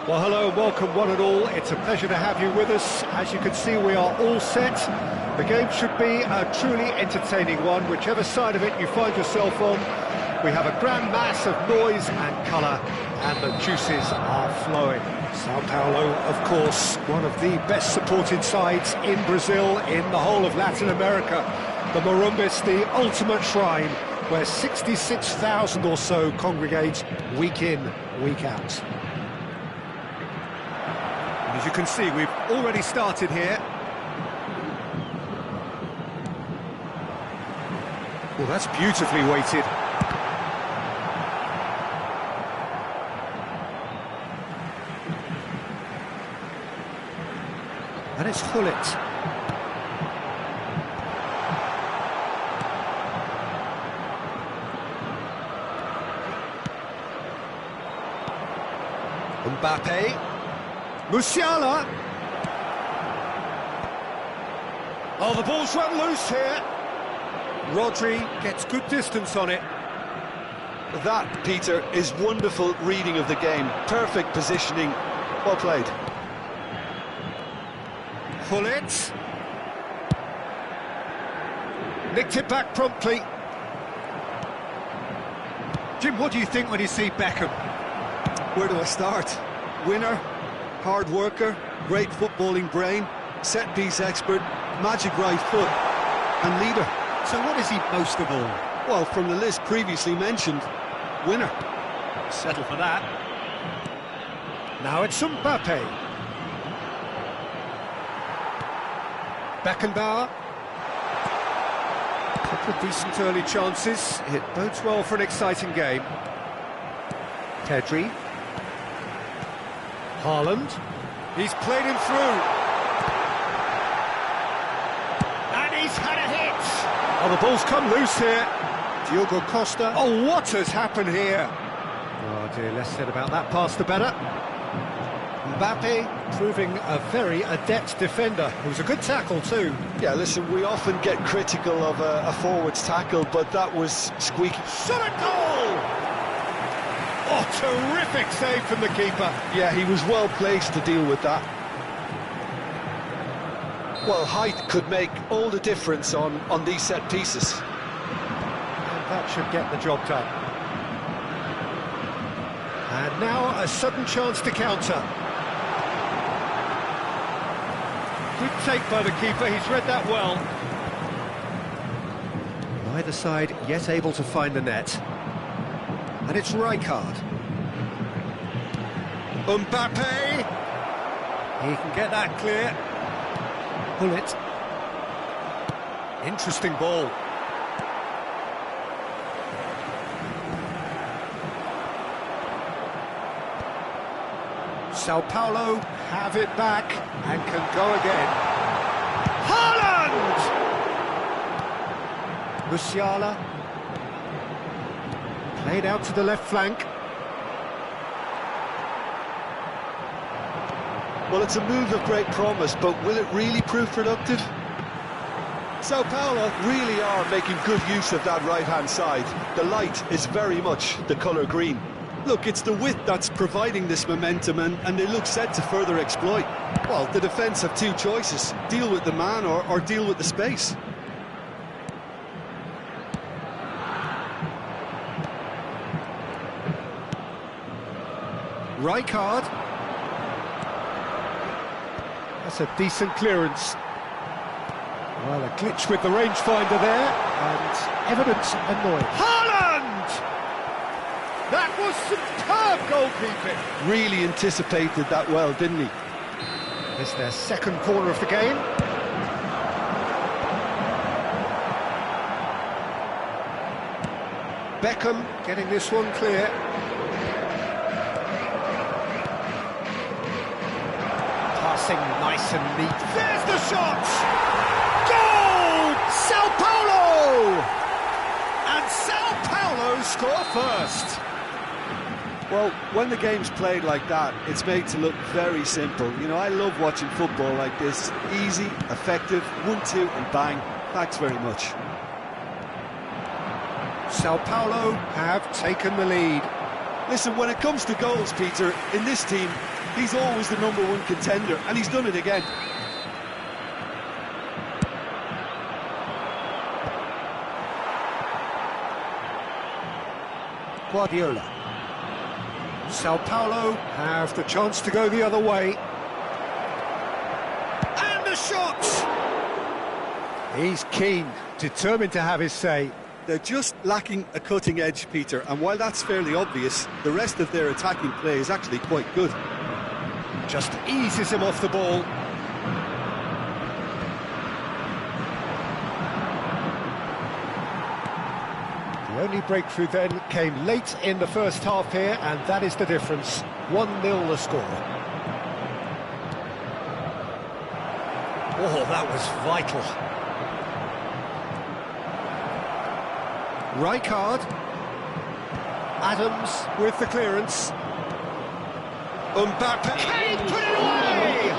Well, hello and welcome one and all. It's a pleasure to have you with us. As you can see, we are all set. The game should be a truly entertaining one, whichever side of it you find yourself on. We have a grand mass of noise and colour, and the juices are flowing. Sao Paulo, of course, one of the best supported sides in Brazil, in the whole of Latin America. The Morumbis, the ultimate shrine, where 66,000 or so congregate week in, week out. As you can see, we've already started here. Well, that's beautifully weighted. And it's Hullet. Mbappe. Musiala. Oh, the ball's run loose here. Rodri gets good distance on it. That, Peter, is wonderful reading of the game. Perfect positioning. Well played. Hullet. Nicked it back promptly. Jim, what do you think when you see Beckham? Where do I start? Winner, hard worker, great footballing brain, set-piece expert, magic right foot, and leader. So what is he most of all? Well, from the list previously mentioned, winner. Settle for that. Now it's Mbappe. Beckenbauer. Couple of decent early chances. It bodes well for an exciting game. Pedri. Haaland. He's played him through. And he's had a hit. Oh, the ball's come loose here. Diogo Costa. Oh, what has happened here? Oh dear, less said about that pass the better. Mbappe proving a very adept defender. It was a good tackle too. Yeah, listen, we often get critical of a forward's tackle, but that was squeaky. Shot a goal! Oh, terrific save from the keeper. Yeah, he was well placed to deal with that. Well, height could make all the difference on these set pieces. And that should get the job done. And now a sudden chance to counter. Good take by the keeper, he's read that well. Neither side yet able to find the net. And it's Rijkaard. Mbappe! He can get that clear. Hullet. Interesting ball. Sao Paulo have it back and can go again. Haaland! Musiala. Played out to the left flank. Well, it's a move of great promise, but will it really prove productive? Sao Paulo really are making good use of that right-hand side. The light is very much the colour green. Look, it's the width that's providing this momentum, and they look set to further exploit. Well, the defence have two choices: deal with the man or deal with the space. Rijkaard. That's a decent clearance. Well, a glitch with the rangefinder there, and evidence annoying. Haaland! That was superb goalkeeping. Really anticipated that well, didn't he? It's their second corner of the game. Beckham getting this one clear. Passing nice and neat. There's the shot! Goal! Sao Paulo! And Sao Paulo score first. Well, when the game's played like that, it's made to look very simple. You know, I love watching football like this. Easy, effective, 1-2 and bang. Thanks very much. Sao Paulo have taken the lead. Listen, when it comes to goals, Peter, in this team, He's always the #1 contender, and he's done it again. Guardiola. Sao Paulo have the chance to go the other way. And the shot! He's keen, determined to have his say. They're just lacking a cutting edge, Peter, and while that's fairly obvious, the rest of their attacking play is actually quite good. Just eases him off the ball. The only breakthrough then came late in the first half here, and that is the difference. 1-0 the score. Oh, that was vital. Rijkaard. Adams with the clearance. Mbappe. Kane put it away!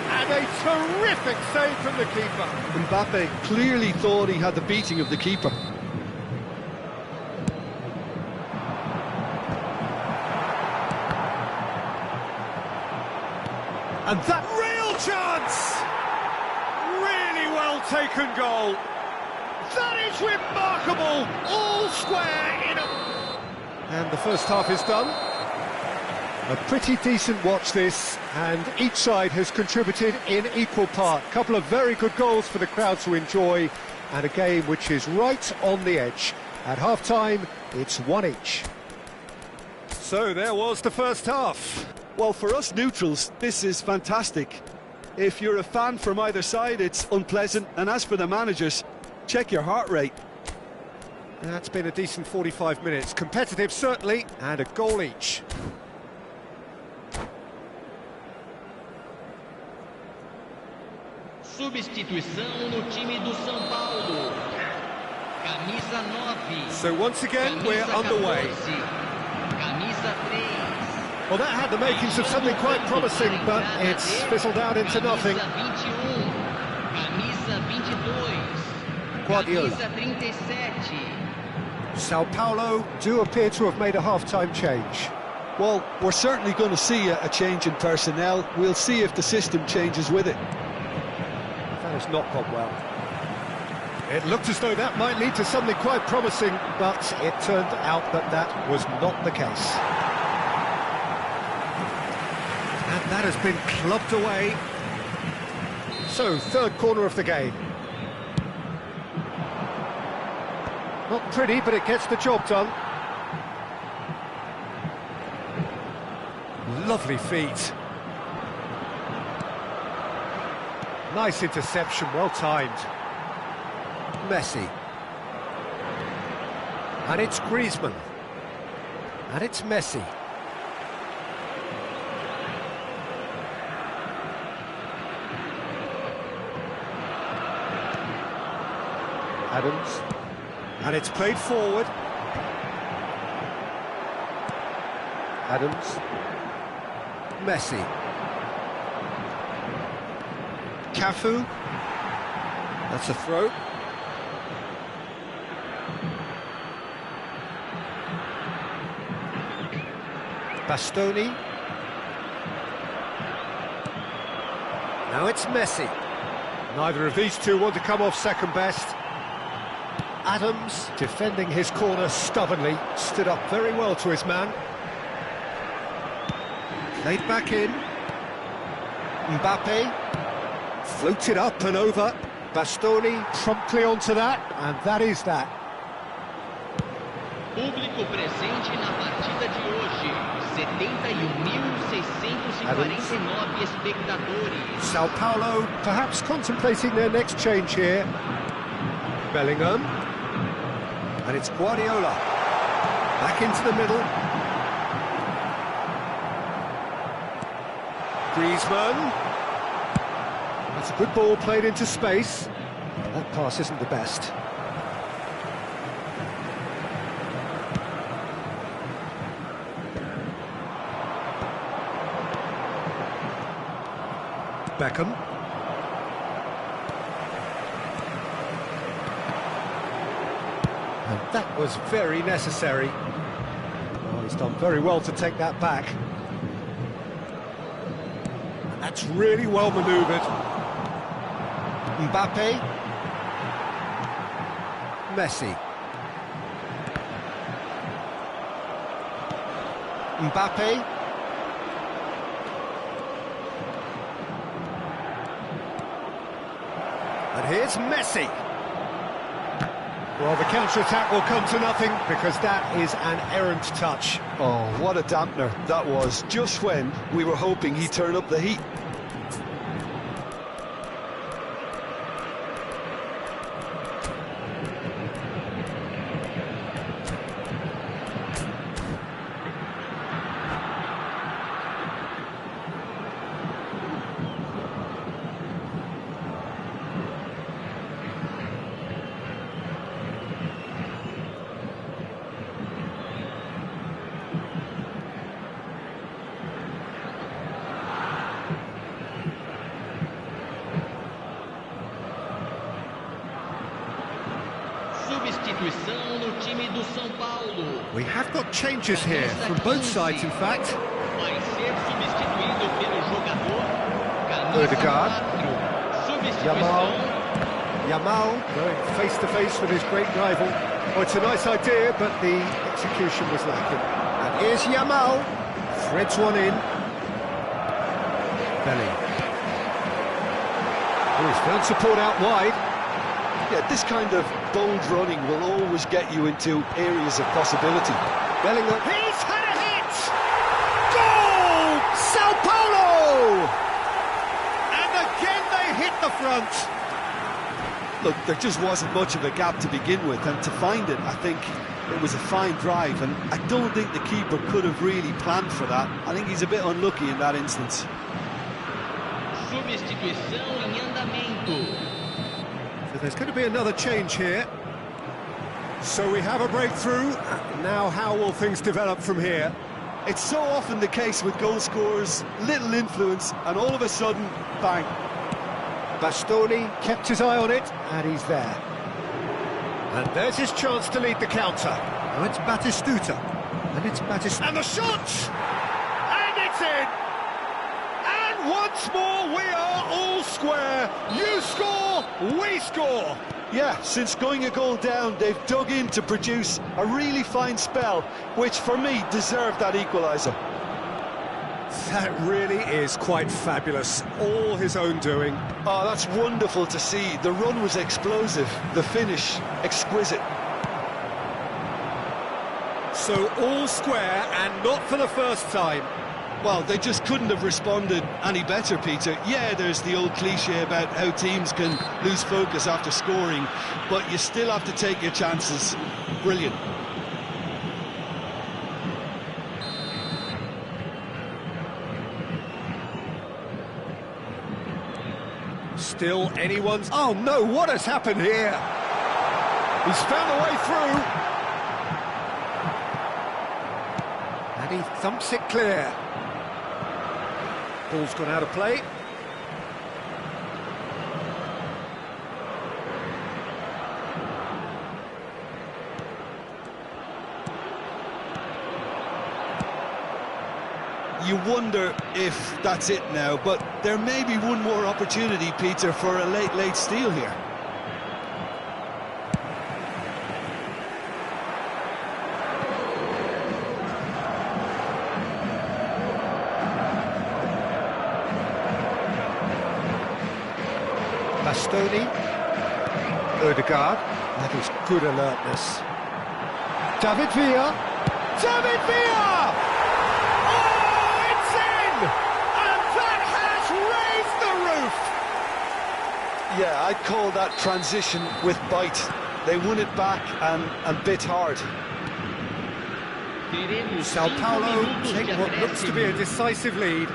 And a terrific save from the keeper. Mbappe clearly thought he had the beating of the keeper. And that real chance! Really well taken goal. That is remarkable! All square in a... And the first half is done. A pretty decent watch this, and each side has contributed in equal part. A couple of very good goals for the crowd to enjoy, and a game which is right on the edge. At half-time, it's 1 each. So there was the first half. Well, for us neutrals, this is fantastic. If you're a fan from either side, it's unpleasant, and as for the managers, check your heart rate. That's been a decent 45 minutes. Competitive, certainly, and a goal each. Substituição no time do São Paulo. Camisa 9. So once again, we're underway. Camisa 3. Well, that had the makings of something quite promising, but it's fizzled out into nothing. Camisa 22. Guardiola. Camisa 37. Sao Paulo do appear to have made a half-time change. Well, we're certainly going to see a change in personnel. We'll see if the system changes with it. That has not gone well. It looked as though that might lead to something quite promising, but it turned out that that was not the case. And that has been clubbed away. So, third corner of the game. Not pretty, but it gets the job done. Lovely feet. Nice interception, well timed. Messi. And it's Griezmann. And it's Messi. Adams. And it's played forward. Adams. Messi. Cafu. That's a throw. Bastoni. Now it's Messi. Neither of these two want to come off second best. Adams, defending his corner stubbornly, stood up very well to his man. Played back in. Mbappe. Floated up and over. Bastoni promptly onto that, and that is that. Público presente na partida de hoje. 71.649 espectadores. Sao Paulo perhaps contemplating their next change here. Bellingham. And it's Guardiola. Back into the middle. Griezmann. That's a good ball played into space. That pass isn't the best. Beckham. And that was very necessary. Oh, he's done very well to take that back. And that's really well manoeuvred. Mbappe. Messi. Mbappe. And here's Messi. Well, the counter-attack will come to nothing because that is an errant touch. Oh, what a dampener that was, just when we were hoping he'd turn up the heat. Substituição no time do São Paulo. We have got changes here, from both sides in fact. Vai ser substituído pelo jogador camisa Odegaard. 4. Substituição. Yamal going face-to-face with his great rival. Well, it's a nice idea, but the execution was lacking. And here's Yamal. Threads one in. Belly. Oh, he's found support out wide. Yeah, this kind of bold running will always get you into areas of possibility. Bellingham. He's had a hit! Goal! Sao Paulo! And again they hit the front. Look, there just wasn't much of a gap to begin with, and to find it, I think it was a fine drive, and I don't think the keeper could have really planned for that. I think he's a bit unlucky in that instance. Substituição em andamento. So there's going to be another change here. So we have a breakthrough. Now how will things develop from here? It's so often the case with goal scorers, little influence, and all of a sudden, bang. Bastoni kept his eye on it, and he's there. And there's his chance to lead the counter. Now it's Batistuta. And it's Batistuta. And the shot! And it's in! And once more we are all square. You score, we score. Yeah, since going a goal down, they've dug in to produce a really fine spell, which for me deserved that equaliser. That really is quite fabulous. All his own doing. Oh, that's wonderful to see. The run was explosive, the finish exquisite. So all square, and not for the first time. Well, they just couldn't have responded any better, Peter. Yeah, there's the old cliche about how teams can lose focus after scoring, but you still have to take your chances. Brilliant. Still anyone's... Oh no, what has happened here? He's found a way through. And he thumps it clear. Ball's gone out of play. You wonder if that's it now, but there may be one more opportunity, Peter, for a late steal here. Bastoni. Odegaard. That is good alertness. David Villa. David Villa! Oh, it's in! And that has raised the roof! Yeah, I'd call that transition with bite. They won it back and bit hard. Sao Paulo take what looks to be a decisive lead.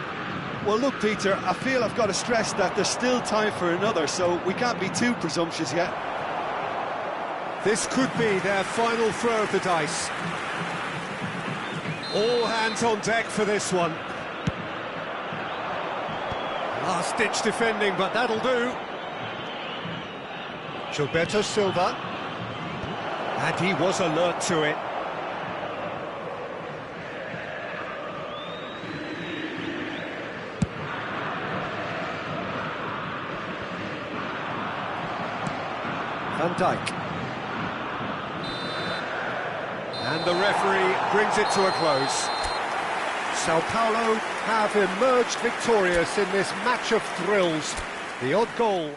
Well, look, Peter, I feel I've got to stress that there's still time for another, so we can't be too presumptuous yet. This could be their final throw of the dice. All hands on deck for this one. Last-ditch defending, but that'll do. Gilberto Silva. And he was alert to it. Van Dijk. And the referee brings it to a close. Sao Paulo have emerged victorious in this match of thrills. The odd goal.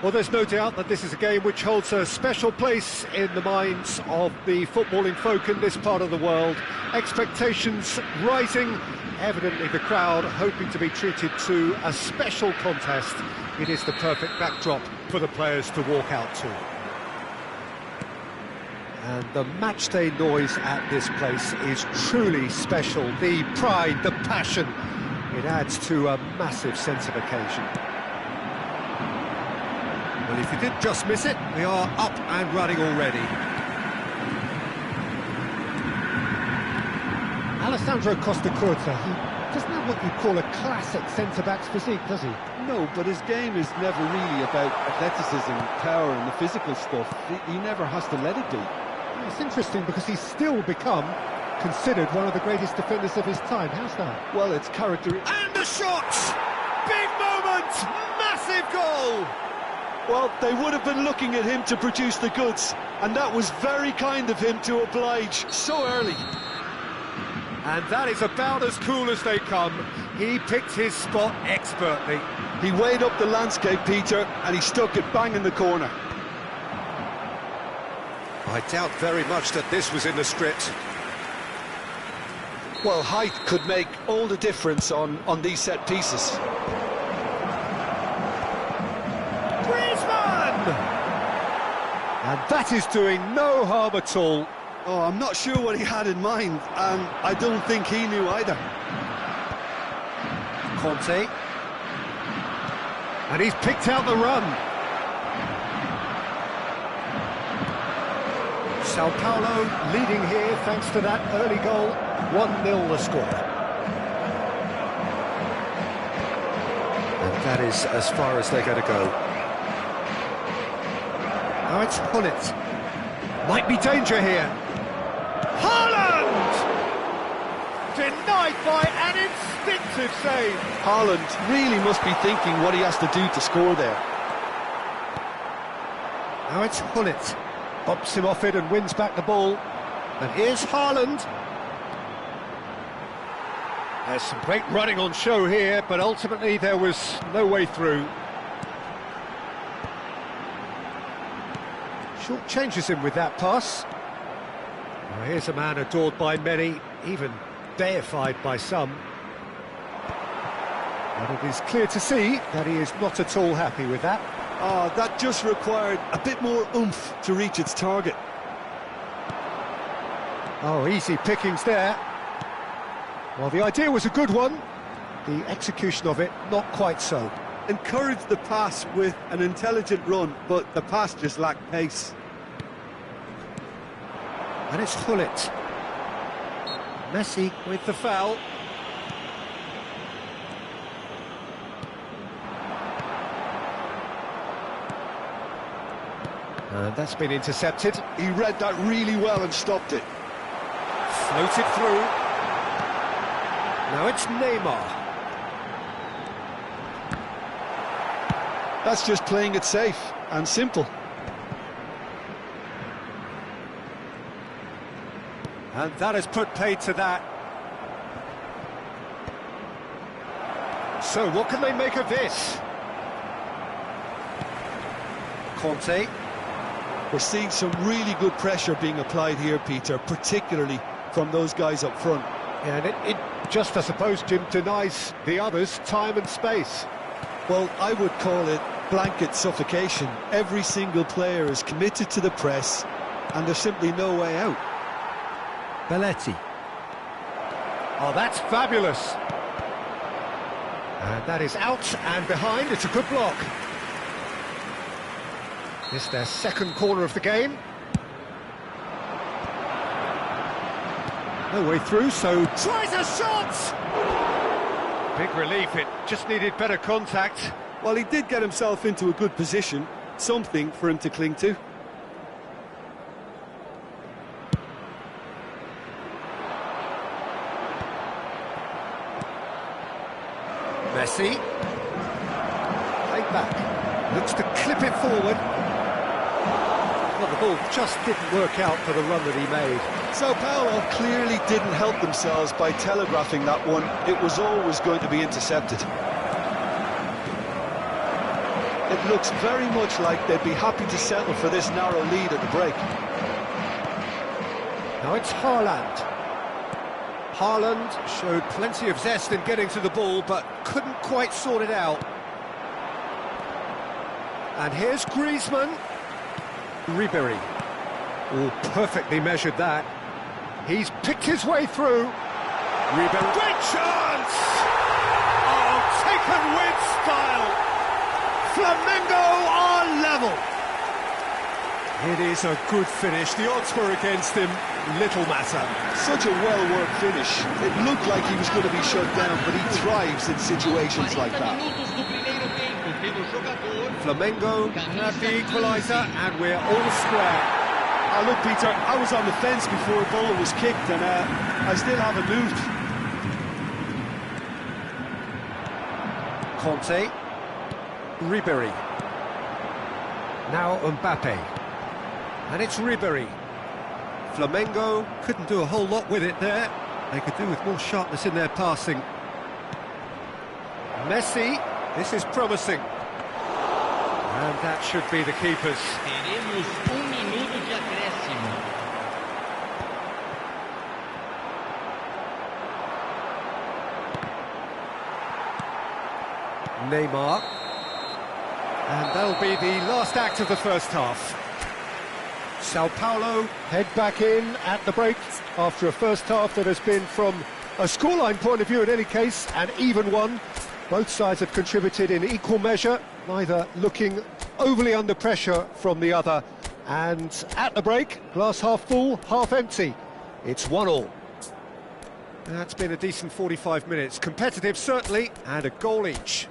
Well, there's no doubt that this is a game which holds a special place in the minds of the footballing folk in this part of the world. Expectations rising, evidently the crowd hoping to be treated to a special contest. It is the perfect backdrop for the players to walk out to. And the matchday noise at this place is truly special. The pride, the passion, it adds to a massive sense of occasion. Well, if you didn't just miss it, we are up and running already. Alessandro Costa Curta, he doesn't have what you call a classic centre-back's physique, does he? No, but his game is never really about athleticism, power and the physical stuff. He never has to let it be. It's interesting because he's still become considered one of the greatest defenders of his time. How's that? Well, it's character... And the shot! Big moment! Massive goal! Well, they would have been looking at him to produce the goods, and that was very kind of him to oblige so early. And that is about as cool as they come. He picked his spot expertly. He weighed up the landscape, Peter, and he stuck it bang in the corner. I doubt very much that this was in the script. Well, height could make all the difference on these set pieces. And that is doing no harm at all. Oh, I'm not sure what he had in mind, and I don't think he knew either. Conte. And he's picked out the run. Sao Paulo leading here thanks to that early goal. 1-0 the score. And that is as far as they're going to go. Now it's Hullet. Might be danger here. Haaland! Denied by an instinctive save. Haaland really must be thinking what he has to do to score there. Now it's Hullet. Bops him off it and wins back the ball. And here's Haaland. There's some great running on show here, but ultimately there was no way through. Short changes him with that pass. Well, here's a man adored by many, even deified by some. And it is clear to see that he is not at all happy with that. Oh, that just required a bit more oomph to reach its target. Oh, easy pickings there. Well, the idea was a good one. The execution of it, not quite so. Encouraged the pass with an intelligent run, but the pass just lacked pace. And it's Hullet. Messi with the foul. And that's been intercepted. He read that really well and stopped it. Floated through. Now it's Neymar. That's just playing it safe and simple. And that has put paid to that. So what can they make of this? Conte. We're seeing some really good pressure being applied here, Peter, particularly from those guys up front. Yeah, and it just, I suppose, Jim, denies the others time and space. Well, I would call it blanket suffocation. Every single player is committed to the press, and there's simply no way out. Belletti. Oh, that's fabulous. And that is out and behind. It's a good block. It's their second corner of the game. No way through, so tries a shot! Big relief, it just needed better contact. Well, he did get himself into a good position, something for him to cling to. Messi. Played back. Looks to clip it forward. Well, the ball just didn't work out for the run that he made. Sao Paulo clearly didn't help themselves by telegraphing that one. It was always going to be intercepted. It looks very much like they'd be happy to settle for this narrow lead at the break. Now it's Haaland. Haaland showed plenty of zest in getting to the ball, but couldn't quite sort it out. And here's Griezmann. Ribéry. Oh, perfectly measured that. He's picked his way through. Ribéry. Great chance! Oh, taken with style. Flamengo are level. It is a good finish. The odds were against him. Little matter. Such a well-worked finish. It looked like he was going to be shut down, but he thrives in situations like that. Flamengo have the equaliser, and we're all square. Oh, look, Peter, I was on the fence before the ball was kicked, and I still haven't moved. Conte. Ribéry. Now Mbappe. And it's Ribéry. Flamengo couldn't do a whole lot with it there. They could do with more sharpness in their passing. Messi, this is promising. And that should be the keepers. Teremos minuto de acréscimo. Neymar. And that'll be the last act of the first half. Sao Paulo head back in at the break after a first half that has been, from a scoreline point of view in any case, an even one. Both sides have contributed in equal measure, neither looking overly under pressure from the other. And at the break, glass half full, half empty. It's 1-1. That's been a decent 45 minutes. Competitive, certainly, and a goal each.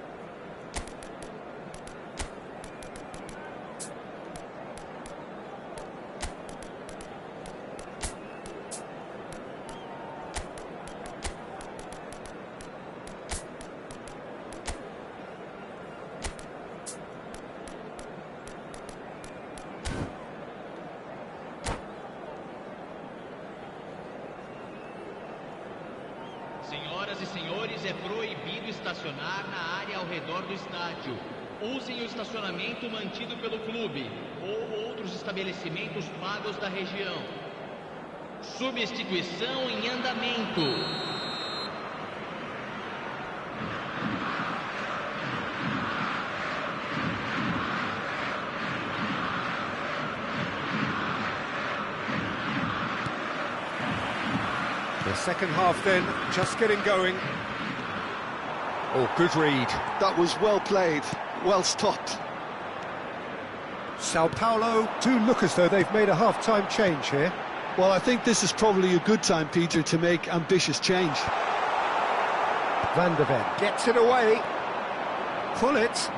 Senhoras e senhores, é proibido estacionar na área ao redor do estádio. Usem o estacionamento mantido pelo clube ou outros estabelecimentos pagos da região. Substituição em andamento. The second half then, just getting going. Oh, good read. That was well played, well stopped. Sao Paulo do look as though they've made a half-time change here. Well, I think this is probably a good time, Peter, to make ambitious change. Van der Ven gets it away. Pull it.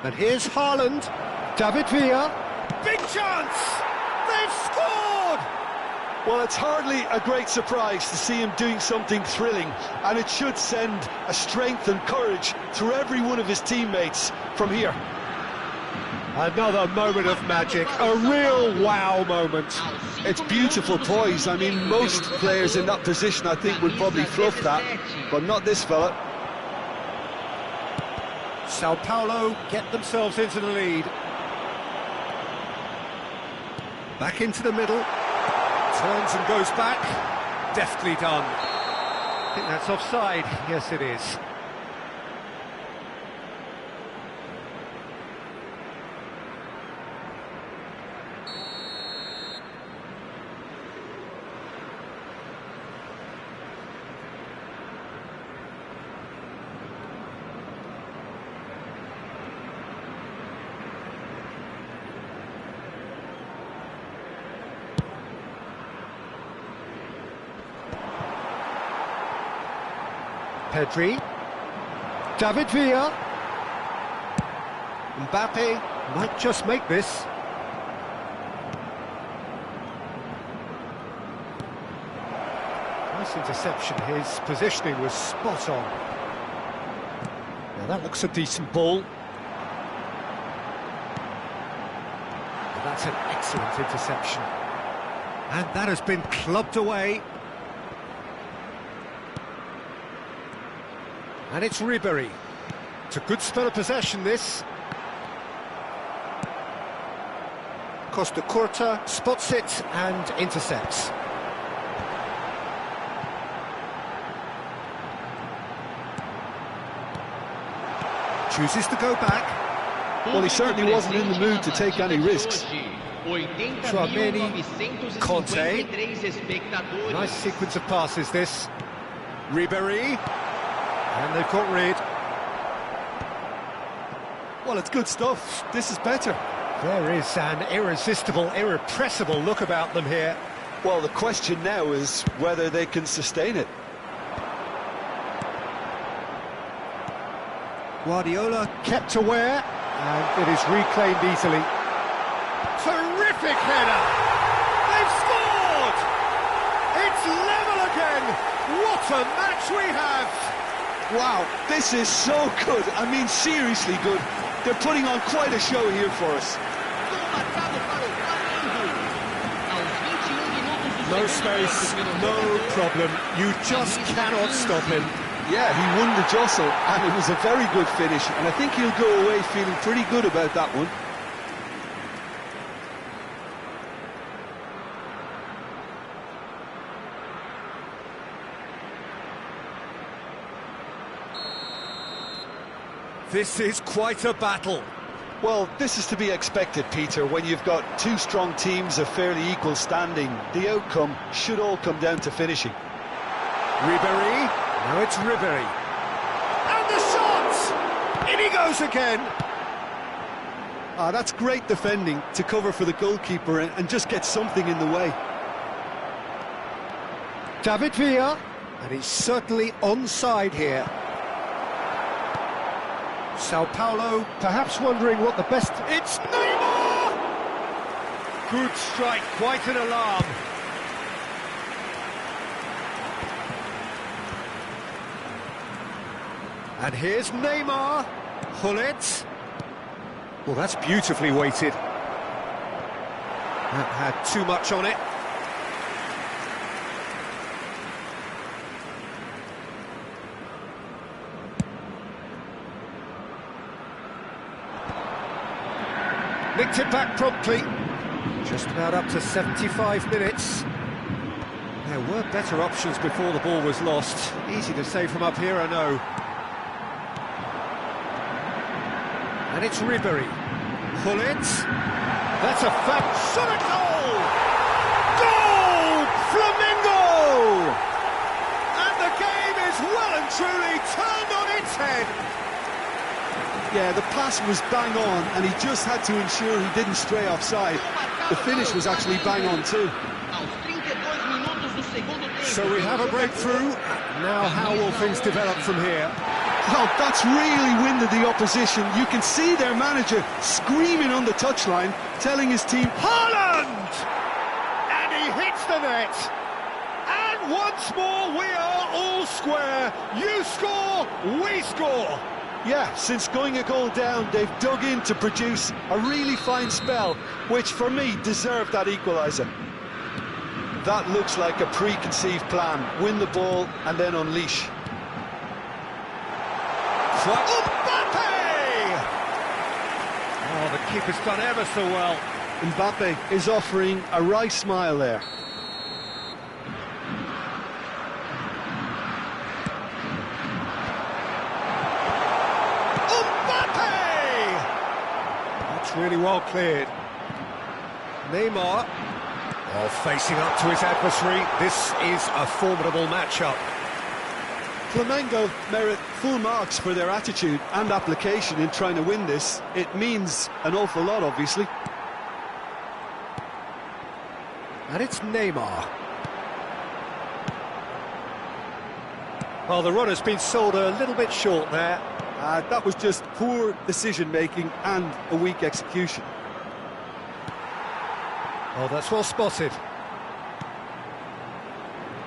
And here's Haaland. David Villa. Big chance! They've scored! Well, it's hardly a great surprise to see him doing something thrilling, and it should send a strength and courage through every one of his teammates from here. Another moment of magic, a real wow moment. It's beautiful poise. I mean, most players in that position, I think, would probably fluff that, but not this fella. Sao Paulo get themselves into the lead. Back into the middle. Turns and goes back. Deftly done. I think that's offside. Yes, it is. Pedri, David Villa, Mbappe might just make this. Nice interception, his positioning was spot on. Now that looks a decent ball. Well, that's an excellent interception. And that has been clubbed away. And it's Ribery. It's a good spell of possession, this. Costa Curta spots it and intercepts. Chooses to go back. Well, he certainly wasn't in the mood to take any risks. Tchouaméni, Conte. Nice sequence of passes, this. Ribery. And they've got rid. Well, it's good stuff. This is better. There is an irresistible, irrepressible look about them here. Well, the question now is whether they can sustain it. Guardiola kept aware, and it is reclaimed easily. Terrific header! They've scored! It's level again! What a match we have! Wow, this is so good. I mean, seriously good. They're putting on quite a show here for us. No space, no problem. You just cannot stop him. Yeah, he won the jostle, and it was a very good finish, and I think he'll go away feeling pretty good about that one. This is quite a battle. Well, this is to be expected, Peter, when you've got two strong teams of fairly equal standing. The outcome should all come down to finishing. Ribery, now it's Ribery. And the shot! In he goes again! That's great defending to cover for the goalkeeper and just get something in the way. David Villa, and he's certainly onside here. Sao Paulo, perhaps wondering what the best... It's Neymar! Good strike, quite an alarm. And here's Neymar. Pull it. Well, that's beautifully weighted. That had too much on it. Nicked it back promptly. Just about up to 75 minutes. There were better options before the ball was lost. Easy to say from up here, I know. And it's Ribery. Pull it. That's a fact. Shot at goal! Goal! Flamengo! And the game is well and truly turned on its head. Yeah, the pass was bang on, and he just had to ensure he didn't stray offside. The finish was actually bang on too. So we have a breakthrough. Now how will things develop from here? Well, that's really winded the opposition. You can see their manager screaming on the touchline, telling his team, Haaland! And he hits the net. And once more we are all square. You score, we score. yeah, since going a goal down, they've dug in to produce a really fine spell, which for me deserved that equaliser. That looks like a preconceived plan. Win the ball and then unleash. Mbappe! Oh, the keeper's done ever so well. Mbappe is offering a wry smile there. Mbappe! That's really well cleared. Neymar. Oh, facing up to his adversary. This is a formidable matchup. Flamengo merit full marks for their attitude and application in trying to win this. It means an awful lot, obviously. And it's Neymar. Well, the runner's been sold a little bit short there. That was just poor decision-making and a weak execution. Oh, that's well spotted.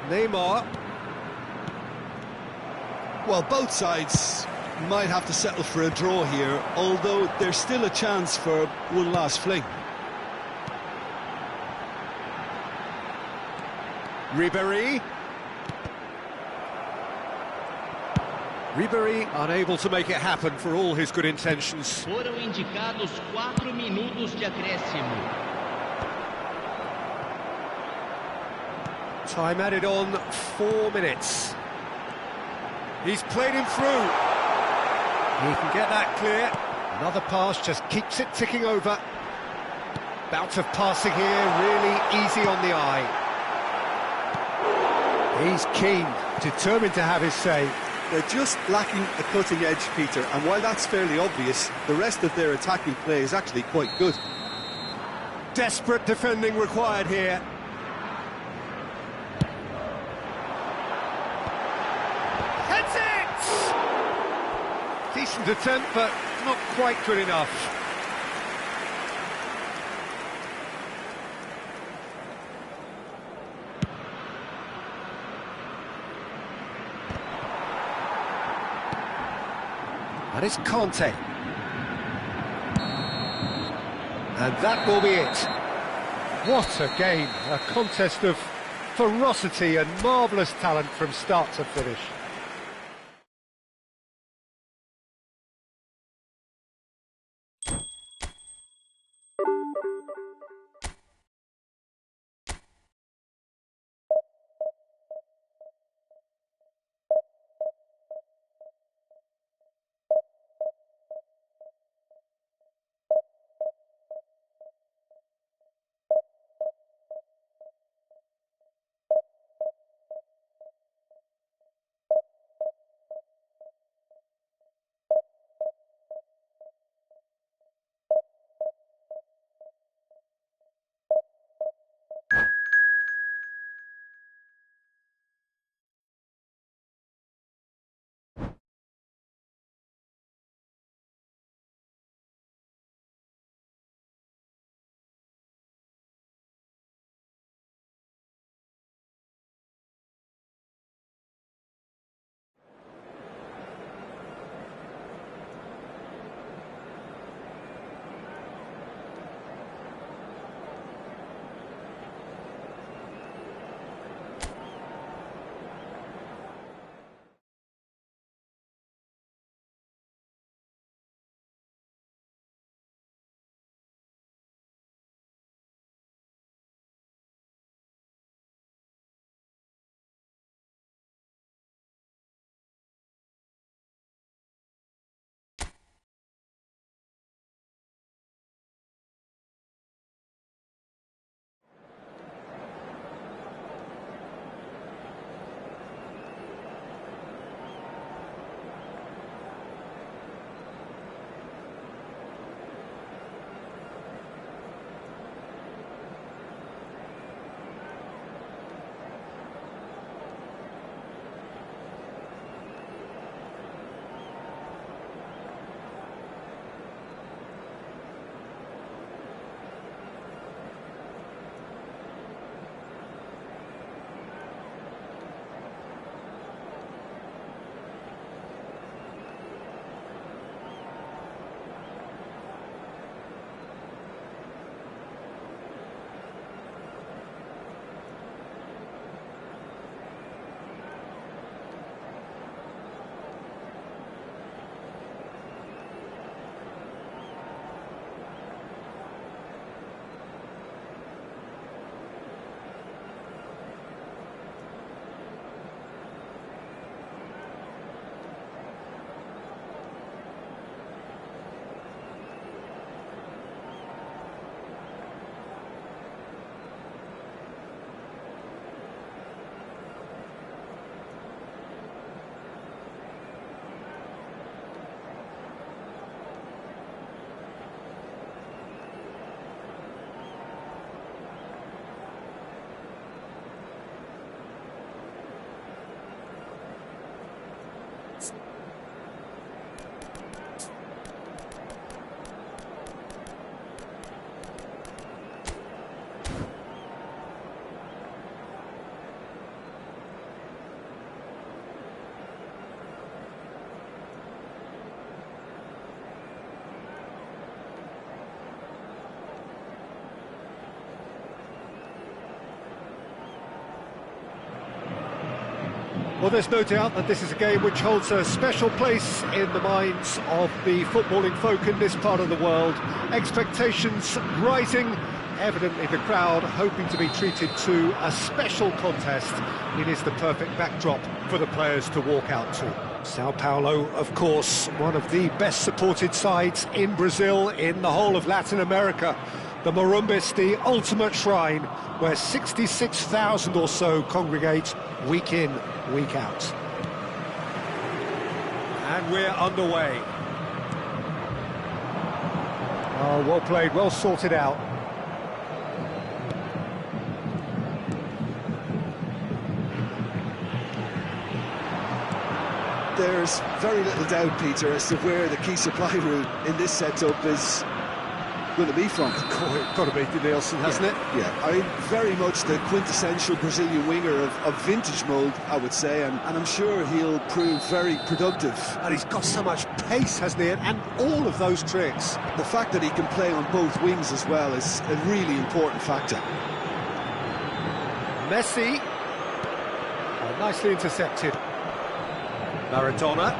Neymar. Well, both sides might have to settle for a draw here, although there's still a chance for one last fling. Ribery. Ribery unable to make it happen for all his good intentions. Foram indicados 4 minutos de acréscimo. Time added on 4 minutes. He's played him through. He can get that clear. Another pass just keeps it ticking over. Bout of passing here, really easy on the eye. He's keen, determined to have his say. They're just lacking a cutting edge, Peter, and while that's fairly obvious, the rest of their attacking play is actually quite good. Desperate defending required here. Heads it! Decent attempt, but not quite good enough. And it's Conte. And that will be it. What a game, a contest of ferocity and marvellous talent from start to finish. Well, there's no doubt that this is a game which holds a special place in the minds of the footballing folk in this part of the world. Expectations rising, evidently the crowd hoping to be treated to a special contest. It is the perfect backdrop for the players to walk out to. Sao Paulo, of course, one of the best supported sides in Brazil, in the whole of Latin America. The Morumbis, the ultimate shrine, where 66,000 or so congregate week in, week out. And we're underway. Oh, well played, well sorted out. There's very little doubt, Peter, as to where the key supply route in this setup is going to be from. Got to be Denilson, hasn't it? Yeah, I mean, very much the quintessential Brazilian winger of vintage mould, I would say, and I'm sure he'll prove very productive. And he's got so much pace, hasn't he? And all of those tricks. The fact that he can play on both wings as well is a really important factor. Messi. Oh, nicely intercepted. Maradona.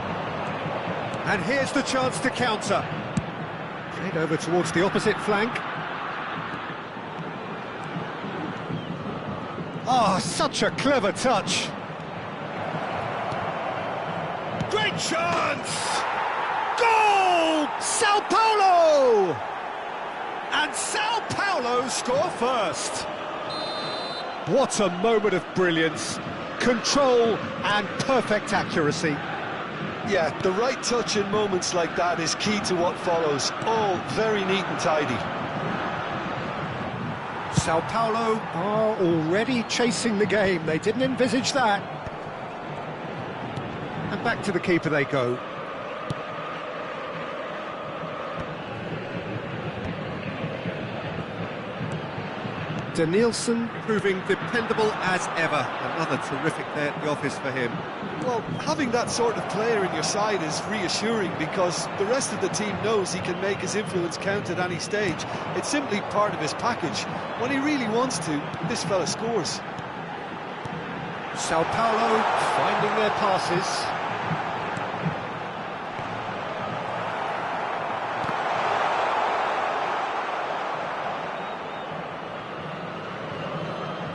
And here's the chance to counter. Played over towards the opposite flank. Oh, such a clever touch. Great chance! Goal! Sao Paulo! And Sao Paulo score first. What a moment of brilliance. Control and perfect accuracy. Yeah, the right touch in moments like that is key to what follows. All very neat and tidy. Sao Paulo are already chasing the game. They didn't envisage that. And back to the keeper they go. Denilson proving dependable as ever. Another terrific day at the office for him. Well, having that sort of player in your side is reassuring because the rest of the team knows he can make his influence count at any stage. It's simply part of his package. When he really wants to, this fella scores. Sao Paulo finding their passes.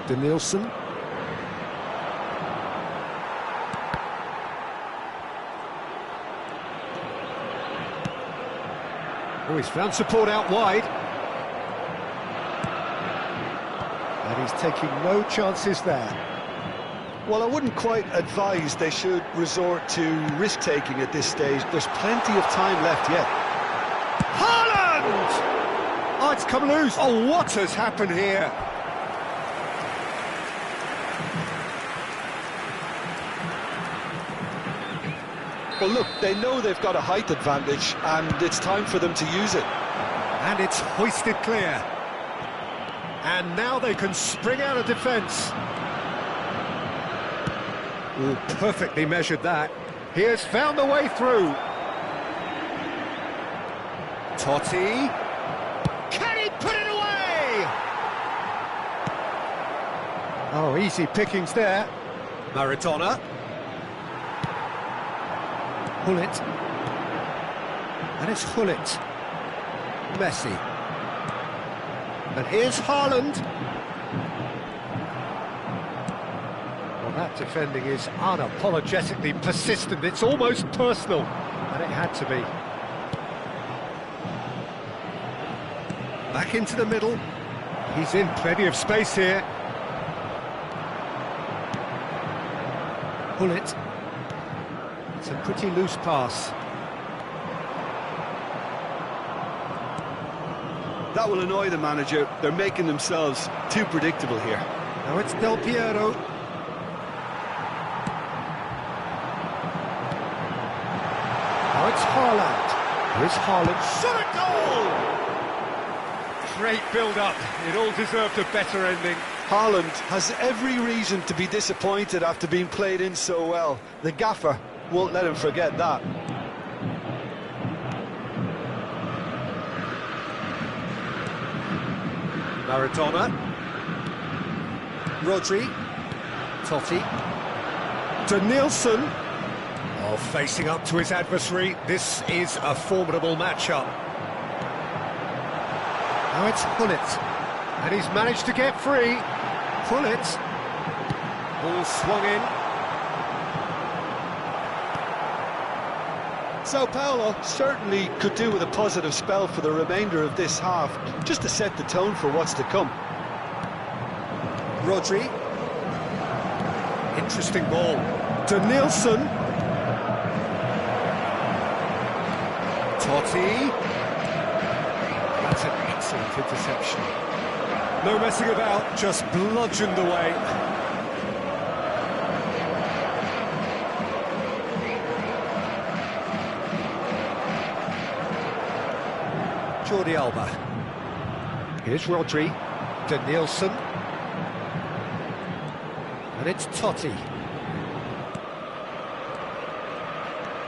Denilson. Oh, he's found support out wide. And he's taking no chances there. Well, I wouldn't quite advise they should resort to risk-taking at this stage. There's plenty of time left yet. Haaland! Oh, it's come loose. Oh, what has happened here? Well, look, they know they've got a height advantage, and it's time for them to use it. And it's hoisted clear. And now they can spring out of defence. Oh, perfectly measured that. He has found the way through. Totti. Can he put it away? Oh, easy pickings there. Maradona. Hullet. And it's Hullet. Messi. And here's Haaland. Well, that defending is unapologetically persistent. It's almost personal. And it had to be. Back into the middle. He's in plenty of space here. Hullet. It's a pretty loose pass. That will annoy the manager. They're making themselves too predictable here. Now it's Del Piero. Now it's Haaland. Here's Haaland. Shot a goal! Great build-up. It all deserved a better ending. Haaland has every reason to be disappointed after being played in so well. The gaffer won't let him forget that. Maradona. Rodri. Totti. Danielson. Oh, facing up to his adversary. This is a formidable matchup. Now it's Hullet. And he's managed to get free. Hullet. Ball swung in. Sao Paulo certainly could do with a positive spell for the remainder of this half, just to set the tone for what's to come. Rodri. Interesting ball. Danielson. Totti. That's an excellent interception. No messing about, just bludgeoned away. Jordi Alba. Here's Rodri. Danielson. And it's Totti.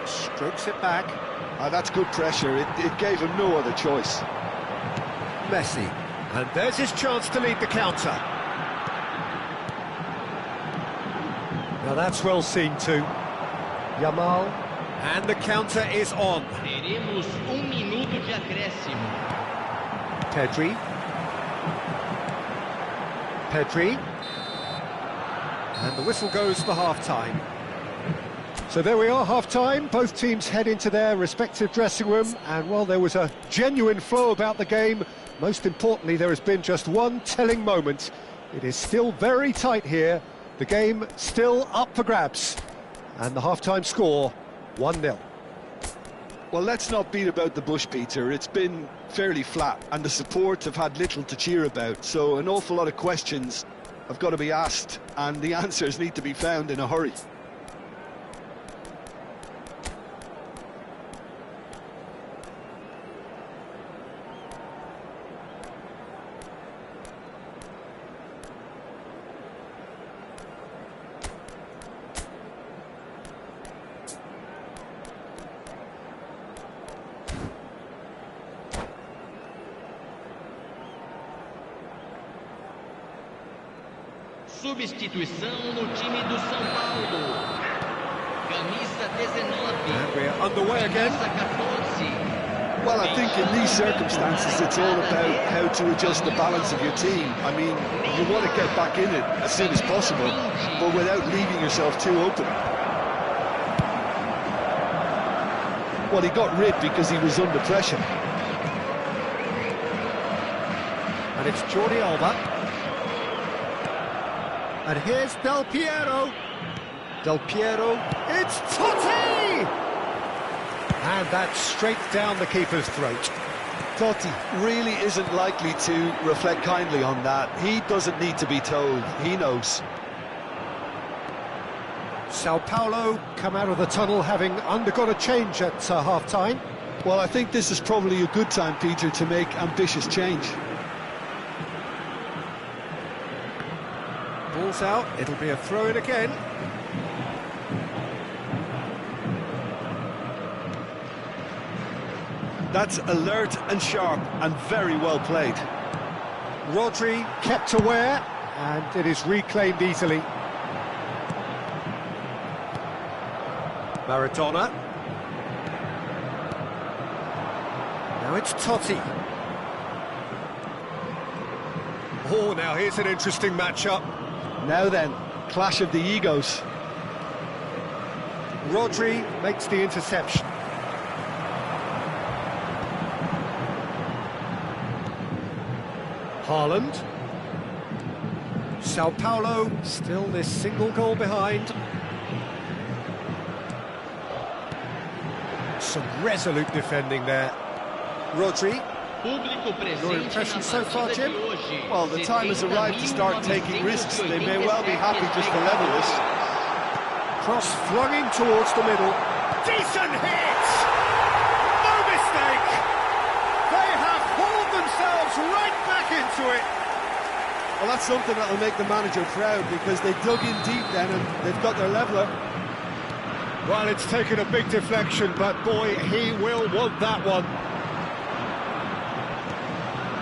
Strokes it back. That's good pressure. It gave him no other choice. Messi. And there's his chance to lead the counter. Now that's well seen too. Yamal. And the counter is on. Teremos minuto de acréscimo. Pedri. Pedri. And the whistle goes for half-time. So there we are, half-time. Both teams head into their respective dressing room. And while there was a genuine flow about the game, most importantly, there has been just one telling moment. It is still very tight here. The game still up for grabs. And the half-time score, 1-0. Well, let's not beat about the bush, Peter. It's been fairly flat, and the support have had little to cheer about. So an awful lot of questions have got to be asked, and the answers need to be found in a hurry. Substituição no time do São Paulo. Camisa 19. And we're underway again. Camisa 14. Well, I think in these circumstances, it's all about how to adjust the balance of your team. I mean, you want to get back in it as soon as possible, but without leaving yourself too open. Well, he got rid because he was under pressure. And it's Jordi Alba. And here's Del Piero. Del Piero, it's Totti! And that's straight down the keeper's throat. Totti really isn't likely to reflect kindly on that. He doesn't need to be told. He knows. Sao Paulo come out of the tunnel having undergone a change at half-time. Well, I think this is probably a good time, Peter, to make ambitious change. Ball's out, it'll be a throw-in again. That's alert and sharp and very well played. Rodri kept aware, and it is reclaimed easily. Maradona. Now it's Totti. Oh, now here's an interesting matchup. Now then, clash of the egos. Rodri makes the interception. Haaland. Sao Paulo still this single goal behind. Some resolute defending there. Rodri. Your impression so far, Jim? Well, the time has arrived to start taking risks. They may well be happy just to level this. Cross flung in towards the middle. Decent hit! No mistake! They have hauled themselves right back into it. Well, that's something that'll make the manager proud, because they dug in deep then and they've got their leveller. Well, it's taken a big deflection, but boy, he will want that one.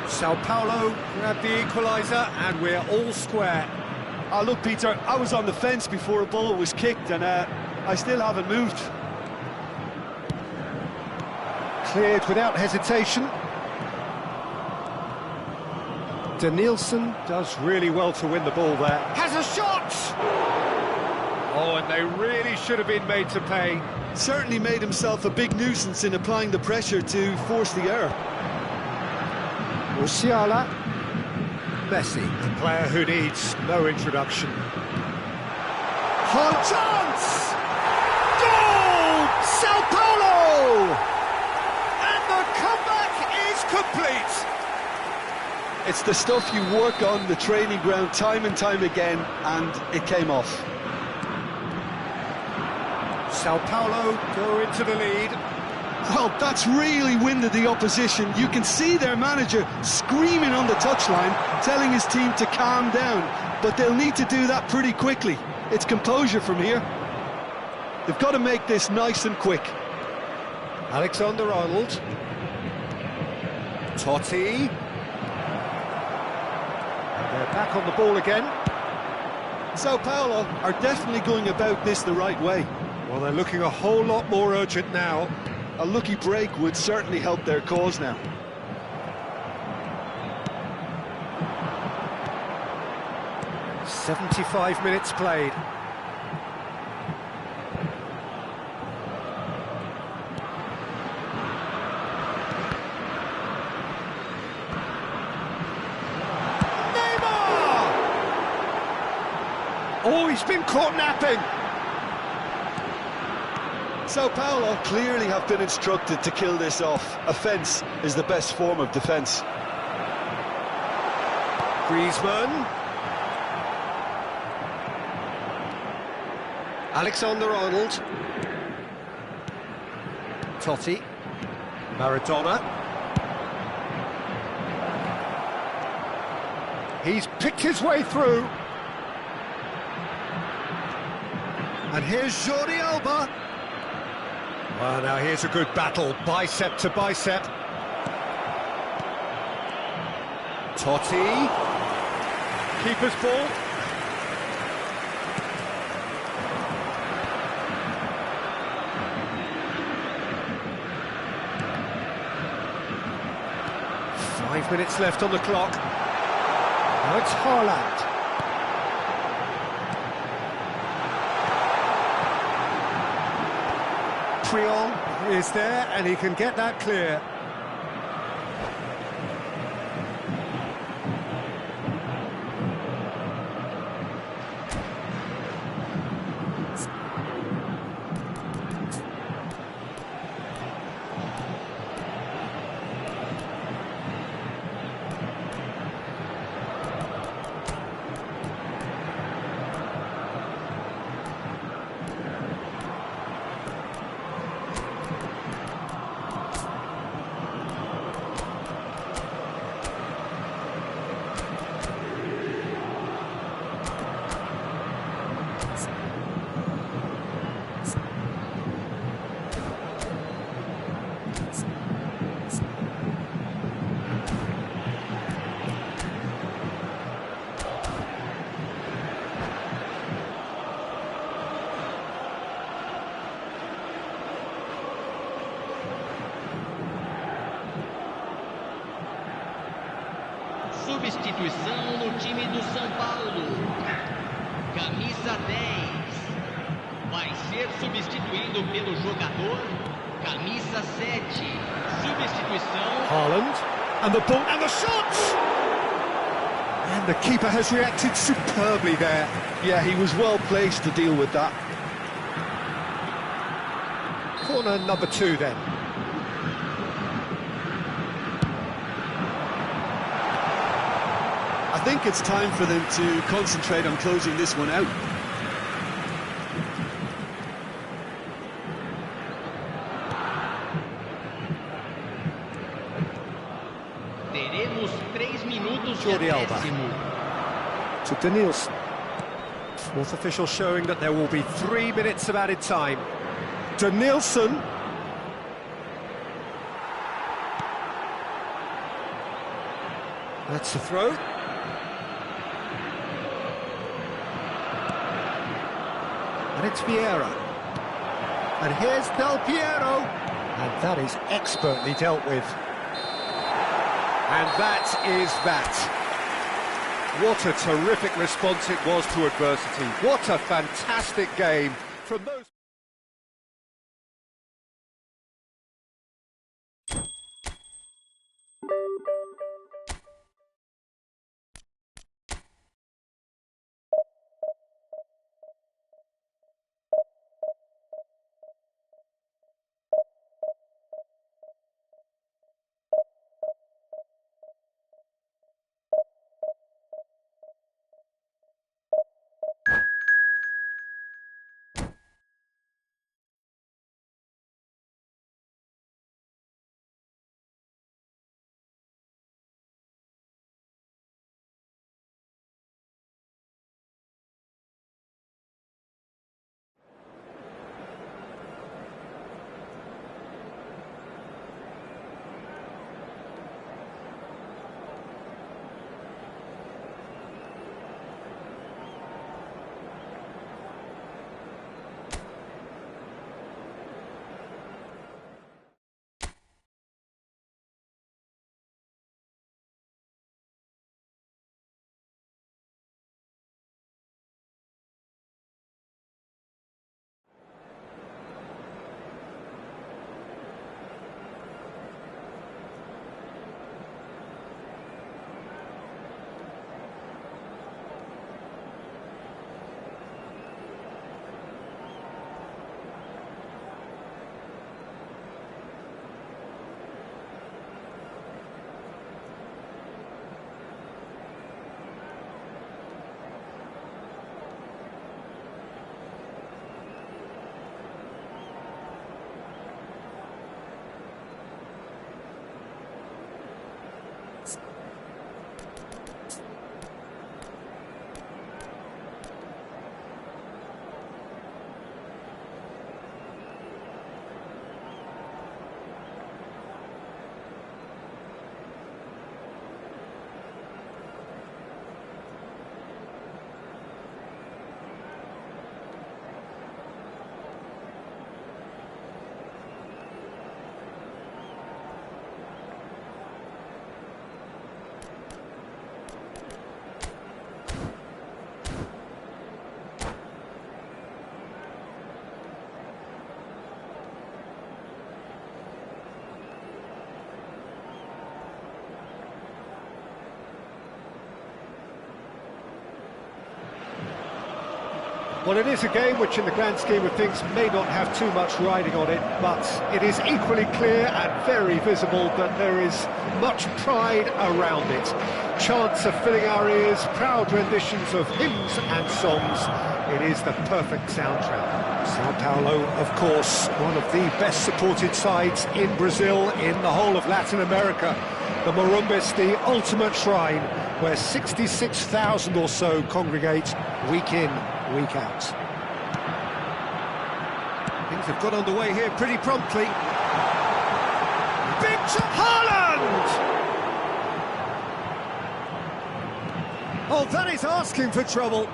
Sao Paulo grab the equaliser, and we're all square. Oh, look, Peter, I was on the fence before a ball was kicked, and I still haven't moved. Cleared without hesitation. Danielson does really well to win the ball there. Has a shot! Oh, and they really should have been made to pay. Certainly made himself a big nuisance in applying the pressure to force the error. Musiala. Messi, a player who needs no introduction. Hot chance! Goal! Sao Paulo! And the comeback is complete! It's the stuff you work on the training ground time and time again, and it came off. Sao Paulo go into the lead. Well, that's really winded the opposition. You can see their manager screaming on the touchline, telling his team to calm down, but they'll need to do that pretty quickly. It's composure from here. They've got to make this nice and quick. Alexander-Arnold. Totti. And they're back on the ball again. Sao Paulo are definitely going about this the right way. Well, they're looking a whole lot more urgent now. A lucky break would certainly help their cause now. "75 minutes played. Neymar! Oh, he's been caught napping. Sao Paulo clearly have been instructed to kill this off. Offence is the best form of defence. Griezmann. Alexander-Arnold. Totti. Maradona. He's picked his way through. And here's Jordi Alba. Well, now here's a good battle, bicep to bicep. Totti. Keeper's ball. Five minutes left on the clock. Now it's Haaland. Triol is there, and he can get that clear. Substituição no time do São Paulo. Camisa 10. Vai ser substituído pelo jogador camisa 7. Substituição. Haaland. And the ball. And the shot! And the keeper has reacted superbly there. Yeah, he was well placed to deal with that. Corner number 2 then. I think it's time for them to concentrate on closing this one out. Teremos 3 minutos de Jordi Alba. acréscimo. To Danielson. Fourth official showing that there will be 3 minutes of added time. Danielson. That's the throw. And it's Vieira. And here's Del Piero. And that is expertly dealt with. And that is that. What a terrific response it was to adversity. What a fantastic game from those... Well, it is a game which in the grand scheme of things may not have too much riding on it, but it is equally clear and very visible that there is much pride around it. Chants are filling our ears, proud renditions of hymns and songs. It is the perfect soundtrack. Sao Paulo, of course, one of the best supported sides in Brazil, in the whole of Latin America. The Morumbas, the ultimate shrine, where 66,000 or so congregate week in, week out. Things have got underway here pretty promptly. Big shot, Haaland! Oh, that is asking for trouble.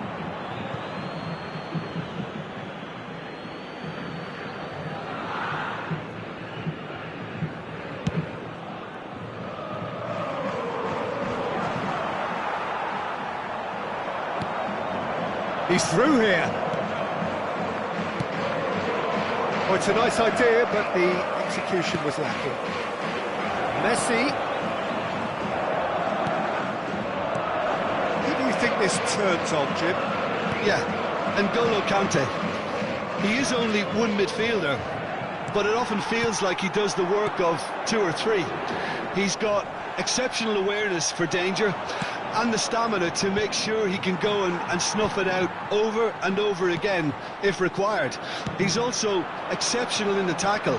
He's through here. Oh, it's a nice idea, but the execution was lacking. Messi. Who do you think this turns on, Jim? Yeah, N'Golo Kante. He is only one midfielder, but it often feels like he does the work of two or three. He's got exceptional awareness for danger and the stamina to make sure he can go and snuff it out over and over again if required. He's also exceptional in the tackle,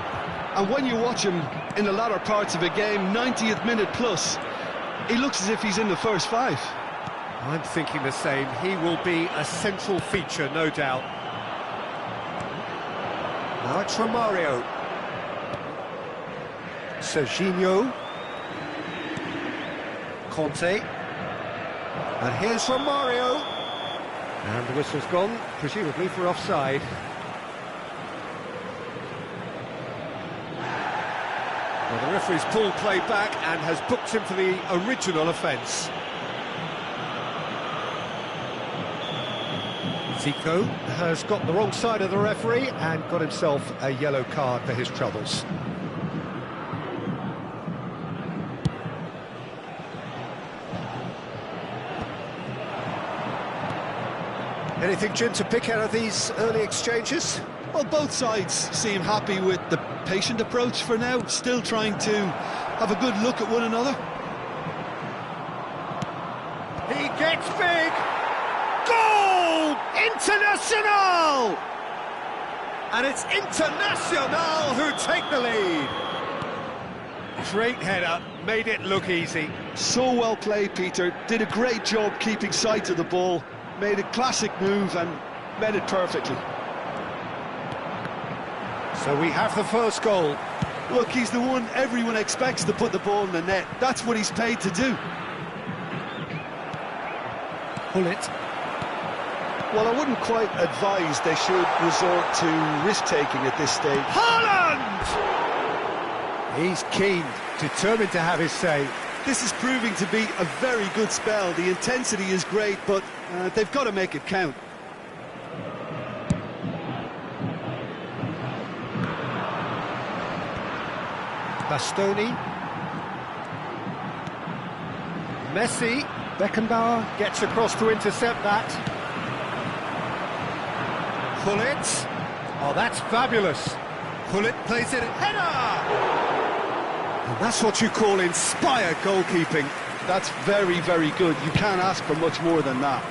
and when you watch him in the latter parts of a game, 90th minute plus, he looks as if he's in the first five. I'm thinking the same. He will be a central feature, no doubt. Now it's Romario. Serginho. Conte. And here's Romario. And the whistle's gone, presumably for offside. Well, the referee's pulled play back and has booked him for the original offence. Zico has got the wrong side of the referee and got himself a yellow card for his troubles. Anything, Jim, to pick out of these early exchanges? Well, both sides seem happy with the patient approach for now, still trying to have a good look at one another. He gets big! Goal! International! And it's International who take the lead. Great header, made it look easy. So well played, Peter. Did a great job keeping sight of the ball. Made a classic move and met it perfectly. So we have the first goal. Look, he's the one everyone expects to put the ball in the net. That's what he's paid to do. Pull it. Well, I wouldn't quite advise they should resort to risk-taking at this stage. Haaland! He's keen, determined to have his say. This is proving to be a very good spell. The intensity is great, but they've got to make it count. Bastoni. Messi. Beckenbauer gets across to intercept that. Pullet. Oh, that's fabulous. Pullet plays it. Header! And that's what you call inspired goalkeeping. That's very, very good. You can't ask for much more than that.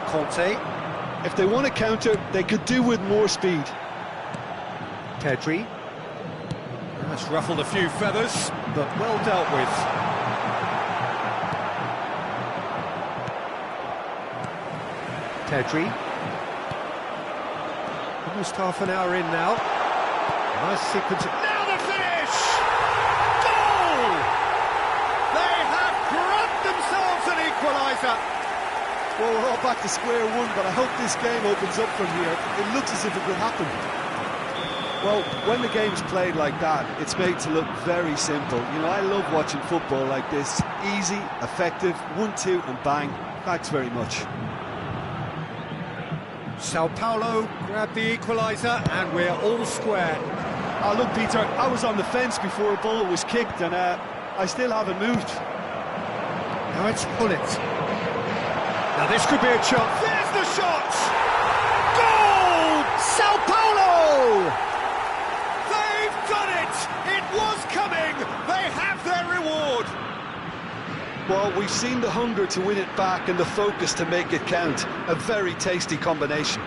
Conte. If they want to counter, they could do with more speed. Pedri. That's ruffled a few feathers, but well dealt with. Pedri. Almost half an hour in now. Nice sequence. Now the finish! Goal! They have grabbed themselves an equaliser. Well, we're all back to square one, but I hope this game opens up from here. It looks as if it could happen. Well, when the game's played like that, it's made to look very simple. You know, I love watching football like this. Easy, effective, 1-2 and bang. Thanks very much. Sao Paulo grabbed the equaliser and we're all square. Oh, look, Peter, I was on the fence before a ball was kicked and I still haven't moved. Now it's Pullet. Now this could be a chance. There's the shot! Goal! Sao Paulo! They've done it! It was coming! They have their reward! Well, we've seen the hunger to win it back and the focus to make it count. A very tasty combination.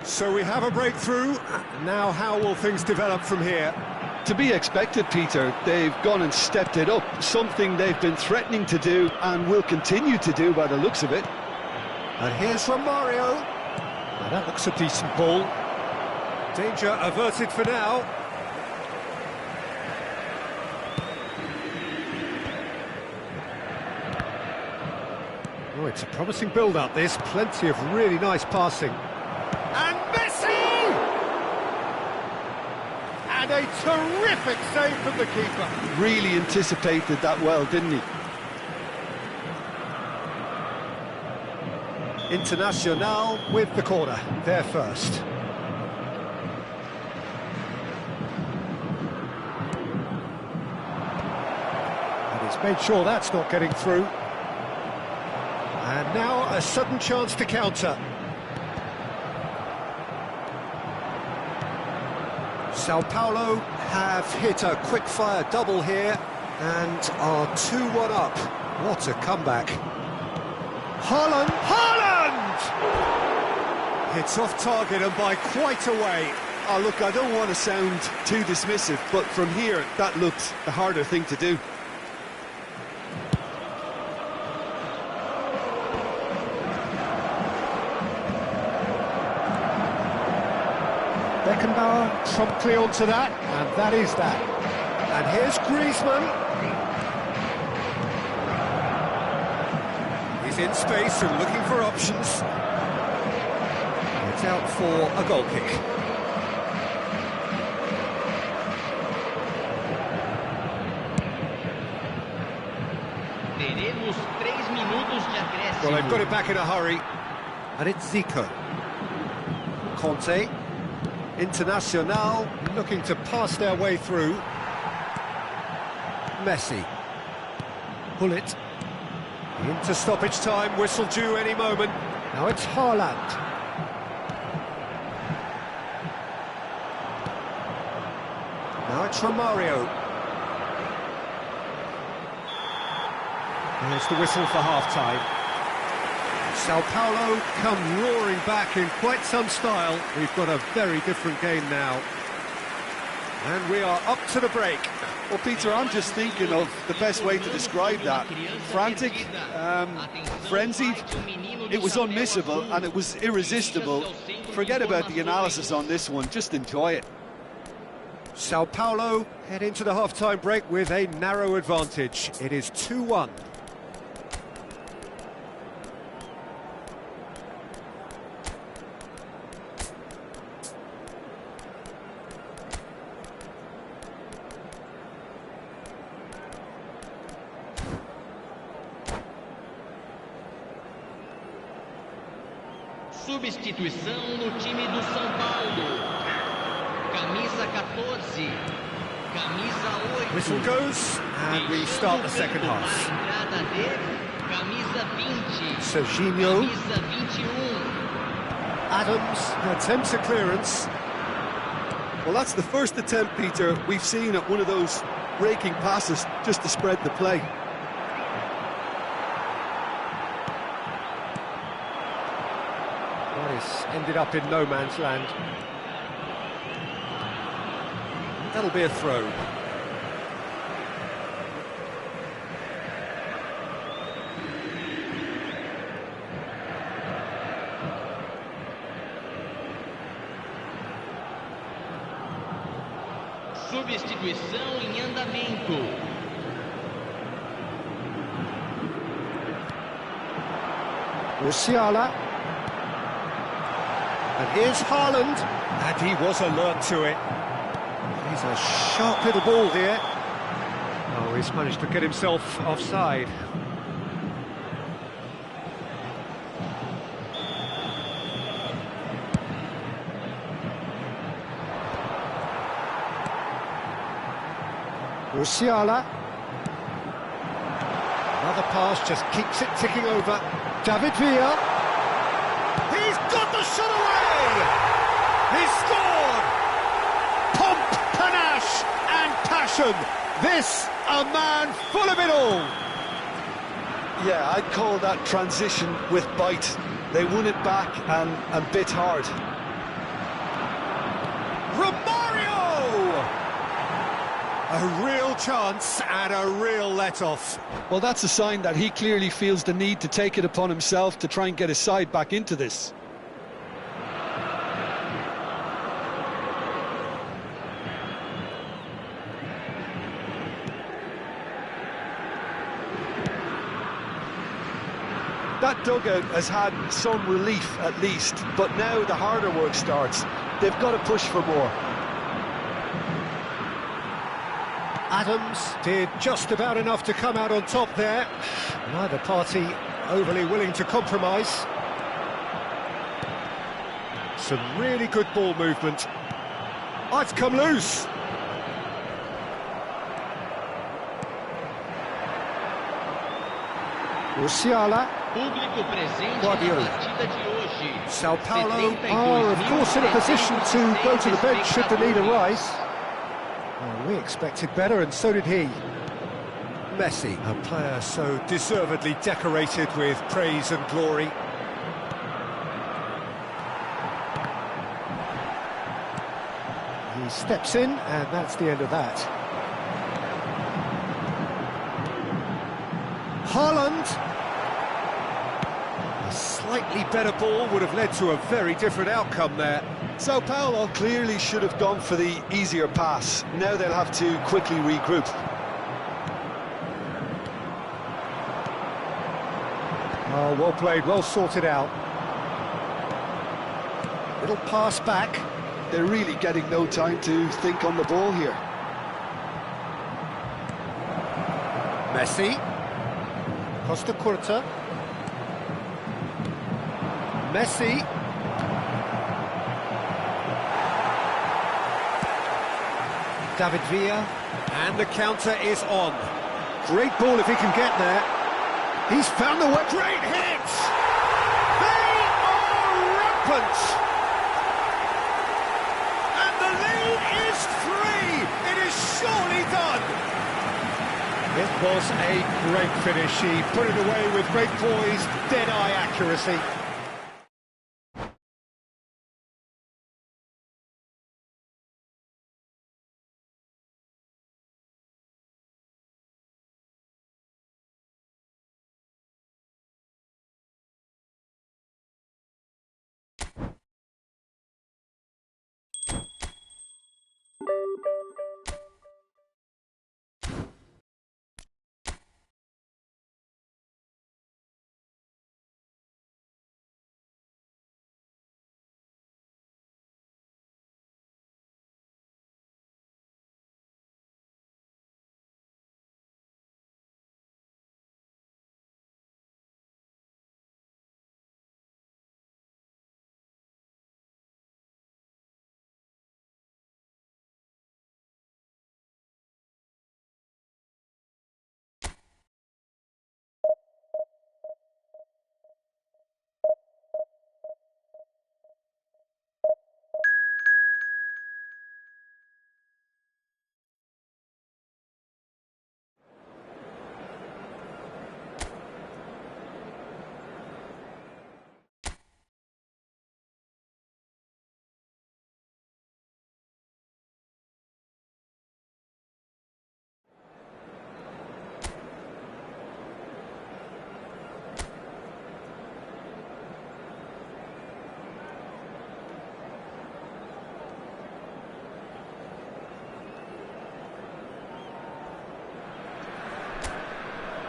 So we have a breakthrough. Now how will things develop from here? To be expected, Peter. They've gone and stepped it up. Something they've been threatening to do and will continue to do by the looks of it. And here's Romario. Now that looks a decent ball. Danger averted for now. Oh, it's a promising build-up, this. Plenty of really nice passing. And Messi! And a terrific save from the keeper. Really anticipated that well, didn't he? International with the corner, there first. Made sure that's not getting through. And now a sudden chance to counter. Sao Paulo have hit a quick-fire double here and are 2-1 up. What a comeback. Haaland! Haaland! Hits off target and by quite a way. Oh, look, I don't want to sound too dismissive, but from here, that looked a harder thing to do. Beckenbauer promptly onto that, and that is that. And here's Griezmann. He's in space and looking for options. It's out for a goal kick. Teremos 3 minutos de acréscimo. Well, they've got it back in a hurry. And it's Zico. Conte. Internacional, looking to pass their way through. Messi. Pull it. Into stoppage time, whistle due any moment. Now it's Haaland. Now it's Romario. There's the whistle for half-time. Sao Paulo come roaring back in quite some style. We've got a very different game now. And we are up to the break. Well, Peter, I'm just thinking of the best way to describe that. Frantic, frenzied. It was unmissable and it was irresistible. Forget about the analysis on this one, just enjoy it. Sao Paulo head into the half-time break with a narrow advantage. It is 2-1. Substituição no time do São Paulo. Camisa 14. Camisa 8. Whistle goes, and we start the second half. Entrada de camisa 20. Serginho. Camisa 21. Adams attempts a clearance. Well, that's the first attempt, Peter, we've seen at one of those raking passes just to spread the play. Ended up in no man's land. That'll be a throw. Substituição em andamento. Musiala. And here's Haaland, and he was alert to it. He's a sharp little ball here. Oh, he's managed to get himself offside. Musiala. Another pass, just keeps it ticking over. David Villa. He's got the shot away! He's scored! Pomp, panache and passion. This, a man full of it all. Yeah, I'd call that transition with bite. They won it back and bit hard. Romario! A real chance and a real let-off. Well, that's a sign that he clearly feels the need to take it upon himself to try and get his side back into this. That dugout has had some relief at least, but now the harder work starts. They've got to push for more. Adams did just about enough to come out on top there. Neither party overly willing to compromise. Some really good ball movement. Oh, it's come loose. Musiala. Público presente na partida de hoje. Sao Paulo are, of course, in a position to go to the bench should the need arise. Well, we expected better, and so did he. Messi, a player so deservedly decorated with praise and glory. He steps in, and that's the end of that. Haaland. A slightly better ball would have led to a very different outcome there. Sao Paulo clearly should have gone for the easier pass. Now they'll have to quickly regroup. Oh, well played, well sorted out. Little pass back. They're really getting no time to think on the ball here. Messi. Costa Curta. Messi. David Villa. And the counter is on. Great ball if he can get there. He's found the way. Great hits! They are rampant! And the lead is 3! It is surely done! It was a great finish. He put it away with great poise, dead-eye accuracy.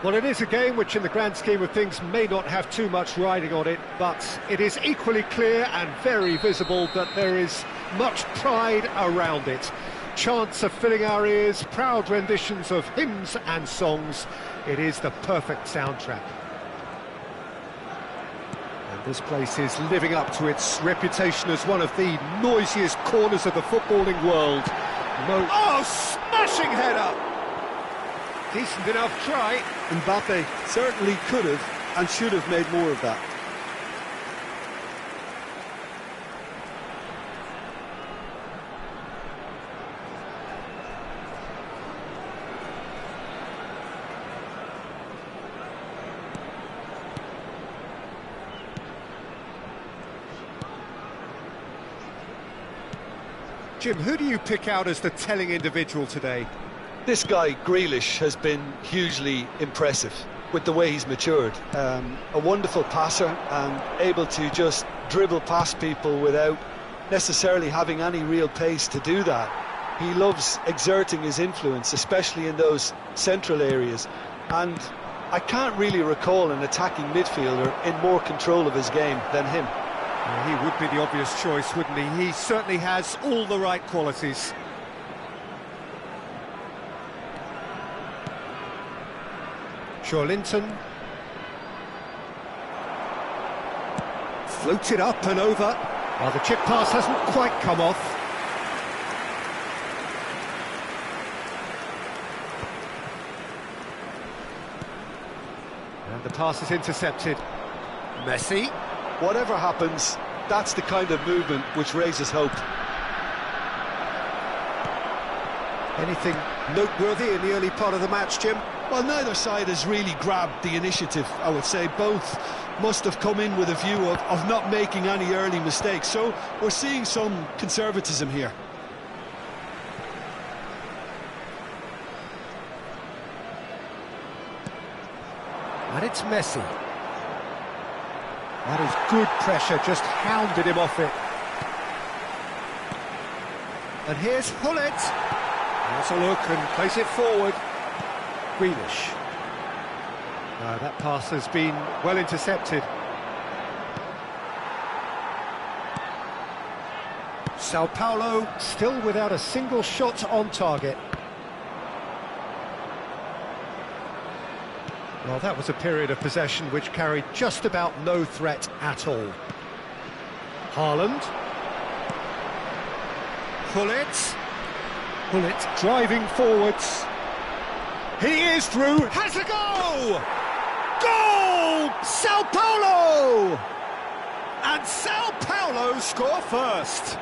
Well, it is a game which in the grand scheme of things may not have too much riding on it, but it is equally clear and very visible that there is much pride around it. Chants are filling our ears, proud renditions of hymns and songs. It is the perfect soundtrack. And this place is living up to its reputation as one of the noisiest corners of the footballing world. Oh, smashing header! Decent enough try. Mbappe certainly could have and should have made more of that. Jim, who do you pick out as the telling individual today? This guy, Grealish, has been hugely impressive with the way he's matured. A wonderful passer and able to just dribble past people without necessarily having any real pace to do that. He loves exerting his influence, especially in those central areas. And I can't really recall an attacking midfielder in more control of his game than him. Well, he would be the obvious choice, wouldn't he? He certainly has all the right qualities. Linton. Floated up and over. Well, the chip pass hasn't quite come off. And the pass is intercepted. Messi. Whatever happens, that's the kind of movement which raises hope. Anything noteworthy in the early part of the match, Jim? Well, neither side has really grabbed the initiative, I would say. Both must have come in with a view of not making any early mistakes. So we're seeing some conservatism here. And it's Messi. That is good pressure, just hounded him off it. And here's Hullet. Has a look and plays it forward. Grealish. That pass has been well intercepted. Sao Paulo still without a single shot on target. Well, that was a period of possession which carried just about no threat at all. Haaland. Hullet. Hullet driving forwards. He is through. Has a goal! Goal! Sao Paulo! And Sao Paulo score first.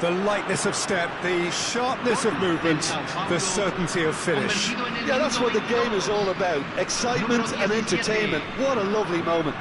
The lightness of step, the sharpness of movement, the certainty of finish. Yeah, that's what the game is all about. Excitement and entertainment. What a lovely moment.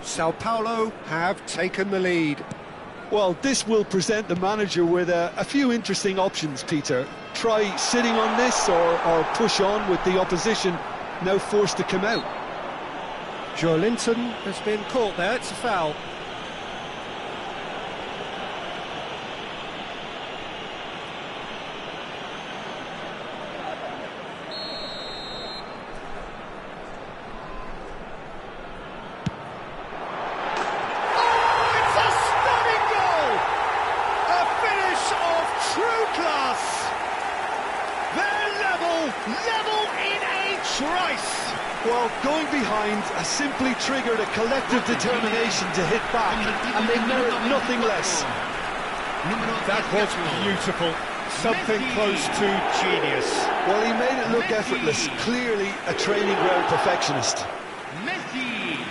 Sao Paulo have taken the lead. Well, this will present the manager with a few interesting options, Peter. Try sitting on this or push on with the opposition now forced to come out. Joelinton has been caught there, it's a foul. Well, going behind has simply triggered a collective determination to hit back, and they merit nothing less. That was beautiful. Something close to genius. Well, he made it look effortless. Clearly a training ground perfectionist. Messi.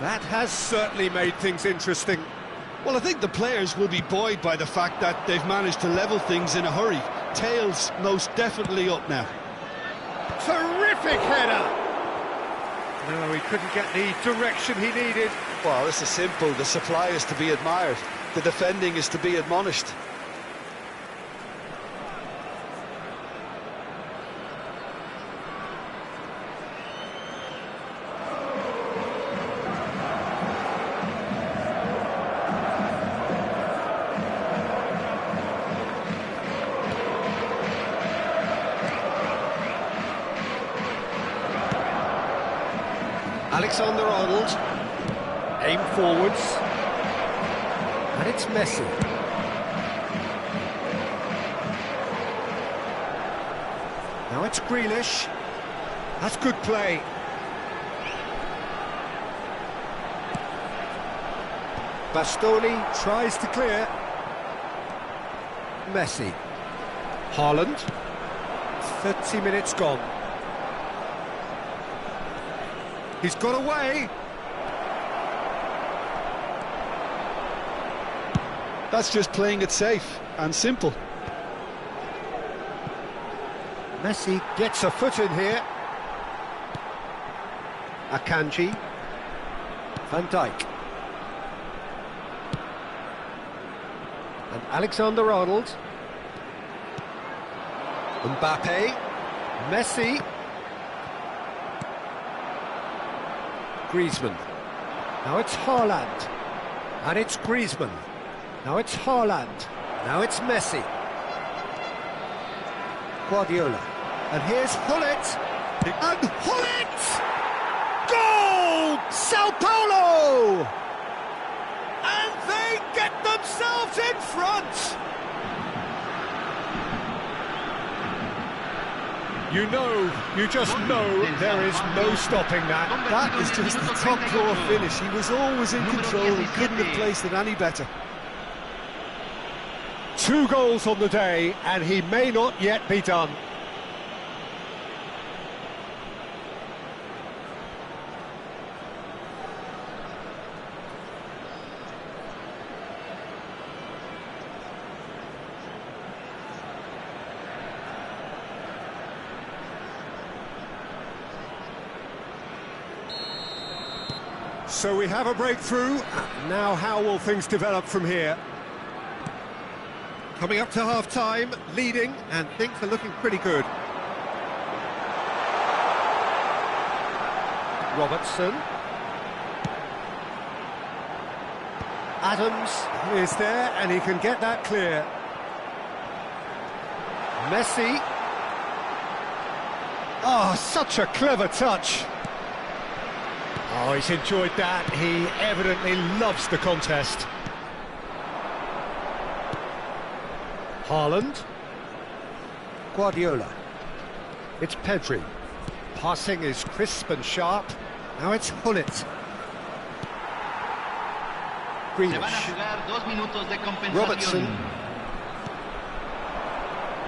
That has certainly made things interesting. Well, I think the players will be buoyed by the fact that they've managed to level things in a hurry. Tails most definitely up now. Terrific header! No, he couldn't get the direction he needed. Well, this is simple. The supply is to be admired. The defending is to be admonished. Alexander-Arnold, aim forwards, and it's Messi. Now it's Grealish, that's good play. Bastoni tries to clear. Messi. Haaland, 30 minutes gone. He's got away. That's just playing it safe and simple. Messi gets a foot in here. Akanji. Van Dijk. And Alexander-Arnold. Mbappe. Messi. Griezmann. Now it's Haaland. And it's Griezmann. Now it's Haaland. Now it's Messi. Guardiola. And here's Hullet. And Hullet! Goal! Sao Paulo! And they get themselves in front! You just know there is no stopping that. That is just the top drawer finish. He was always in control and couldn't have placed it any better. 2 goals on the day, and he may not yet be done. So we have a breakthrough. Now how will things develop from here? Coming up to half-time, leading, and things are looking pretty good. Robertson. Adams is there, and he can get that clear. Messi. Oh, such a clever touch. Oh, he's enjoyed that. He evidently loves the contest. Haaland. Guardiola. It's Pedri. Passing is crisp and sharp. Now it's Hullet. Grealish. Robertson.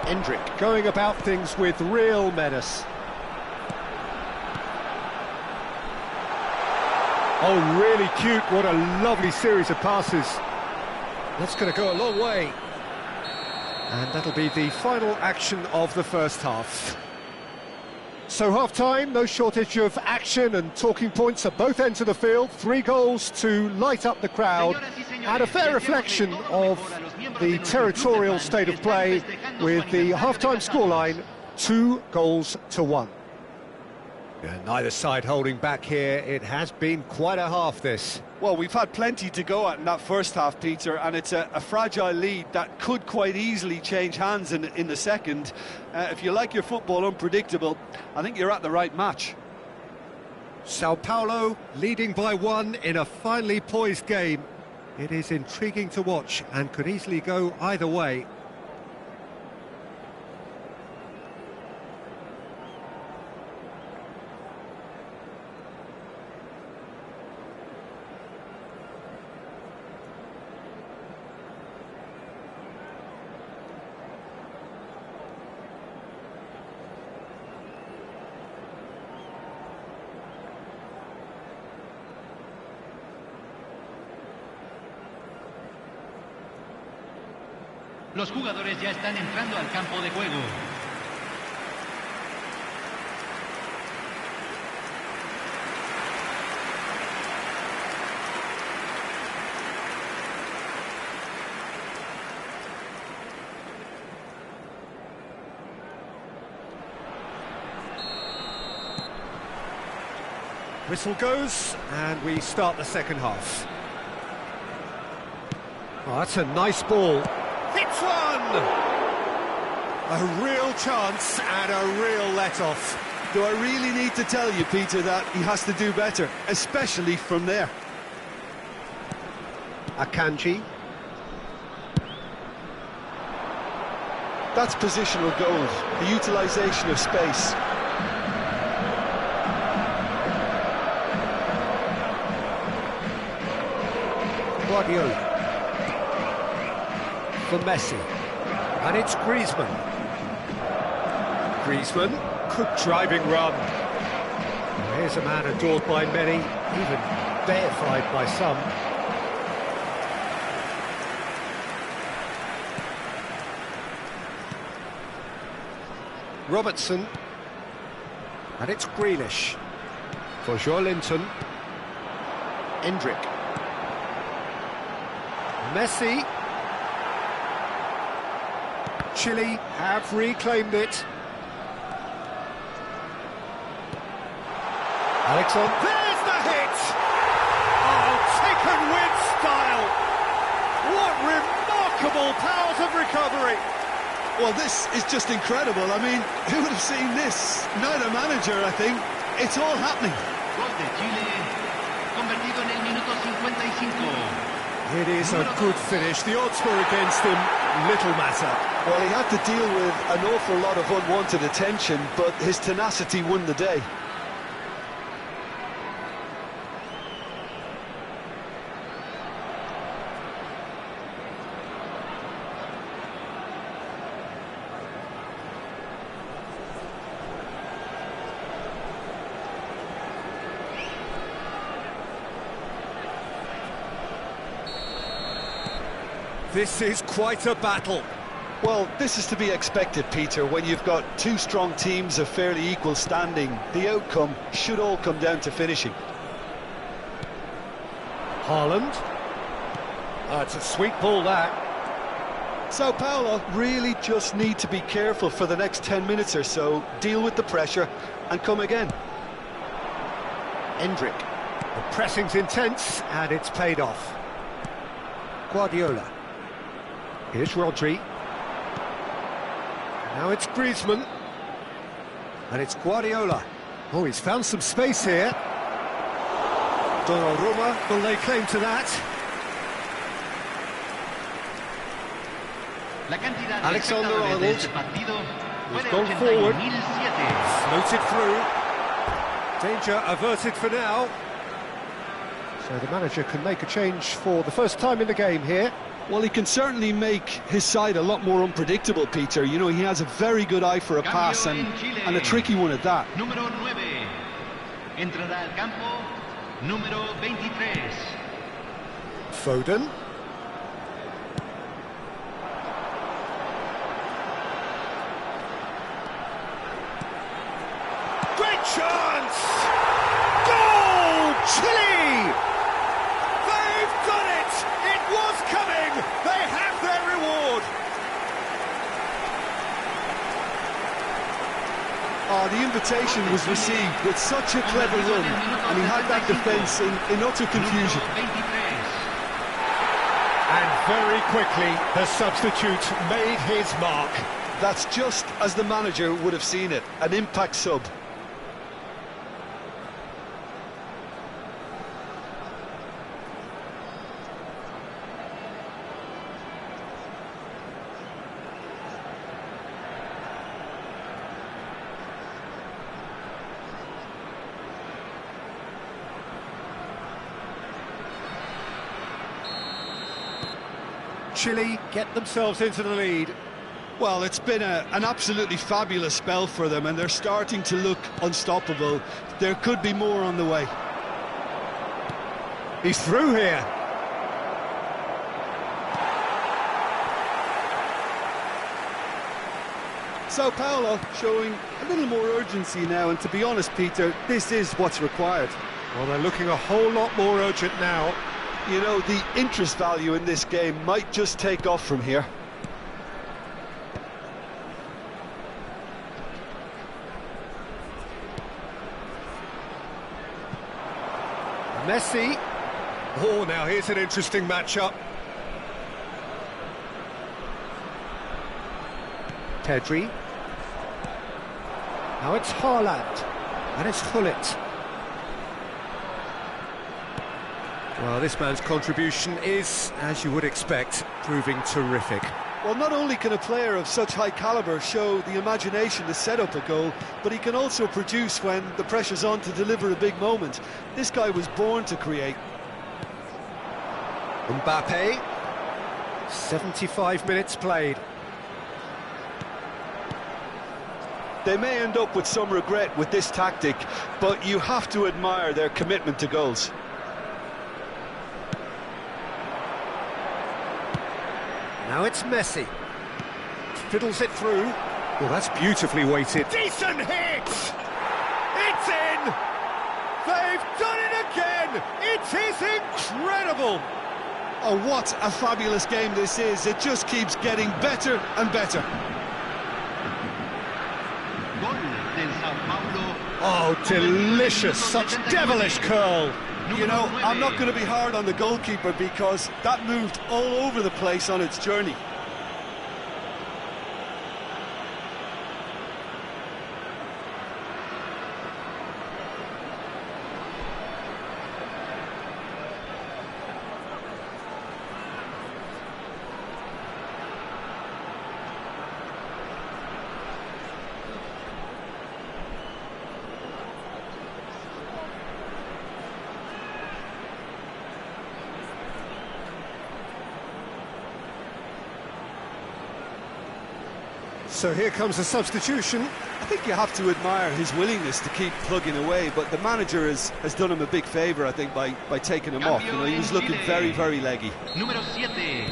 Endrick going about things with real menace. Oh, really cute. What a lovely series of passes. That's going to go a long way. And that'll be the final action of the first half. So half-time, no shortage of action and talking points at both ends of the field. 3 goals to light up the crowd. And a fair reflection of the territorial state of play with the half-time scoreline 2-1. And neither side holding back here. It has been quite a half, this. Well, we've had plenty to go at in that first half, Peter, and it's a fragile lead that could quite easily change hands in the second. If you like your football unpredictable, I think you're at the right match. Sao Paulo leading by 1 in a finely poised game. It is intriguing to watch and could easily go either way. Los jugadores ya están entrando al campo de juego. Whistle goes, and we start the second half. Oh, that's a nice ball. Hits one! A real chance and a real let-off. Do I really need to tell you, Peter, that he has to do better, especially from there? Akanji. That's positional gold, the utilisation of space. Guardiola. For Messi, and it's Griezmann. Griezmann, good driving run. Here's a man adored by many, even deified by some. Robertson, and it's Grealish. For Joelinton. Endrick. Messi. Chile have reclaimed it. Alexander, there's the hit! Oh, taken with style! What remarkable powers of recovery! Well, this is just incredible. I mean, who would have seen this? Neither manager, I think. It's all happening. Gol de Chile, convertido en el minuto 55. It is a good finish. The odds were against him. little matter. Well, he had to deal with an awful lot of unwanted attention, but his tenacity won the day. This is quite a battle. Well, this is to be expected, Peter. When you've got two strong teams of fairly equal standing, the outcome should all come down to finishing. Haaland. It's a sweet ball, that. Sao Paulo really just need to be careful for the next 10 minutes or so, deal with the pressure and come again. Endrick. The pressing's intense and it's paid off. Guardiola. Here's Rodri. Now it's Griezmann. And it's Guardiola. Oh, he's found some space here. Donnarumma will lay claim to that. Alexander Arnold. He's gone forward. Floated through. Danger averted for now. So the manager can make a change for the first time in the game here. Well, he can certainly make his side a lot more unpredictable, Peter. You know, he has a very good eye for a pass and a tricky one at that. Número 9. Entrará al campo, número 23. Foden. Great chance! Goal! Chile! They've done it! It was coming! They have their reward! The invitation was received with such a clever run, and he had that defence in utter confusion. And very quickly, the substitute made his mark. That's just as the manager would have seen it, an impact sub. Chile get themselves into the lead. Well, it's been an absolutely fabulous spell for them, and they're starting to look unstoppable. There could be more on the way. He's through here. Sao Paulo showing a little more urgency now, and to be honest, Peter, this is what's required. Well, they're looking a whole lot more urgent now. You know, the interest value in this game might just take off from here. Messi. Oh, now here's an interesting matchup. Pedri. Now it's Haaland. And it's Gullit. Well, this man's contribution is, as you would expect, proving terrific. Well, not only can a player of such high calibre show the imagination to set up a goal, but he can also produce when the pressure's on to deliver a big moment. This guy was born to create. Mbappe. 75 minutes played. They may end up with some regret with this tactic, but you have to admire their commitment to goals. Now it's Messi. Fiddles it through. Well, that's beautifully weighted. Decent hit! It's in! They've done it again! It is incredible! Oh, what a fabulous game this is. It just keeps getting better and better. Oh, delicious! Such devilish curl! You know, I'm not going to be hard on the goalkeeper because that moved all over the place on its journey. So here comes the substitution. I think you have to admire his willingness to keep plugging away, but the manager has done him a big favour, I think, by taking him off. You know, he was looking very, very leggy. Número 7.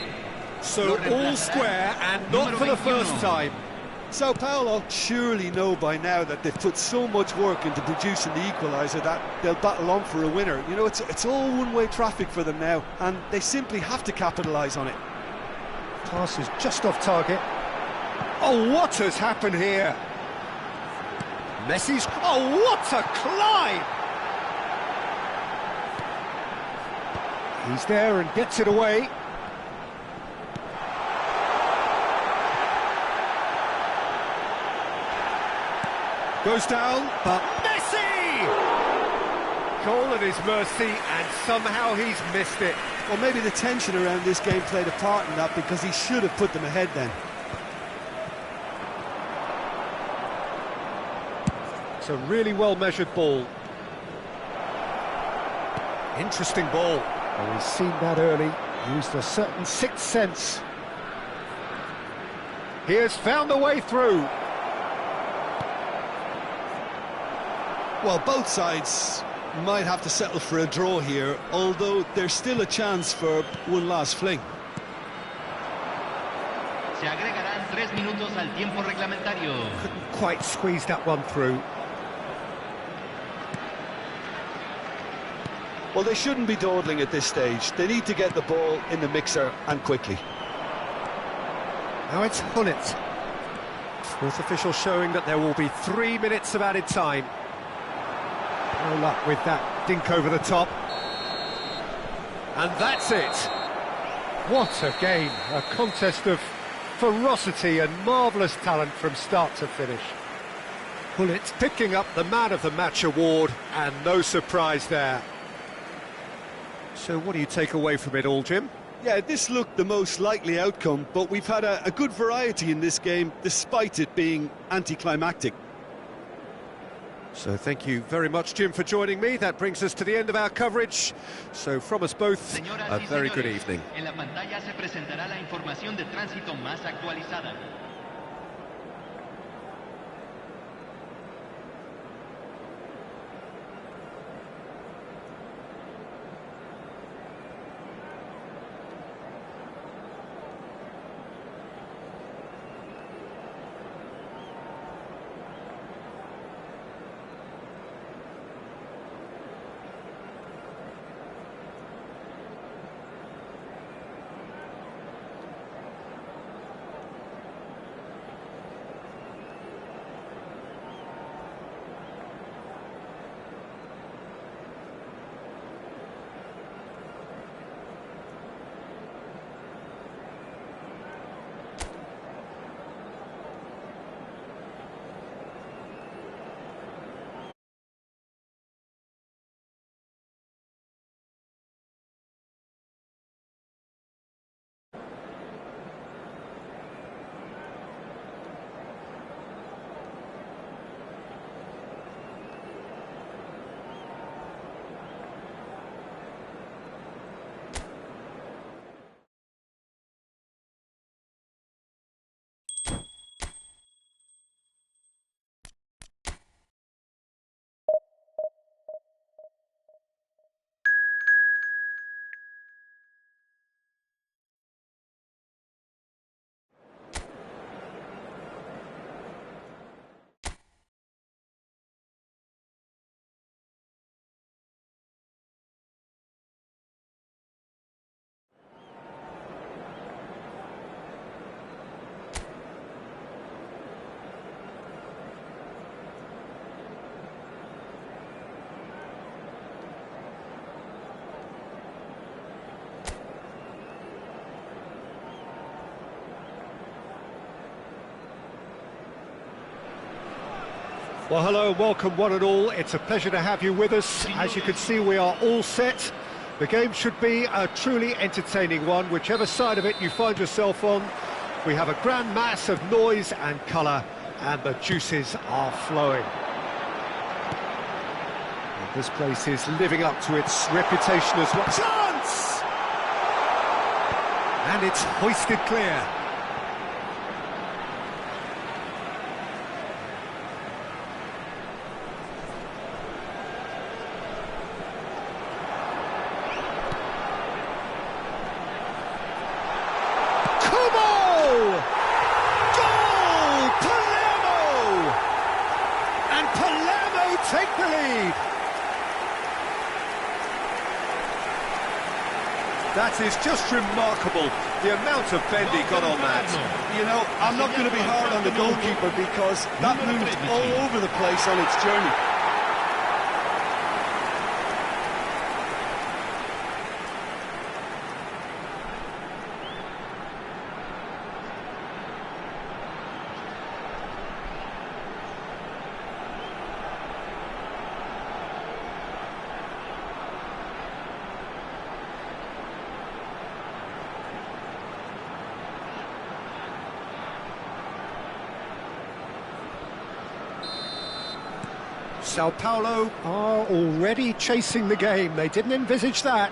So all square and not for the first time. Sao Paulo surely know by now that they've put so much work into producing the equaliser that they'll battle on for a winner. You know, it's all one-way traffic for them now, and they simply have to capitalise on it. Pass is just off target. Oh, what has happened here? Messi's... Oh, what a climb! He's there and gets it away. Goes down, but Messi! Goal at his mercy, and somehow he's missed it. Well, maybe the tension around this game played a part in that, because he should have put them ahead then. It's a really well-measured ball. Interesting ball. Oh, he's seen that early. Used a certain sixth sense. He has found a way through. Well, both sides might have to settle for a draw here, although there's still a chance for one last fling. Se agregarán 3 minutos al tiempo reglamentario. Couldn't quite squeeze that one through. Well, they shouldn't be dawdling at this stage. They need to get the ball in the mixer, and quickly. Now it's Hullet. Fourth official showing that there will be 3 minutes of added time. No luck with that dink over the top. And that's it. What a game. A contest of ferocity and marvellous talent from start to finish. Hullet picking up the Man of the Match award, and no surprise there. So what do you take away from it all, Jim? Yeah, this looked the most likely outcome, but we've had a good variety in this game, despite it being anticlimactic. So thank you very much, Jim, for joining me. That brings us to the end of our coverage. So from us both, a very good evening. En la pantalla se presentará la información de tránsito más actualizada. Well, hello and welcome one and all. It's a pleasure to have you with us. As you can see, we are all set. The game should be a truly entertaining one, whichever side of it you find yourself on. We have a grand mass of noise and colour, and the juices are flowing. And this place is living up to its reputation as well. Chance! And it's hoisted clear. And Palermo take the lead. That is just remarkable, the amount of bend he got on that. You know, I'm not going to be hard on the goalkeeper because that moved all over the place on its journey. Sao Paulo are already chasing the game. They didn't envisage that.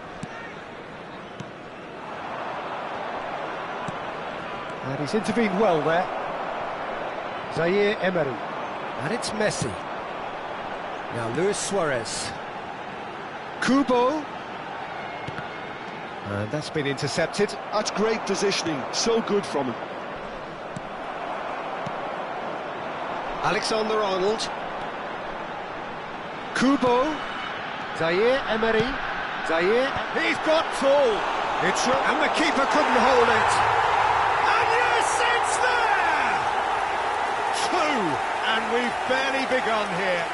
And he's intervened well there. Zaire Emery. And it's Messi. Now Luis Suarez. Kubo. And that's been intercepted. That's great positioning. So good from him. Alexander-Arnold. Kubo, Zaire Emery, Zaire, he's got tall, and the keeper couldn't hold it, and yes, it's there! 2, and we've barely begun here.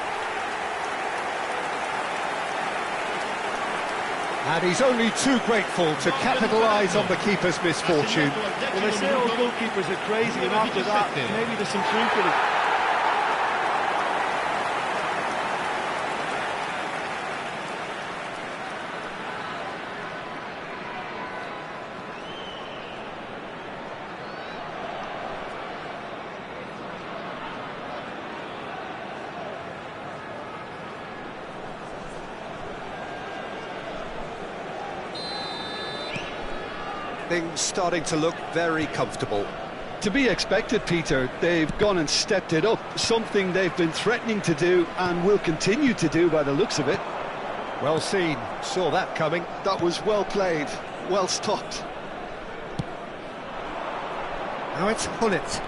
And he's only too grateful to capitalise on the keeper's misfortune. Well, they say all goalkeepers are crazy, and after that, maybe there's some truth in it. Things starting to look very comfortable. To be expected, Peter. They've gone and stepped it up, something they've been threatening to do and will continue to do by the looks of it. Well seen, saw that coming. That was well played, well stopped. Now it's Hullet.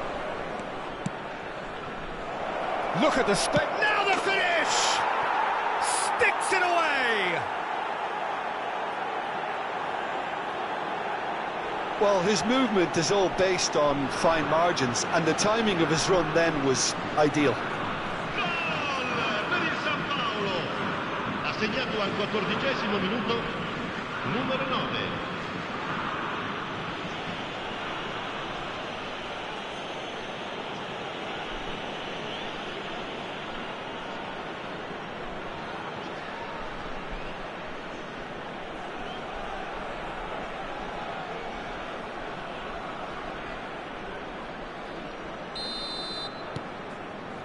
Look at the now the finish! Sticks it away! Well, his movement is all based on fine margins, and the timing of his run then was ideal. Gol per il San Paolo. Ha segnato al 14° minuto numero 9.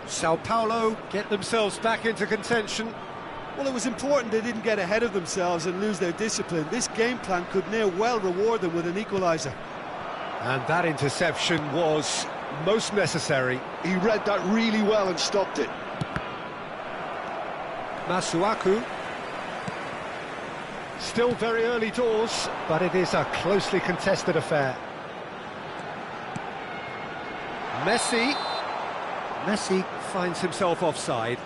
Sao Paulo get themselves back into contention. Well, it was important they didn't get ahead of themselves and lose their discipline. This game plan could near well reward them with an equaliser. And that interception was most necessary. He read that really well and stopped it. Masuaku. Still very early doors, but it is a closely contested affair. Messi. Messi finds himself offside.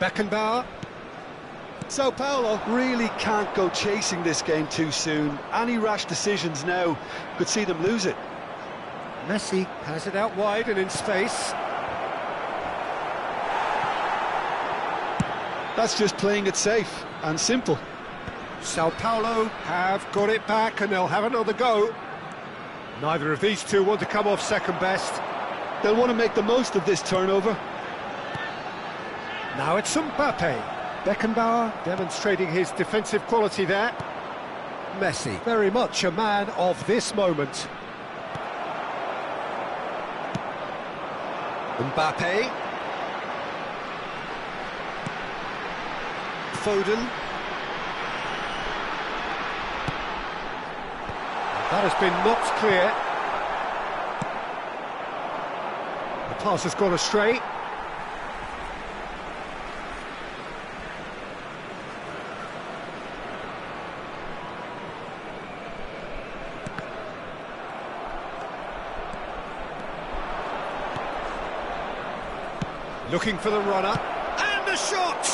Beckenbauer. Sao Paulo really can't go chasing this game too soon. Any rash decisions now could see them lose it. Messi has it out wide and in space. That's just playing it safe and simple. Sao Paulo have got it back and they'll have another go. Neither of these two want to come off second best. They'll want to make the most of this turnover. Now it's Mbappe. Beckenbauer demonstrating his defensive quality there. Messi, very much a man of this moment. Mbappe. Foden. That has been knocked clear. The pass has gone astray. Looking for the runner, and the shot!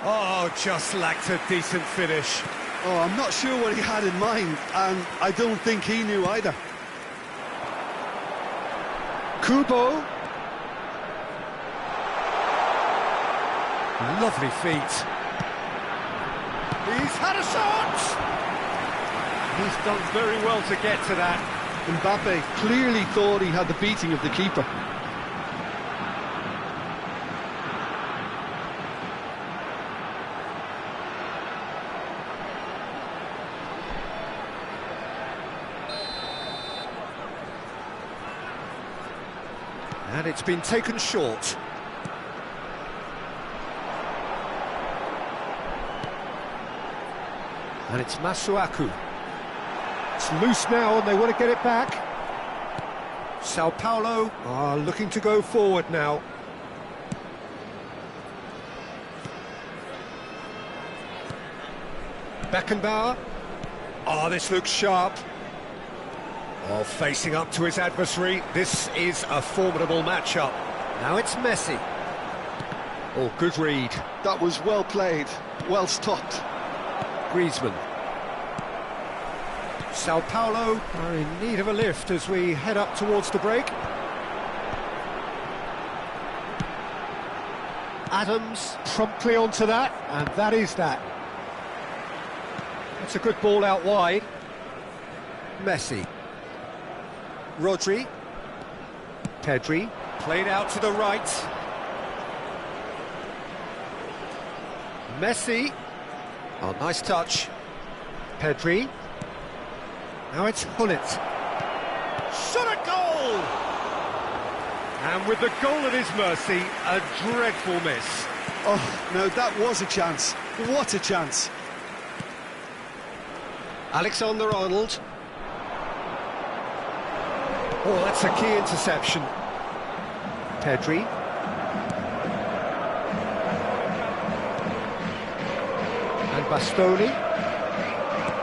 Oh, just lacked a decent finish. Oh, I'm not sure what he had in mind, and I don't think he knew either. Kubo. Lovely feet. He's had a shot! He's done very well to get to that. Mbappe clearly thought he had the beating of the keeper. And it's been taken short. And it's Masuaku. It's loose now and they want to get it back. Sao Paulo are looking to go forward now. Beckenbauer. Oh, this looks sharp. Oh, facing up to his adversary, this is a formidable matchup. Now it's Messi. Oh, good read. That was well played, well stopped. Griezmann. Sao Paulo are in need of a lift as we head up towards the break. Adams promptly onto that, and that is that. It's a good ball out wide. Messi. Rodri. Pedri. Played out to the right. Messi. Oh, nice touch. Pedri. Now it's Hullet. Shot a goal! And with the goal at his mercy, a dreadful miss. Oh, no, that was a chance. What a chance. Alexander-Arnold. Oh, that's a key interception. Pedri. And Bastoni.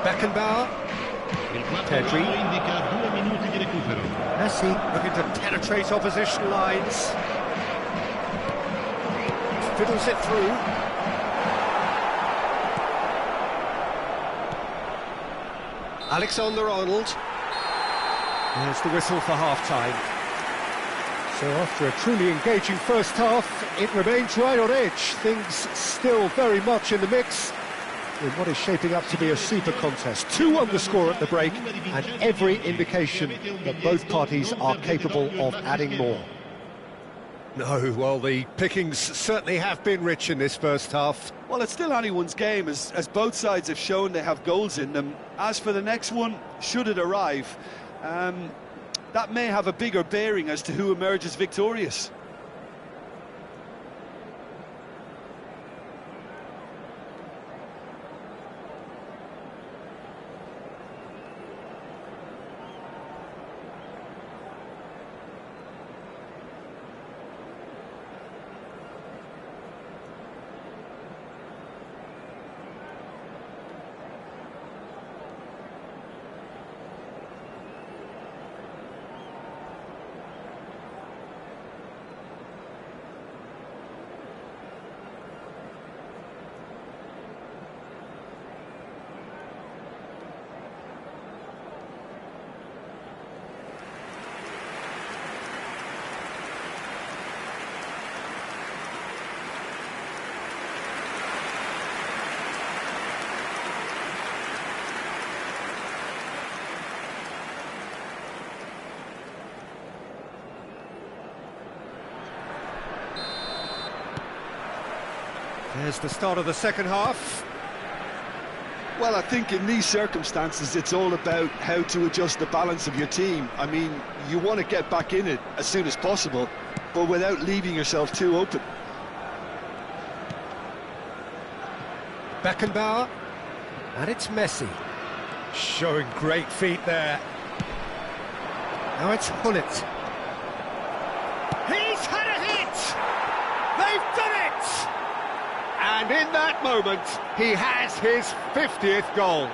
Beckenbauer. Pedri. Messi looking to penetrate opposition lines. Fiddles it through. Alexander-Arnold. There's the whistle for half-time. So after a truly engaging first half, it remains right on edge. Things still very much in the mix in what is shaping up to be a super contest. 2-1 the score at the break, and every indication that both parties are capable of adding more. No, well, the pickings certainly have been rich in this first half. Well, it's still anyone's game, as both sides have shown they have goals in them. As for the next one, should it arrive, that may have a bigger bearing as to who emerges victorious. There's the start of the second half. Well, I think in these circumstances, it's all about how to adjust the balance of your team. I mean, you want to get back in it as soon as possible, but without leaving yourself too open. Beckenbauer, and it's Messi. Showing great feet there. Now it's Hullet. He's had a hit! They've done it! And in that moment, he has his 50th goal.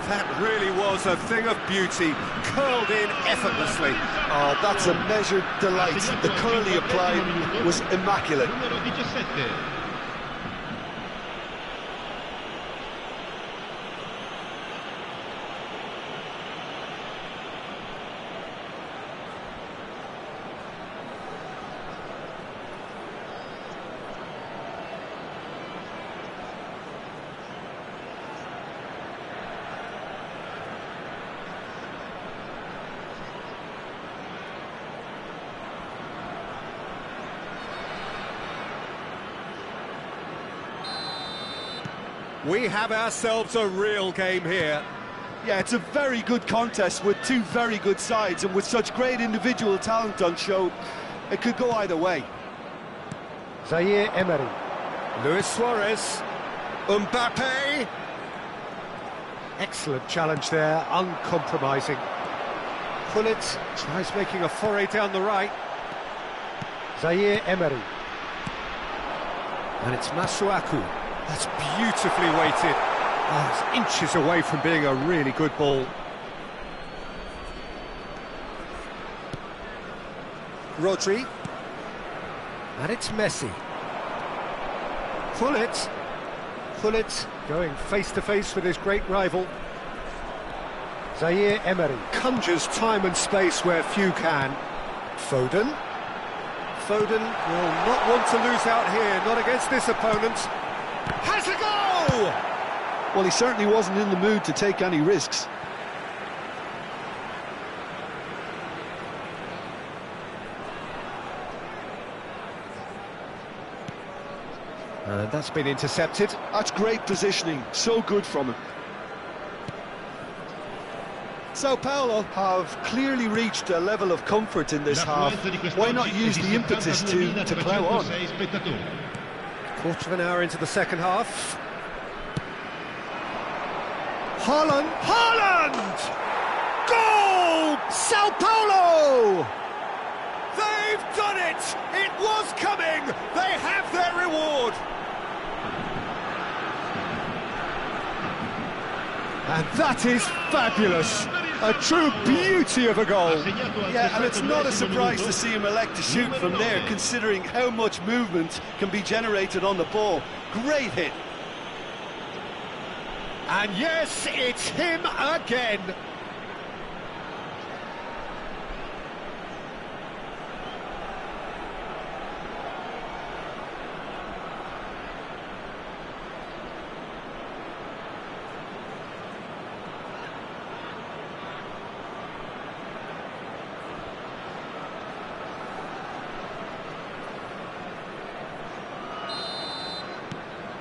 That really was a thing of beauty, curled in effortlessly. Oh, that's a measured delight. The curl he applied was immaculate. Numero 17. We have ourselves a real game here. Yeah, it's a very good contest with two very good sides, and with such great individual talent on show, it could go either way. Zaire Emery. Luis Suarez. Mbappe. Excellent challenge there, uncompromising. Hullet tries making a foray down the right. Zaire Emery. And it's Masuaku. That's beautifully weighted. Oh, it's inches away from being a really good ball. Rodri. And it's Messi. Hullet. Hullet going face-to-face with his great rival. Zaire Emery conjures time and space where few can. Foden. Foden will not want to lose out here, not against this opponent. Has a goal! Well, he certainly wasn't in the mood to take any risks. That's been intercepted. That's great positioning, so good from him. Sao Paulo have clearly reached a level of comfort in this half. Why not use the impetus to plough on? Quarter of an hour into the second half. Haaland! Haaland! Goal! Sao Paulo! They've done it! It was coming! They have their reward! And that is fabulous! A true beauty of a goal. Yeah, and it's not a surprise to see him elect to shoot from there, considering how much movement can be generated on the ball. Great hit. And yes, it's him again.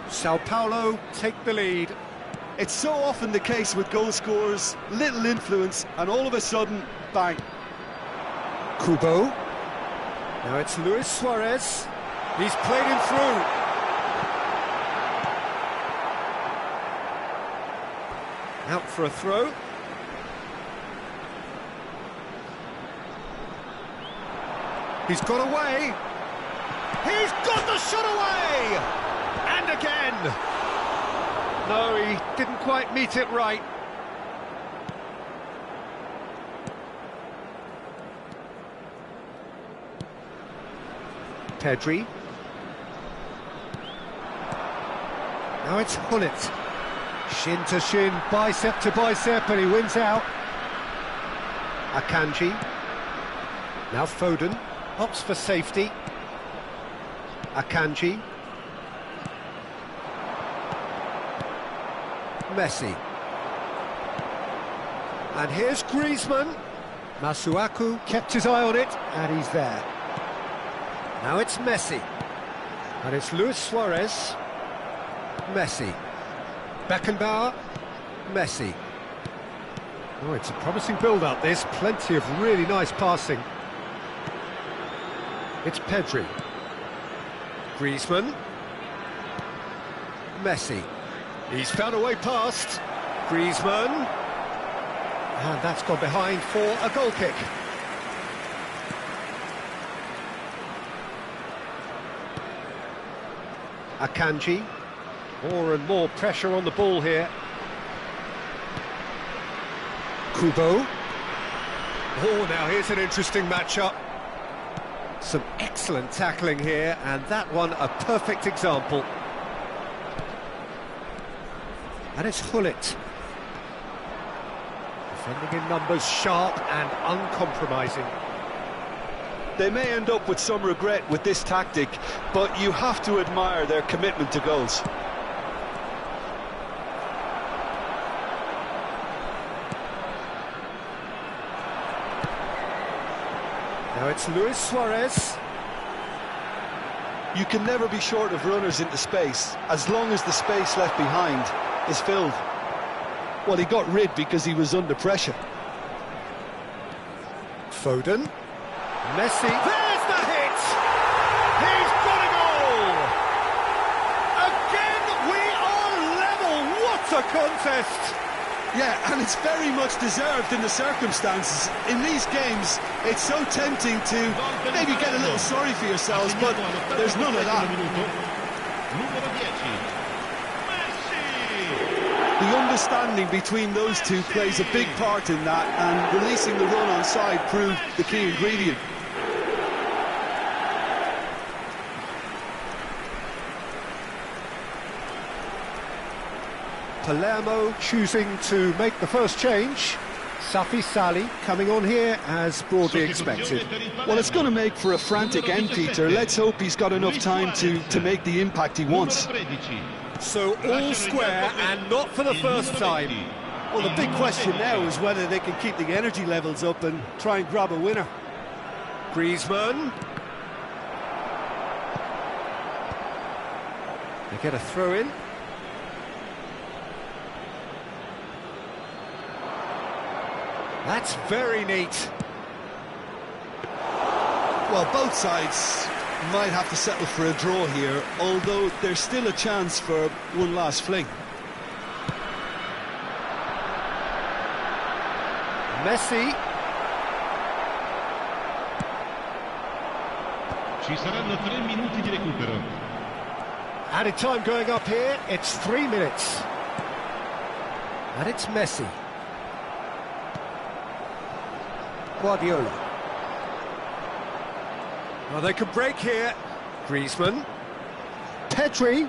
Sao Paulo take the lead. It's so often the case with goal scorers, little influence, and all of a sudden, bang. Kubo. Now it's Luis Suarez. He's played him through. Out for a throw. He's got away. He's got the shot away! And again! No, he didn't quite meet it right. Pedri. Now it's Hullet. Shin to shin, bicep to bicep, and he wins out. Akanji. Now Foden. Opts for safety. Akanji. Messi. And here's Griezmann. Masuaku kept his eye on it, and he's there. Now it's Messi. And it's Luis Suarez. Messi. Beckenbauer. Messi. Oh, it's a promising build-up, this. Plenty of really nice passing. It's Pedri. Griezmann. Messi. He's found a way past. Griezmann. And that's gone behind for a goal kick. Akanji. More and more pressure on the ball here. Kubo. Oh, now here's an interesting matchup. Some excellent tackling here, and that one a perfect example. And it's Hullet. Defending in numbers, sharp and uncompromising. They may end up with some regret with this tactic, but you have to admire their commitment to goals. Now it's Luis Suarez. You can never be short of runners into space, as long as the space left behind is filled. Well, he got rid because he was under pressure. Foden. Messi. There's the hit! He's got a goal! Again, we are level! What a contest! Yeah, and it's very much deserved in the circumstances. In these games, it's so tempting to maybe get a little sorry for yourselves, but there's none of that. The understanding between those two plays a big part in that, and releasing the run on side proved the key ingredient. Palermo choosing to make the first change. Safi Sali coming on here as broadly expected. Well, it's going to make for a frantic end, Peter. Let's hope he's got enough time to make the impact he wants. So all square, and not for the first time. Well, the big question now is whether they can keep the energy levels up and try and grab a winner. Griezmann. They get a throw in. That's very neat. Well, both sides might have to settle for a draw here, although there's still a chance for one last fling. Messi. Ci saranno 3 minuti di recupero. Added time going up here, it's 3 minutes. And it's Messi. Guardiola. Well, they can break here. Griezmann. Pedri.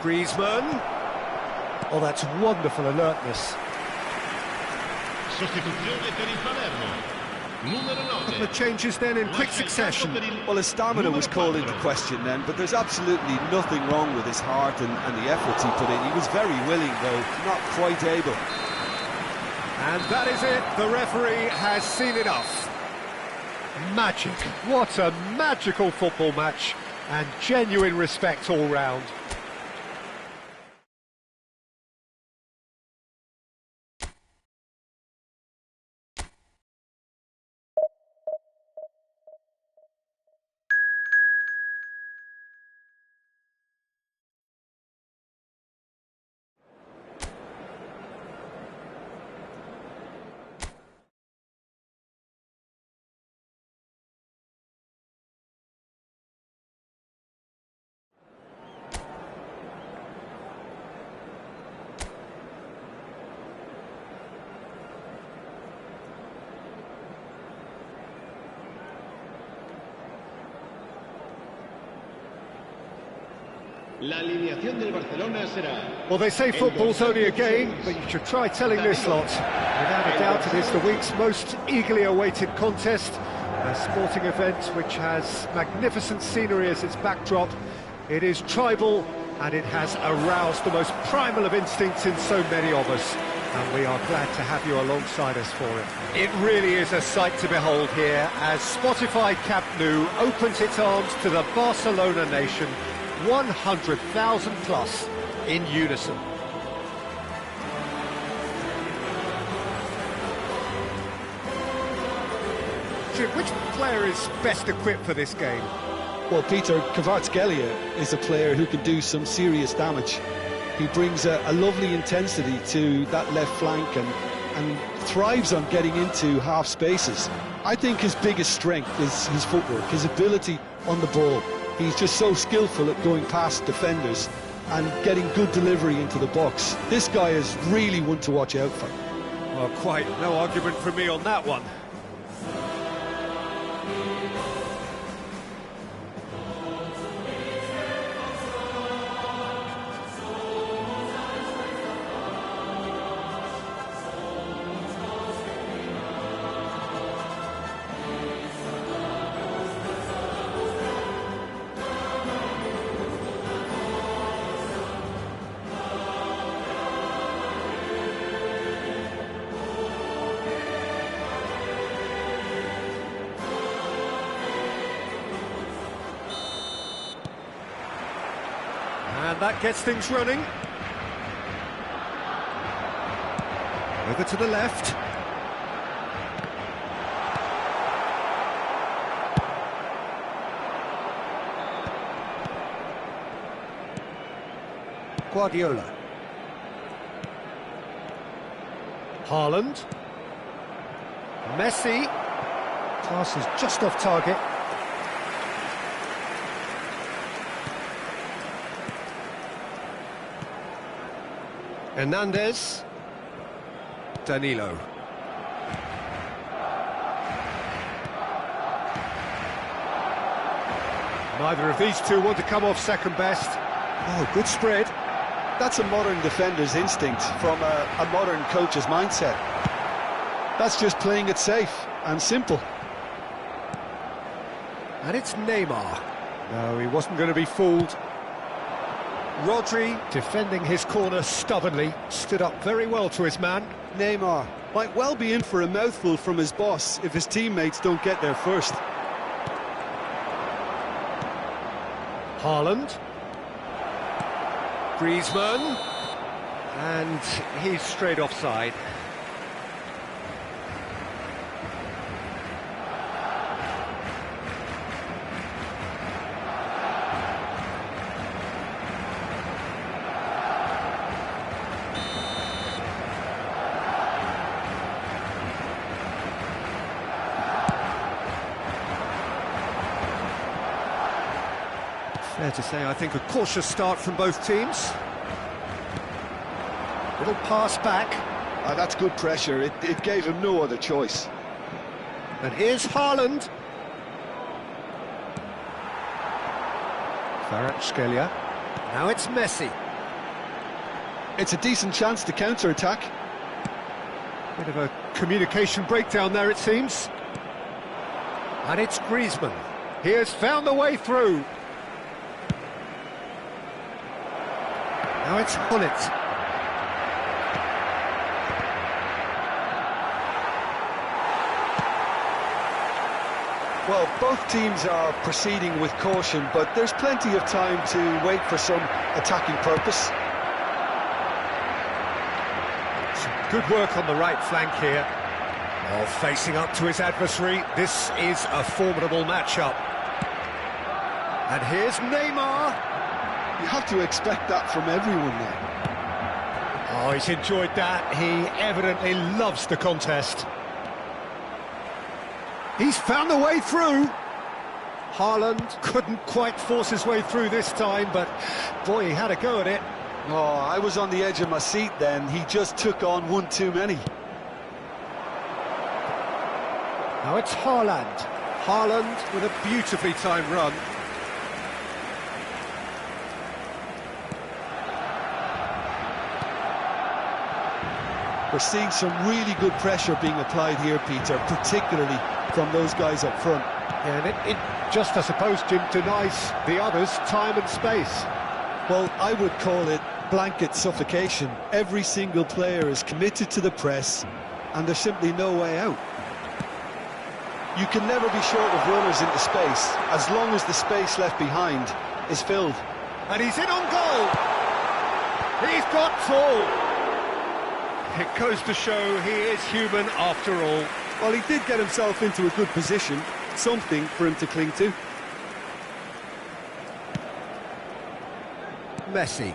Griezmann. Oh, that's wonderful alertness. Sostituzione per il Palermo. Numero 9. Couple of changes then in quick succession. Well, his stamina was called into question then, but there's absolutely nothing wrong with his heart and the efforts he put in. He was very willing, though, not quite able. And that is it. The referee has seen enough. Magic. What a magical football match. And genuine respect all round. La alineación del Barcelona será... Well, they say football's only a game, but you should try telling this lot. Without a doubt, it is the week's most eagerly awaited contest. A sporting event which has magnificent scenery as its backdrop. It is tribal, and it has aroused the most primal of instincts in so many of us. And we are glad to have you alongside us for it. It really is a sight to behold here as Spotify Camp Nou opens its arms to the Barcelona nation. 100,000 plus in unison. Jim, which player is best equipped for this game? Well, Peter, Kvaratskhelia is a player who can do some serious damage. He brings a lovely intensity to that left flank and thrives on getting into half spaces. I think his biggest strength is his footwork, his ability on the ball. He's just so skillful at going past defenders and getting good delivery into the box. This guy is really one to watch out for. Well, quite no argument from me on that one. And that gets things running. Over to the left. Guardiola. Haaland. Messi. Pass is just off target. Hernandez. Danilo. Neither of these two want to come off second best. Oh, good spread. That's a modern defender's instinct from a modern coach's mindset. That's just playing it safe and simple. And it's Neymar. No, he wasn't going to be fooled. Rodri, defending his corner stubbornly, stood up very well to his man. Neymar might well be in for a mouthful from his boss if his teammates don't get there first. Haaland. Griezmann. And he's straight offside. Fair to say, I think, a cautious start from both teams. Little pass back. That's good pressure. It gave him no other choice. And here's Haaland. Kvaratskhelia. Now it's Messi. It's a decent chance to counter-attack. Bit of a communication breakdown there, it seems. And it's Griezmann. He has found the way through. Now it's Gullit. Well, both teams are proceeding with caution, but there's plenty of time to wait for some attacking purpose. Some good work on the right flank here. Oh, facing up to his adversary. This is a formidable matchup. And here's Neymar. You have to expect that from everyone now. Oh, he's enjoyed that. He evidently loves the contest. He's found the way through. Haaland couldn't quite force his way through this time, but boy, he had a go at it. Oh, I was on the edge of my seat then. He just took on one too many. Now it's Haaland. Haaland with a beautifully timed run. We're seeing some really good pressure being applied here, Peter, particularly from those guys up front. Yeah, and it just, I suppose, Jim, denies the others time and space. Well, I would call it blanket suffocation. Every single player is committed to the press, and there's simply no way out. You can never be short of runners into space, as long as the space left behind is filled. And he's in on goal! He's got two! It goes to show he is human after all. Well, he did get himself into a good position, something for him to cling to. Messi.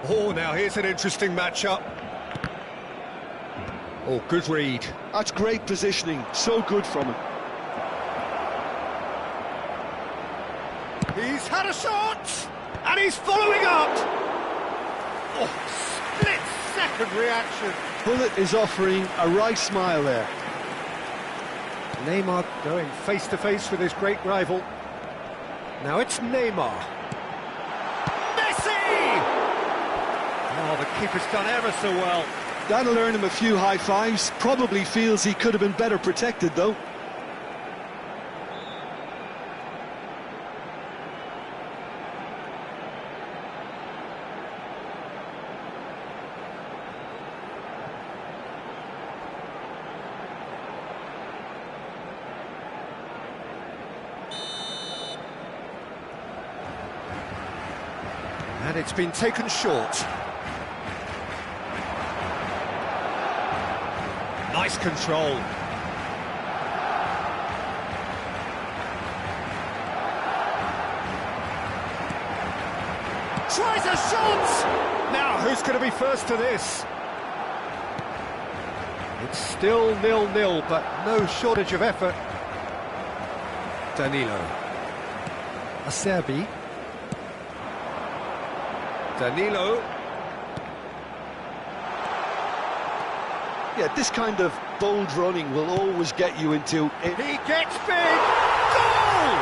Oh, now here's an interesting matchup. Oh, good read. That's great positioning, so good from him. He's had a shot, and he's following up. Oh, split-second reaction. Bullet is offering a right smile there. Neymar going face-to-face with his great rival. Now it's Neymar. Messi! Oh, the keeper's done ever so well. That'll earn him a few high fives. Probably feels he could have been better protected, though. And it's been taken short. Nice control. Tries a shot! Now, who's going to be first to this? It's still 0-0, but no shortage of effort. Danilo. Acerbi. Danilo. Yeah, this kind of bold running will always get you into it. He gets big! Goal!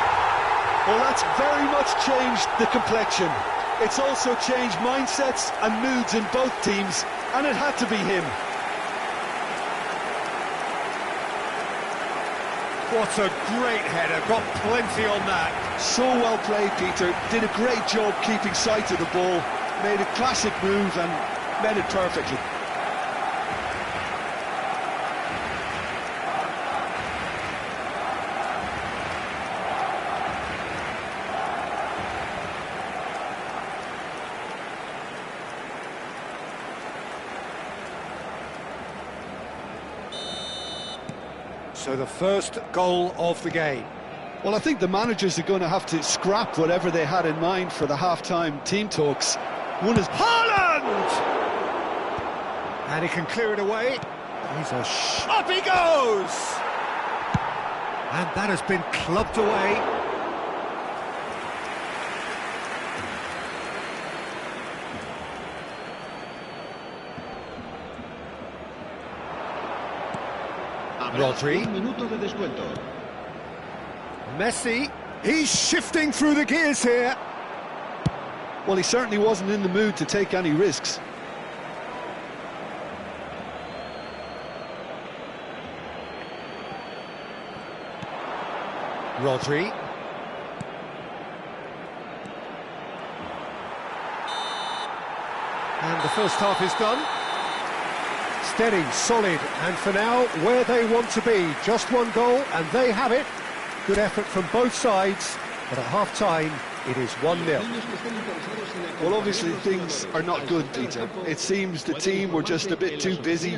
Well, that's very much changed the complexion. It's also changed mindsets and moods in both teams, and it had to be him. What a great header, got plenty on that. So well played, Peter. Did a great job keeping sight of the ball, made a classic move and met it perfectly. So the first goal of the game. Well, I think the managers are going to have to scrap whatever they had in mind for the half-time team talks. One is Haaland! And he can clear it away. He's up he goes! And that has been clubbed away. Rodri. Un minuto de descuento. Messi. He's shifting through the gears here. Well, he certainly wasn't in the mood to take any risks. Rodri. And the first half is done. Steady, solid, and for now, where they want to be. Just one goal, and they have it. Good effort from both sides, but at half-time, it is 1-0. Well, obviously things are not good, Peter. It seems the team were just a bit too busy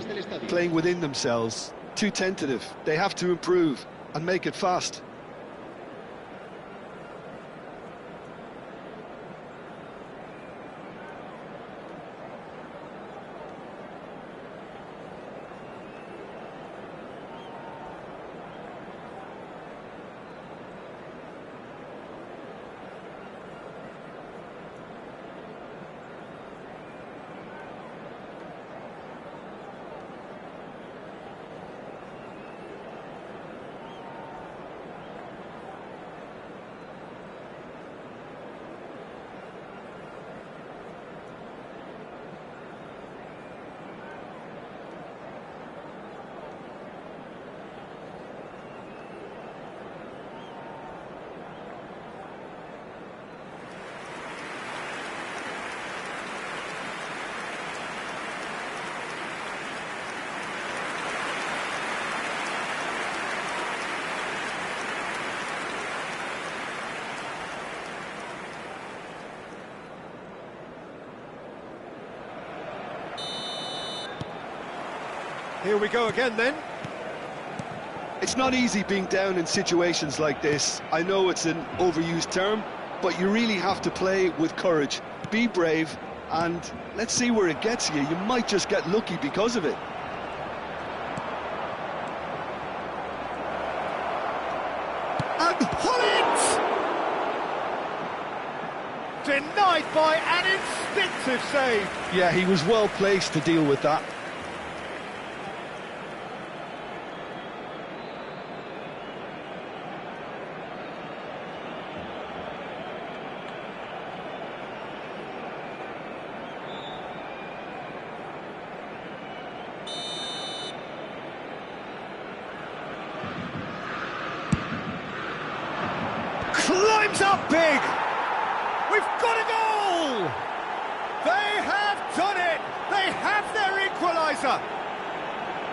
playing within themselves, too tentative. They have to improve and make it fast. Here we go again then. It's not easy being down in situations like this. I know it's an overused term, but you really have to play with courage. Be brave, and let's see where it gets you. You might just get lucky because of it. And pull it! Denied by an instinctive save. Yeah, he was well placed to deal with that. Climbs up big! We've got a goal! They have done it! They have their equaliser!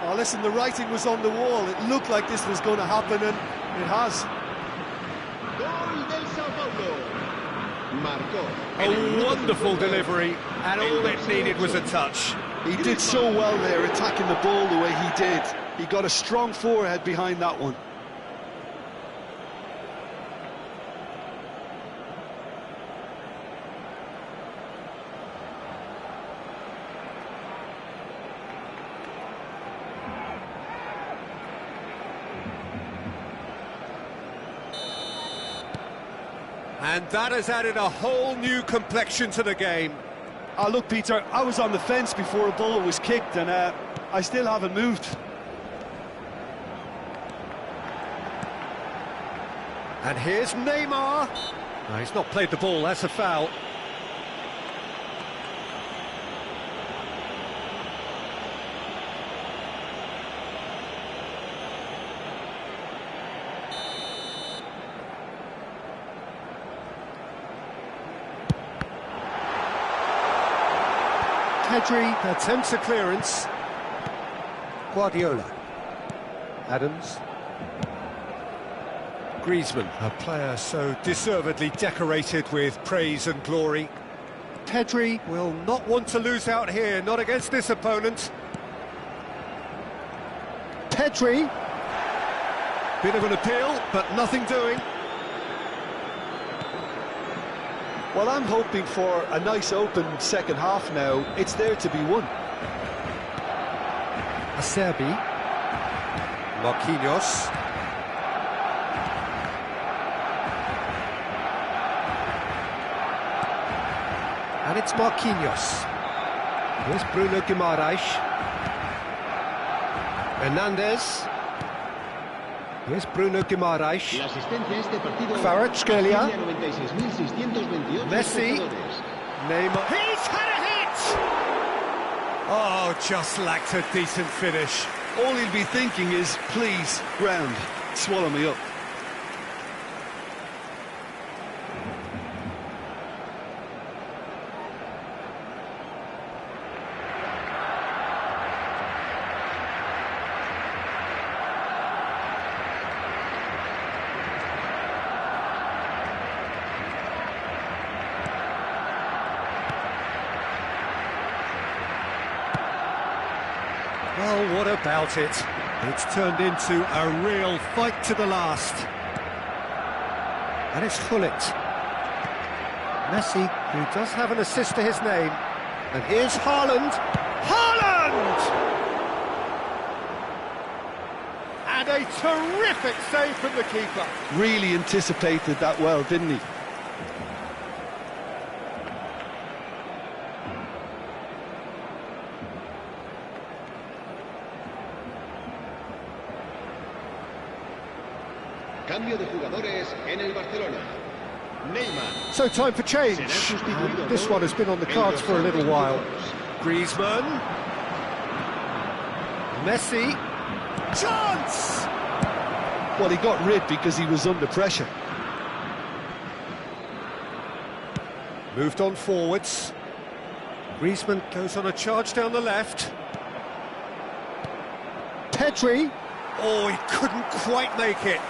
Oh, listen, the writing was on the wall. It looked like this was going to happen, and it has. Gol del Sao Paulo. Marcó. A wonderful delivery, and all it needed was a touch. He did so well there, attacking the ball the way he did. He got a strong forehead behind that one. And that has added a whole new complexion to the game. Oh, look, Peter, I was on the fence before a ball was kicked, and I still haven't moved. And here's Neymar. No, he's not played the ball, that's a foul. Pedri attempts a clearance. Guardiola. Adams. Griezmann, a player so deservedly decorated with praise and glory. Pedri will not want to lose out here, not against this opponent. Pedri. Bit of an appeal, but nothing doing. Well, I'm hoping for a nice open second half now. It's there to be won. Acerbi. Marquinhos. And it's Marquinhos. Here's Bruno Guimaraes. Hernandez. Here's Bruno Guimaraes. La asistencia a este partido. Kvaratskhelia. 96.628 Messi. espectadores. Neymar. He's had a hit! Oh, just lacked a decent finish. All he'll be thinking is, please, ground, swallow me up. Well, what about it? It's turned into a real fight to the last. And it's Gullit. Messi, who does have an assist to his name. And here's Haaland. Haaland! And a terrific save from the keeper. Really anticipated that well, didn't he? Cambio de jugadores en el Barcelona. Neymar. So time for change. Será sustituido This por one has been on the el cards for a little dorsal while. 22. Griezmann. Messi. Chance! Well, he got rid because he was under pressure. Moved on forwards. Griezmann goes on a charge down the left. Pedri. Oh, he couldn't quite make it.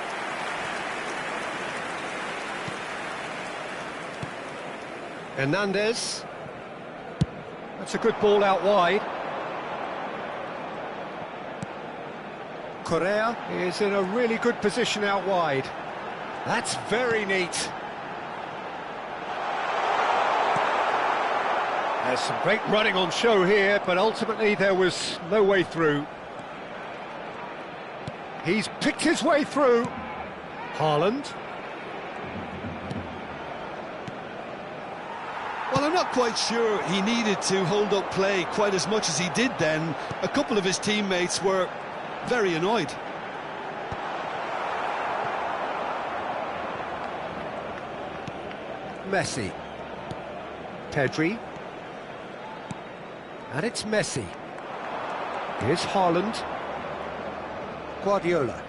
Hernandez. That's a good ball out wide. Correa is in a really good position out wide. That's very neat. There's some great running on show here, but ultimately there was no way through. He's picked his way through. Haaland. Well, I'm not quite sure he needed to hold up play quite as much as he did then. A couple of his teammates were very annoyed. Messi. Pedri. And it's Messi. Here's Haaland. Guardiola.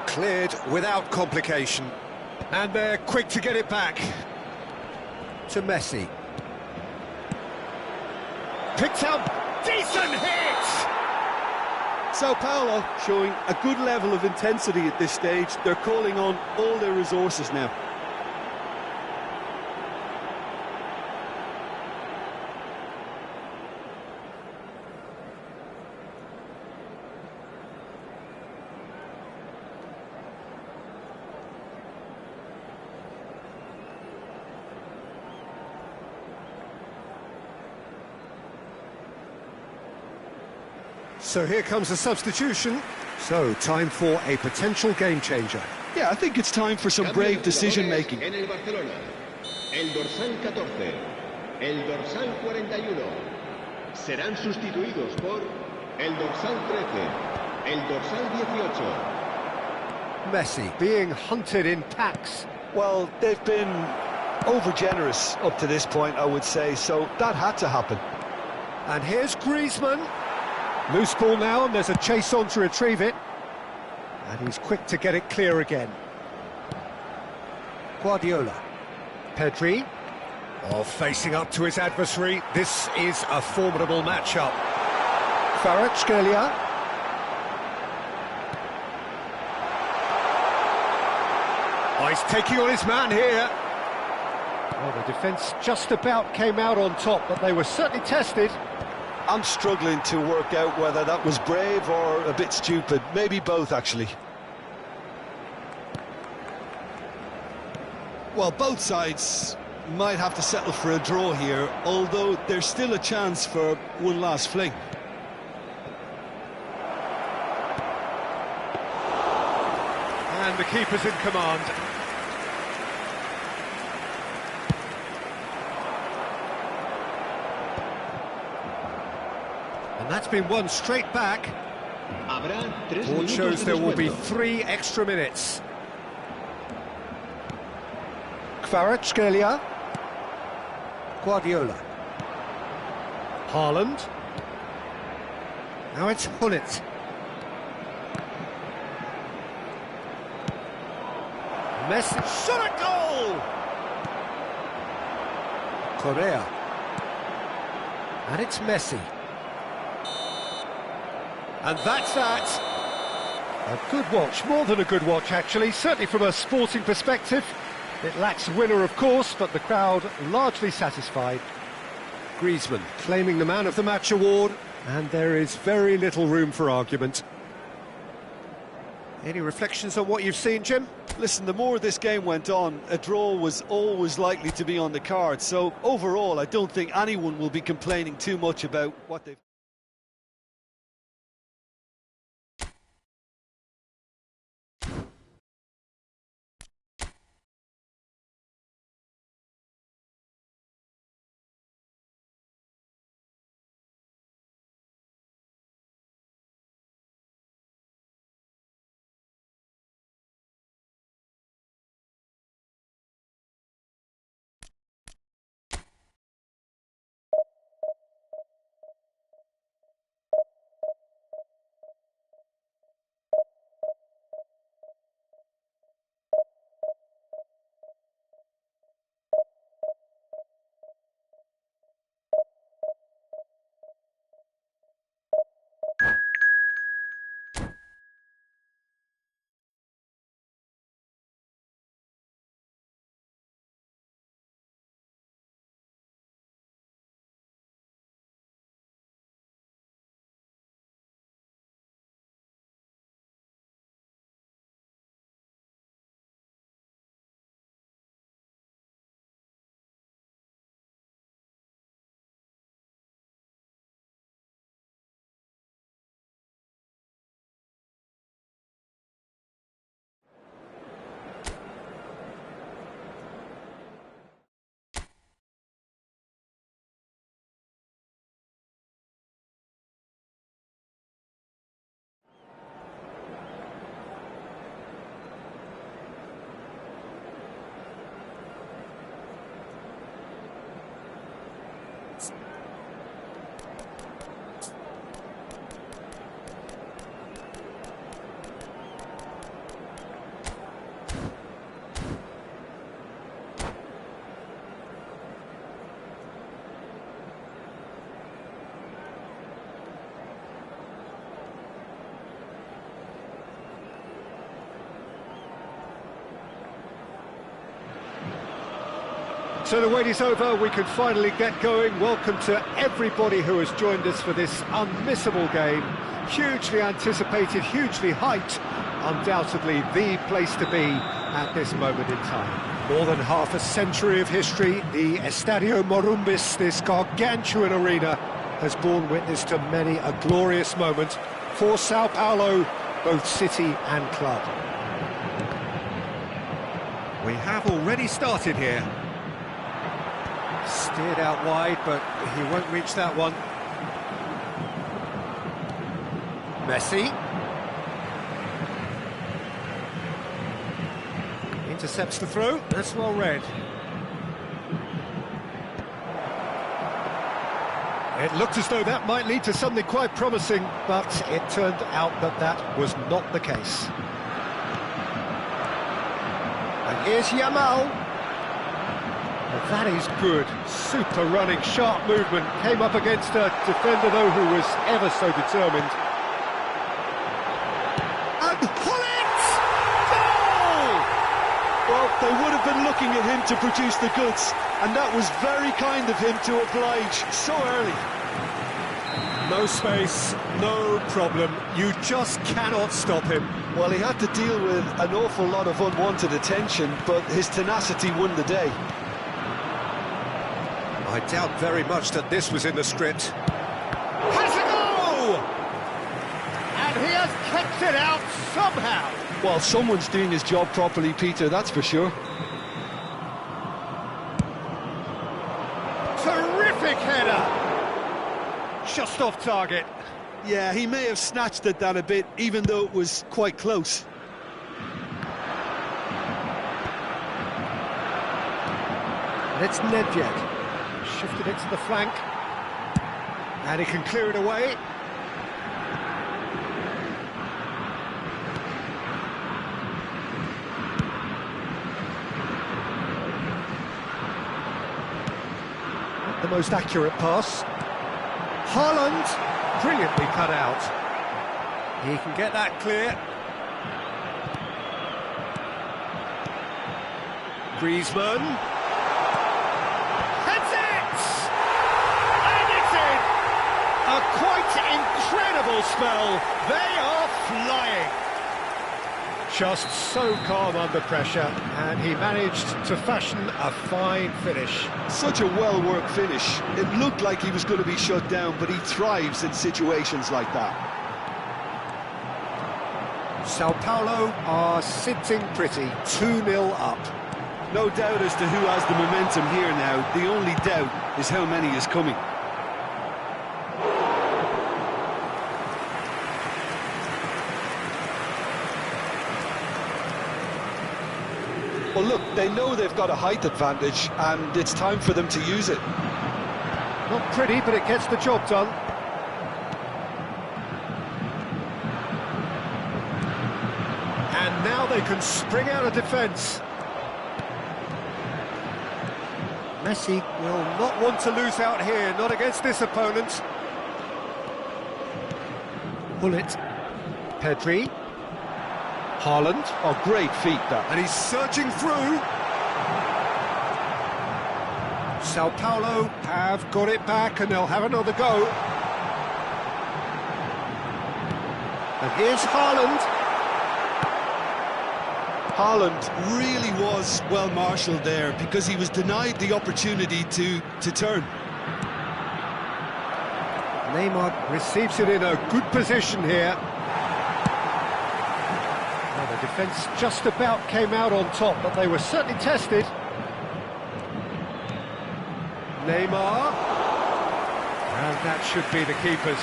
Cleared without complication. And they're quick to get it back. To Messi. Picked up. Decent hit! Sao Paulo showing a good level of intensity at this stage. They're calling on all their resources now. So here comes a substitution. So, time for a potential game changer. Yeah, I think it's time for some brave decision-making. En el Barcelona, el dorsal 14, el dorsal 41, serán sustituidos por el dorsal 13, el dorsal 18. Messi being hunted in packs. Well, they've been over-generous up to this point, I would say, so that had to happen. And here's Griezmann. Loose ball now, and there's a chase on to retrieve it. And he's quick to get it clear again. Guardiola. Pedri. Oh, facing up to his adversary. This is a formidable matchup. Kvaratskhelia. Oh, he's taking on his man here. Well, the defence just about came out on top, but they were certainly tested. I'm struggling to work out whether that was brave or a bit stupid. Maybe both, actually. Well, both sides might have to settle for a draw here, although there's still a chance for one last fling. And the keeper's in command. And that's been won straight back. Board shows there will be 3 extra minutes. Kvaratskhelia. Guardiola. Haaland. Now it's Hullet. Messi. Shot a goal! Correa. And it's Messi. And that's that. A good watch, more than a good watch actually, certainly from a sporting perspective. It lacks winner of course, but the crowd largely satisfied. Griezmann claiming the Man of the Match award, and there is very little room for argument. Any reflections on what you've seen, Jim? Listen, the more this game went on, a draw was always likely to be on the card, so overall I don't think anyone will be complaining too much about what they've So the wait is over, we can finally get going. Welcome to everybody who has joined us for this unmissable game. Hugely anticipated, hugely hyped, undoubtedly the place to be at this moment in time. More than half a century of history, the Estadio Morumbis, this gargantuan arena, has borne witness to many a glorious moment for Sao Paulo, both city and club. We have already started here. Steered out wide, but he won't reach that one. Messi. Intercepts the throw, that's well read. It looked as though that might lead to something quite promising, but it turned out that that was not the case. And here's Yamal. Well, that is good. Super running, sharp movement. Came up against a defender, though, who was ever so determined. And pull it! Goal! Well, they would have been looking at him to produce the goods, and that was very kind of him to oblige so early. No space, no problem. You just cannot stop him. Well, he had to deal with an awful lot of unwanted attention, but his tenacity won the day. I doubt very much that this was in the script. Has a go! And he has kept it out somehow. Well, someone's doing his job properly, Peter, that's for sure. Terrific header! Just off target. Yeah, he may have snatched at that a bit, even though it was quite close. And it's Nedved. Shifted it to the flank. And he can clear it away. Not the most accurate pass. Haaland, brilliantly cut out. He can get that clear. Griezmann. Heads it! And it's in! A quite incredible spell. They are flying. Just so calm under pressure, and he managed to fashion a fine finish. Such a well-worked finish. It looked like he was going to be shut down, but he thrives in situations like that. Sao Paulo are sitting pretty, 2-0 up. No doubt as to who has the momentum here now. The only doubt is how many is coming. Well, look, they know they've got a height advantage, and it's time for them to use it. Not pretty, but it gets the job done. And now they can spring out of defence. Messi will not want to lose out here, not against this opponent. Bullet. Pedri. Haaland. Oh, great feat, that. And he's surging through. Sao Paulo have got it back and they'll have another go. And here's Haaland. Haaland really was well marshalled there because he was denied the opportunity to turn. Neymar receives it in a good position here. Well, the defence just about came out on top, but they were certainly tested. Neymar. And that should be the keepers.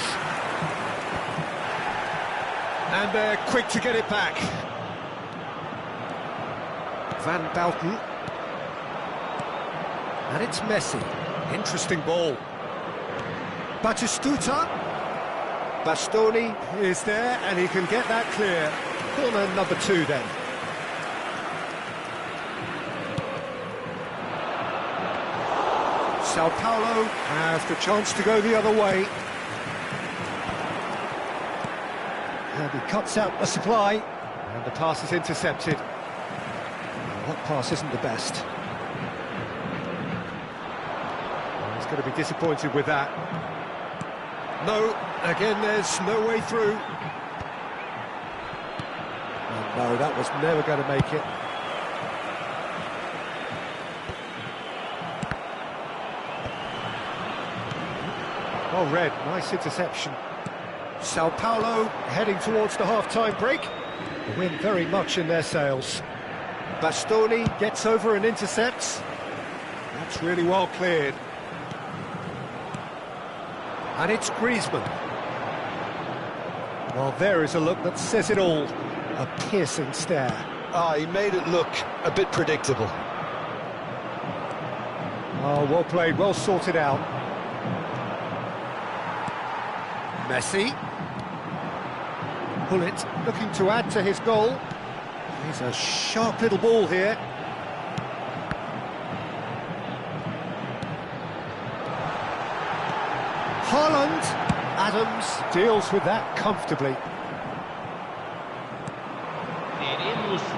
And they're quick to get it back. Van Bouten. And it's Messi. Interesting ball. Batistuta. Bastoni is there, and he can get that clear. Corner number 2 then. Sao Paulo has the chance to go the other way. And he cuts out the supply, and the pass is intercepted. That pass isn't the best. He's going to be disappointed with that. No, again, there's no way through. And no, that was never going to make it. Well read, nice interception. Sao Paulo heading towards the half-time break. The wind very much in their sails. Bastoni gets over and intercepts. That's really well cleared. And it's Griezmann. Well, there is a look that says it all. A piercing stare. Ah, he made it look a bit predictable. Oh, well played, well sorted out. Messi. Bullet looking to add to his goal. He's a sharp little ball here. Haaland. Adams deals with that comfortably.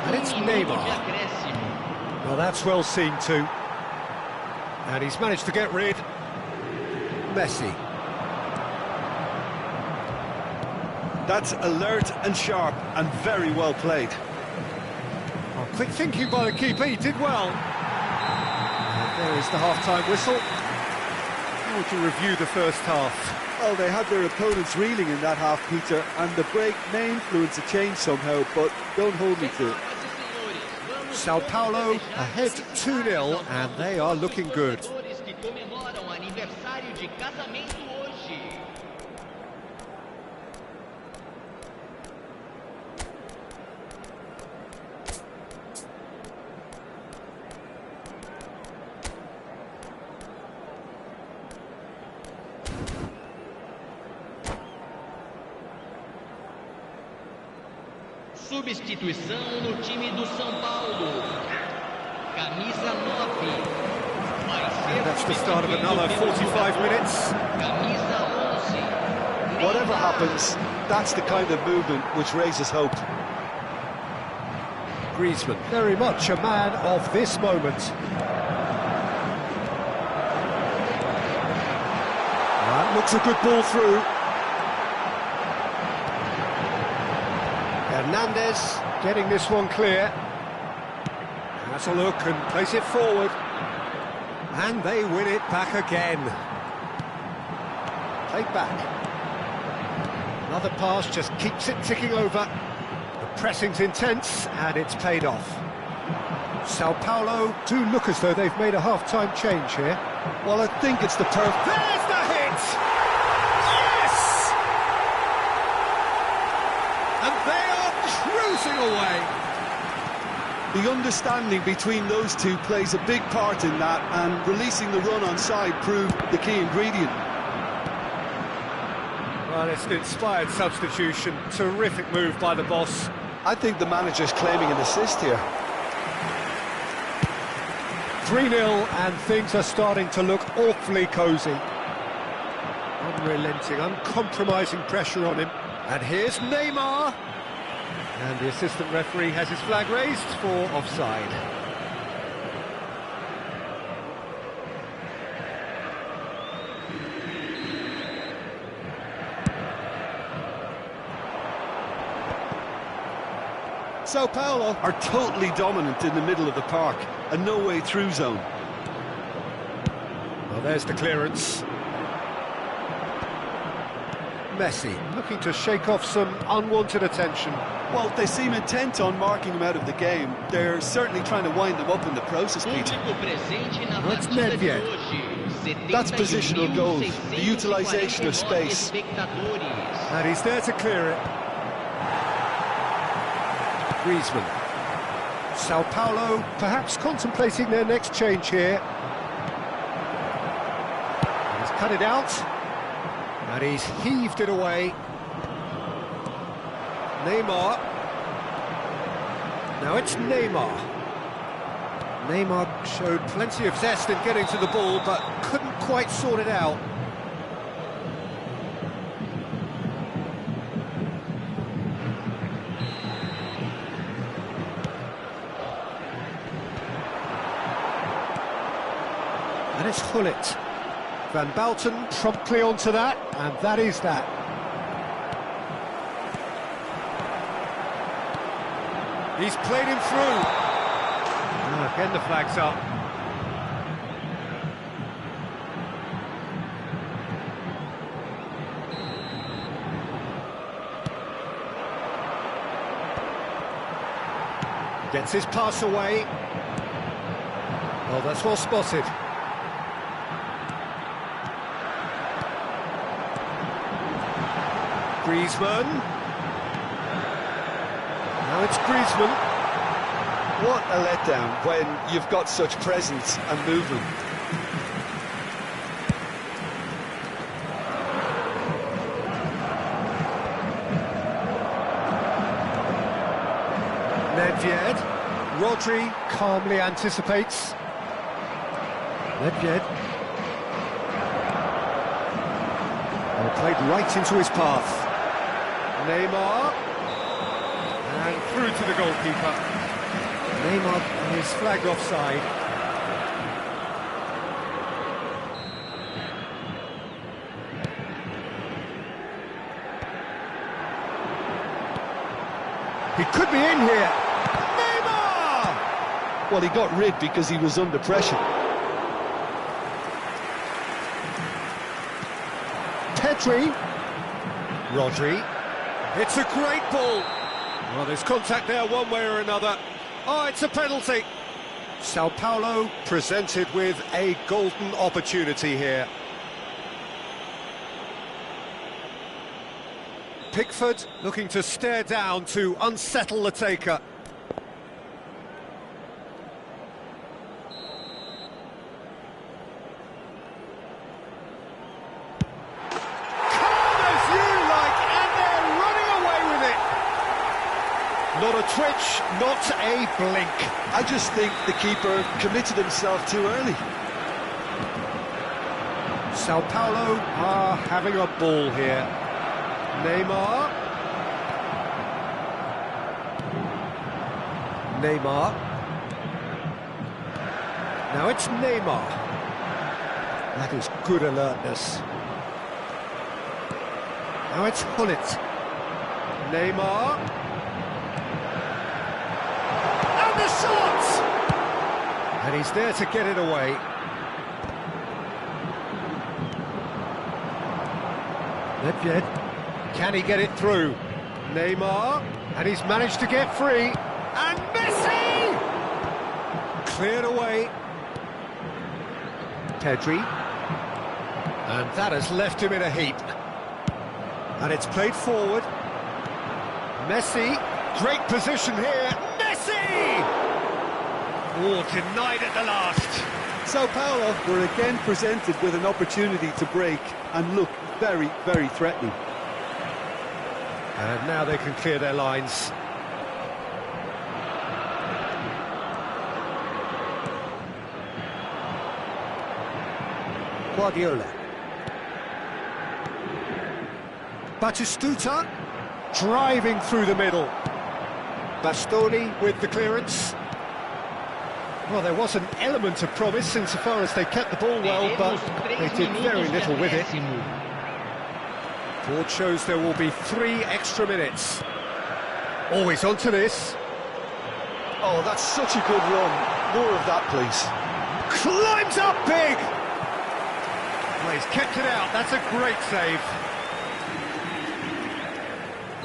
And it's Neymar. Well, that's well seen too. And he's managed to get rid. Messi. That's alert and sharp and very well played. Oh, quick thinking by the keeper, he did well. And there is the half-time whistle. How would you review the first half? Well, they had their opponents reeling in that half, Peter, and the break may influence a change somehow, but don't hold me to it. Sao Paulo ahead 2-0, and they are looking good. Substituição no time do São Paulo. Camisa 9. That's the start of another 45 minutes. Camisa 11. Whatever happens, that's the kind of movement which raises hope. Griezmann, very much a man of this moment. That looks a good ball through. Hernandez getting this one clear. Has a look and place it forward. And they win it back again. Played back. Another pass just keeps it ticking over. The pressing's intense and it's paid off. Sao Paulo do look as though they've made a half-time change here. Well, I think it's the perfect... There's the hit! Yes! And they are cruising away. The understanding between those two plays a big part in that, and releasing the run on side proved the key ingredient. Well, it's an inspired substitution. Terrific move by the boss. I think the manager's claiming an assist here. 3-0, and things are starting to look awfully cosy. Unrelenting, uncompromising pressure on him. And here's Neymar. And the assistant referee has his flag raised for offside. Sao Paulo are totally dominant in the middle of the park, a no-way through zone. Well, there's the clearance. Messi looking to shake off some unwanted attention. Well, they seem intent on marking him out of the game. They're certainly trying to wind them up in the process, Peter. What's Nedved? That's positional goal, the utilisation of space. And he's there to clear it. Griezmann. Sao Paulo perhaps contemplating their next change here. He's cut it out. And he's heaved it away. Neymar. Now it's Neymar. Neymar showed plenty of zest in getting to the ball, but couldn't quite sort it out. And it's Hullet. Van Balten promptly onto that, and that is that. He's played him through. Again the flag's up. Gets his pass away. Well, that's well spotted. Griezmann. Now it's Griezmann. What a letdown when you've got such presence and movement. Nedved. Rodri calmly anticipates. Nedved. Well, played right into his path. Neymar. And through to the goalkeeper. Neymar is flagged offside. He could be in here. Neymar! Well, he got rid because he was under pressure. Pedri. Rodri. It's a great ball. Well, there's contact there one way or another. Oh, it's a penalty. Sao Paulo presented with a golden opportunity here. Pickford looking to stare down to unsettle the taker. Not a twitch, not a blink. I just think the keeper committed himself too early. Sao Paulo are having a ball here. Neymar. Neymar. Now it's Neymar. That is good alertness. Now it's Hullet. Neymar. The shot! And he's there to get it away. Nedved. Can he get it through? Neymar. And he's managed to get free. And Messi! Cleared away. Pedri. And that has left him in a heap. And it's played forward. Messi. Great position here. Oh, denied at the last. Sao Paulo were again presented with an opportunity to break and look very, very threatening. And now they can clear their lines. Guardiola. Batistuta driving through the middle. Bastoni with the clearance. Well, there was an element of promise insofar as they kept the ball well, but they did very little with it. Board shows there will be 3 extra minutes. Always onto this. Oh, that's such a good run. More of that, please. Climbs up big! Well, he's kept it out. That's a great save.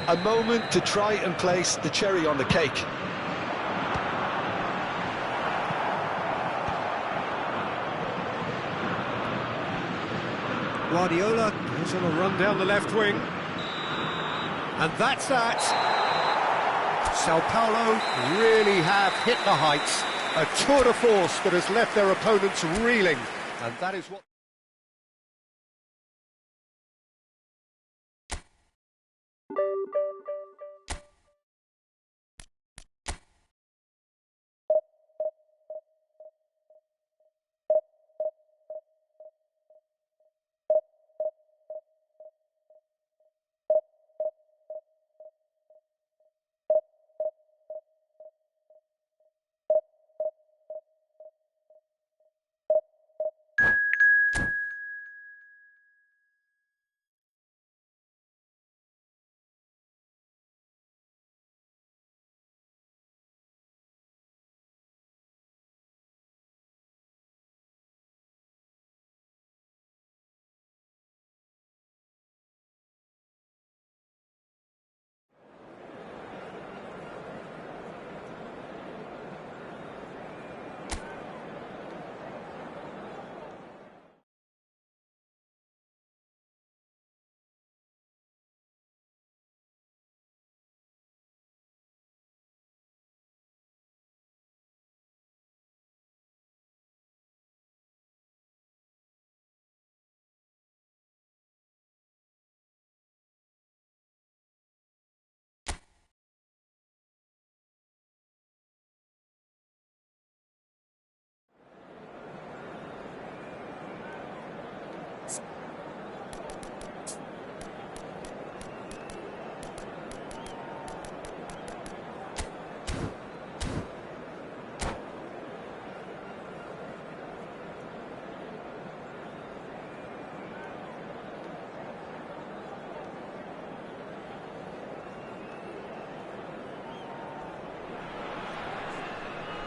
A moment to try and place the cherry on the cake. Guardiola goes on a run down the left wing. And that's that. Sao Paulo really have hit the heights. A tour de force that has left their opponents reeling. And that is what...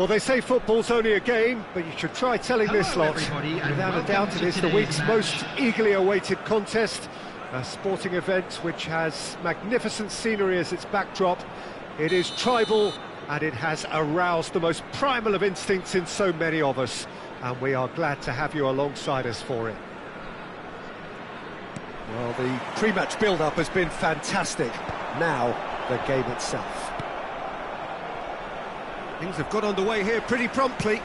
Well, they say football's only a game, but you should try telling this lot. Without a doubt, it is the week's most eagerly awaited contest. A sporting event which has magnificent scenery as its backdrop. It is tribal, and it has aroused the most primal of instincts in so many of us. And we are glad to have you alongside us for it. Well, the pre-match build-up has been fantastic. Now, the game itself. Things have got underway here pretty promptly.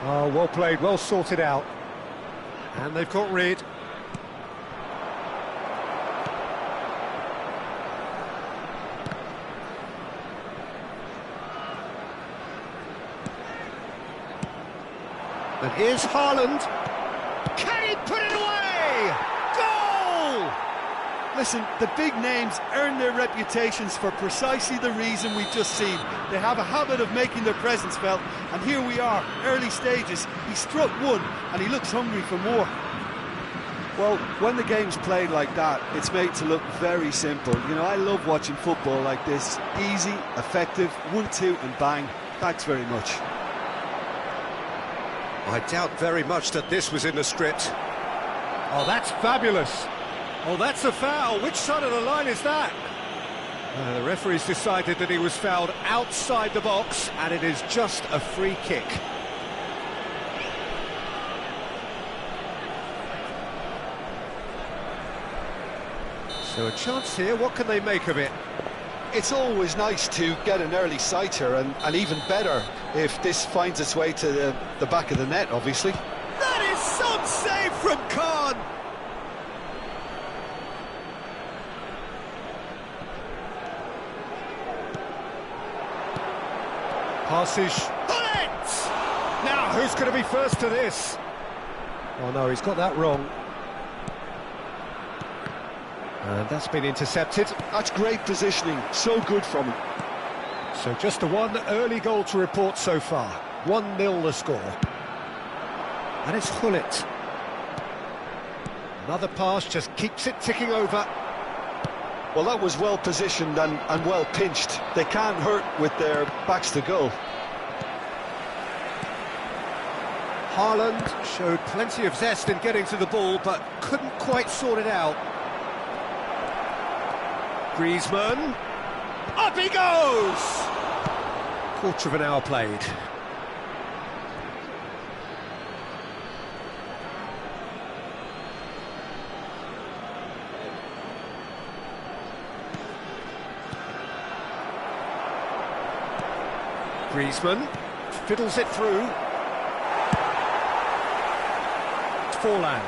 Oh, well played, well sorted out. And they've got rid. And here's Haaland. Can he put it away? Goal! Listen, the big names earn their reputations for precisely the reason we've just seen. They have a habit of making their presence felt, and here we are, early stages. He struck one, and he looks hungry for more. Well, when the game's played like that, it's made to look very simple. You know, I love watching football like this. Easy, effective, 1-2 and bang. Thanks very much. I doubt very much that this was in the script. Oh, that's fabulous. Oh, that's a foul. Which side of the line is that? The referee's decided that he was fouled outside the box, and it is just a free kick. So a chance here, what can they make of it? It's always nice to get an early sighter, and even better if this finds its way to the back of the net, obviously. That is some save from Khan! Passes. Bullet! Now, who's going to be first to this? Oh no, he's got that wrong. And that's been intercepted. That's great positioning, so good from him. So just the one early goal to report so far. 1-0 the score. And it's Gullit. Another pass just keeps it ticking over. Well, that was well positioned and well pinched. They can't hurt with their backs to goal. Haaland showed plenty of zest in getting to the ball, but couldn't quite sort it out. Griezmann. Up he goes! Quarter of an hour played. Griezmann fiddles it through. Forlan.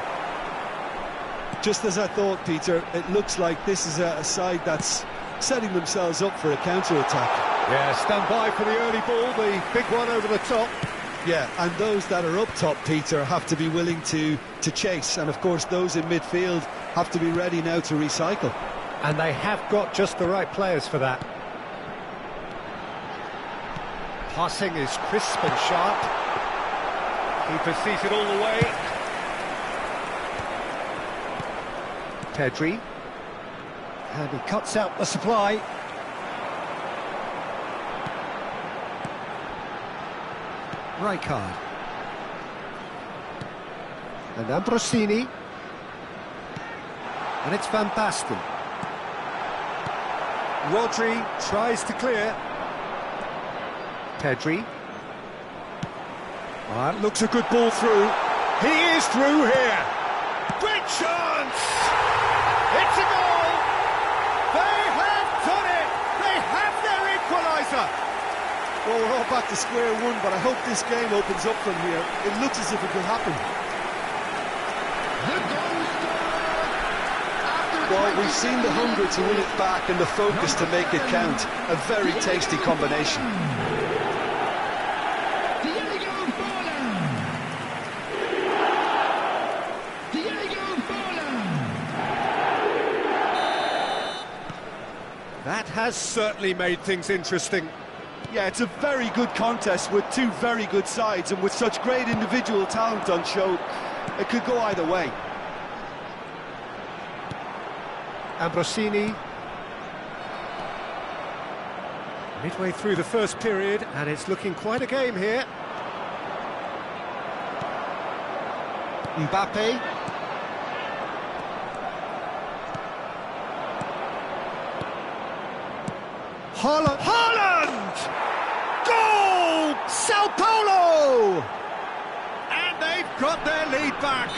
Just as I thought, Peter, it looks like this is a side that's setting themselves up for a counter-attack. Yeah, stand by for the early ball, the big one over the top. Yeah, and those that are up top, Peter, have to be willing to chase. And, of course, those in midfield have to be ready now to recycle. And they have got just the right players for that. Passing is crisp and sharp. Keeper sees it all the way. Pedri. And he cuts out the supply. Rijkaard. And Ambrosini. And it's Van Basten. Rodri tries to clear. Pedri. That looks a good ball through. He is through here. Great chance! It's a goal! They have done it! They have their equaliser! Well, we're all back to square one, but I hope this game opens up from here. It looks as if it could happen. Well, we've seen the hunger to win it back and the focus to make it count. A very tasty combination. That has certainly made things interesting. Yeah, it's a very good contest with two very good sides, and with such great individual talent on show, it could go either way. Ambrosini. Midway through the first period, and it's looking quite a game here. Mbappe. Haaland! Goal! Sao Paulo! And they've got their lead back.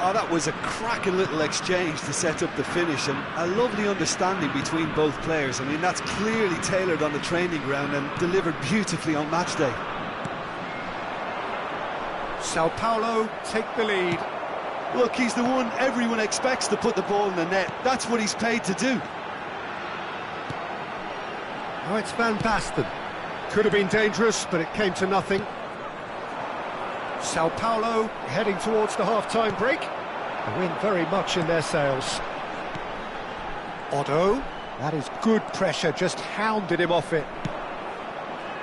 Oh, that was a cracking little exchange to set up the finish, and a lovely understanding between both players. I mean, that's clearly tailored on the training ground and delivered beautifully on match day. Sao Paulo take the lead. Look, he's the one everyone expects to put the ball in the net. That's what he's paid to do. Oh, it's Van Basten. Could have been dangerous, but it came to nothing. Sao Paulo heading towards the half-time break. The wind very much in their sails. Otto, that is good pressure, just hounded him off it.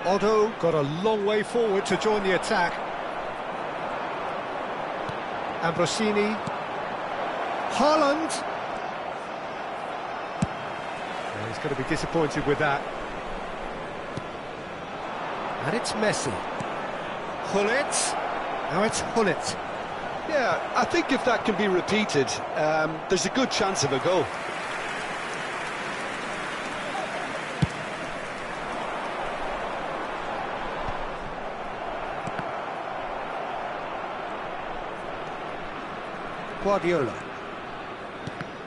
Otto got a long way forward to join the attack. Ambrosini. Haaland. Well, he's going to be disappointed with that. And it's Messi. Hullet. Now it's Hullet. Yeah, I think if that can be repeated, there's a good chance of a goal. Guardiola.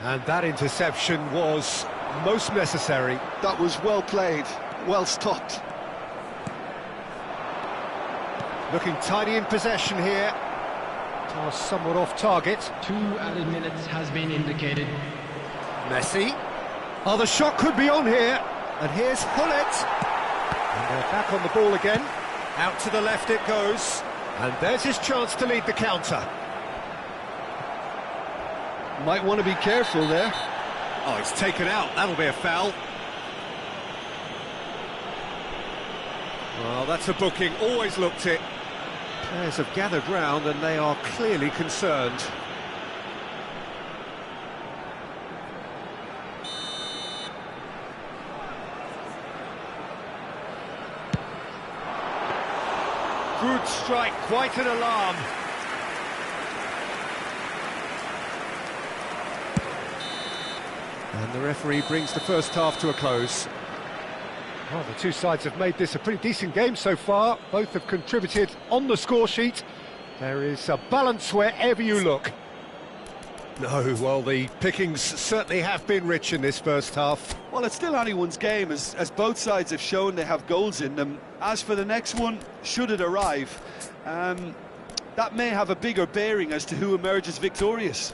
And that interception was most necessary. That was well played, well stopped. Looking tidy in possession here. Toss somewhat off target. 2 added minutes has been indicated. Messi. Oh, the shot could be on here. And here's Hullet. And they're back on the ball again. Out to the left it goes. And there's his chance to lead the counter. Might want to be careful there. Oh, it's taken out. That'll be a foul. Well, that's a booking. Always looked it. Players have gathered round and they are clearly concerned. Good strike, quite an alarm. And the referee brings the first half to a close. Well, the two sides have made this a pretty decent game so far. Both have contributed on the score sheet. There is a balance wherever you look. No, well, the pickings certainly have been rich in this first half. Well, it's still anyone's game, as both sides have shown they have goals in them. As for the next one, should it arrive, that may have a bigger bearing as to who emerges victorious.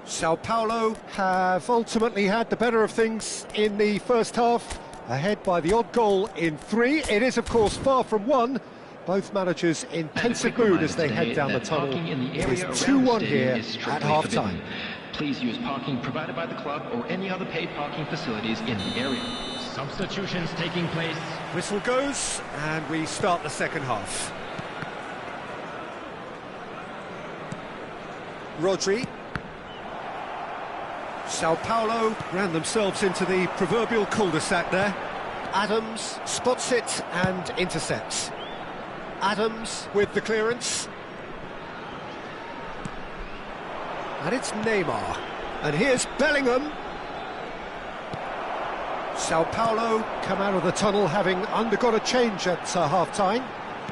Sao Paulo have ultimately had the better of things in the first half, ahead by the odd goal in 3. It is, of course, far from 1. Both managers in pensive mood as they head down the tunnel. It is 2-1 here at half-time. Please use parking provided by the club or any other paid parking facilities in the area. Substitutions taking place. Whistle goes, and we start the second half. Rodri. Sao Paulo ran themselves into the proverbial cul-de-sac there. Adams spots it and intercepts. Adams with the clearance. And it's Neymar. And here's Bellingham. Sao Paulo come out of the tunnel having undergone a change at half-time.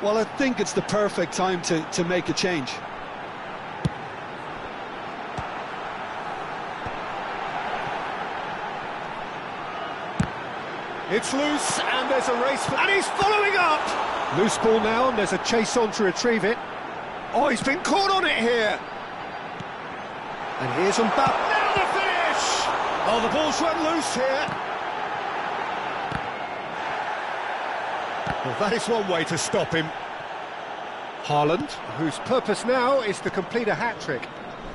Well, I think it's the perfect time to make a change. It's loose, and there's a race, and he's following up! Loose ball now, and there's a chase on to retrieve it. Oh, he's been caught on it here! And here's Mbappe. Now the finish! Oh, the ball's run loose here. Well, that is one way to stop him. Haaland, whose purpose now is to complete a hat-trick.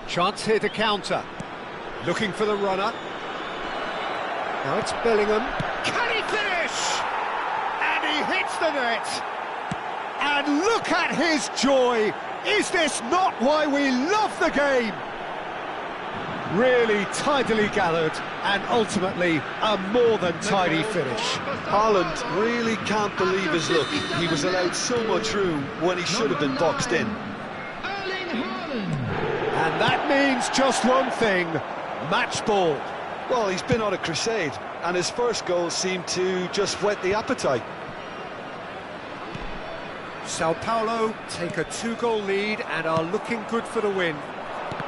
Chance here to counter. Looking for the runner. Now it's Bellingham. Can he finish? And he hits the net. And look at his joy. Is this not why we love the game? Really tidily gathered, and ultimately a more than tidy finish. Haaland really can't believe his luck. He was allowed so much room when he should have been boxed in. And that means just one thing, match ball. Well, he's been on a crusade, and his first goal seemed to just whet the appetite. Sao Paulo take a 2-goal lead and are looking good for the win.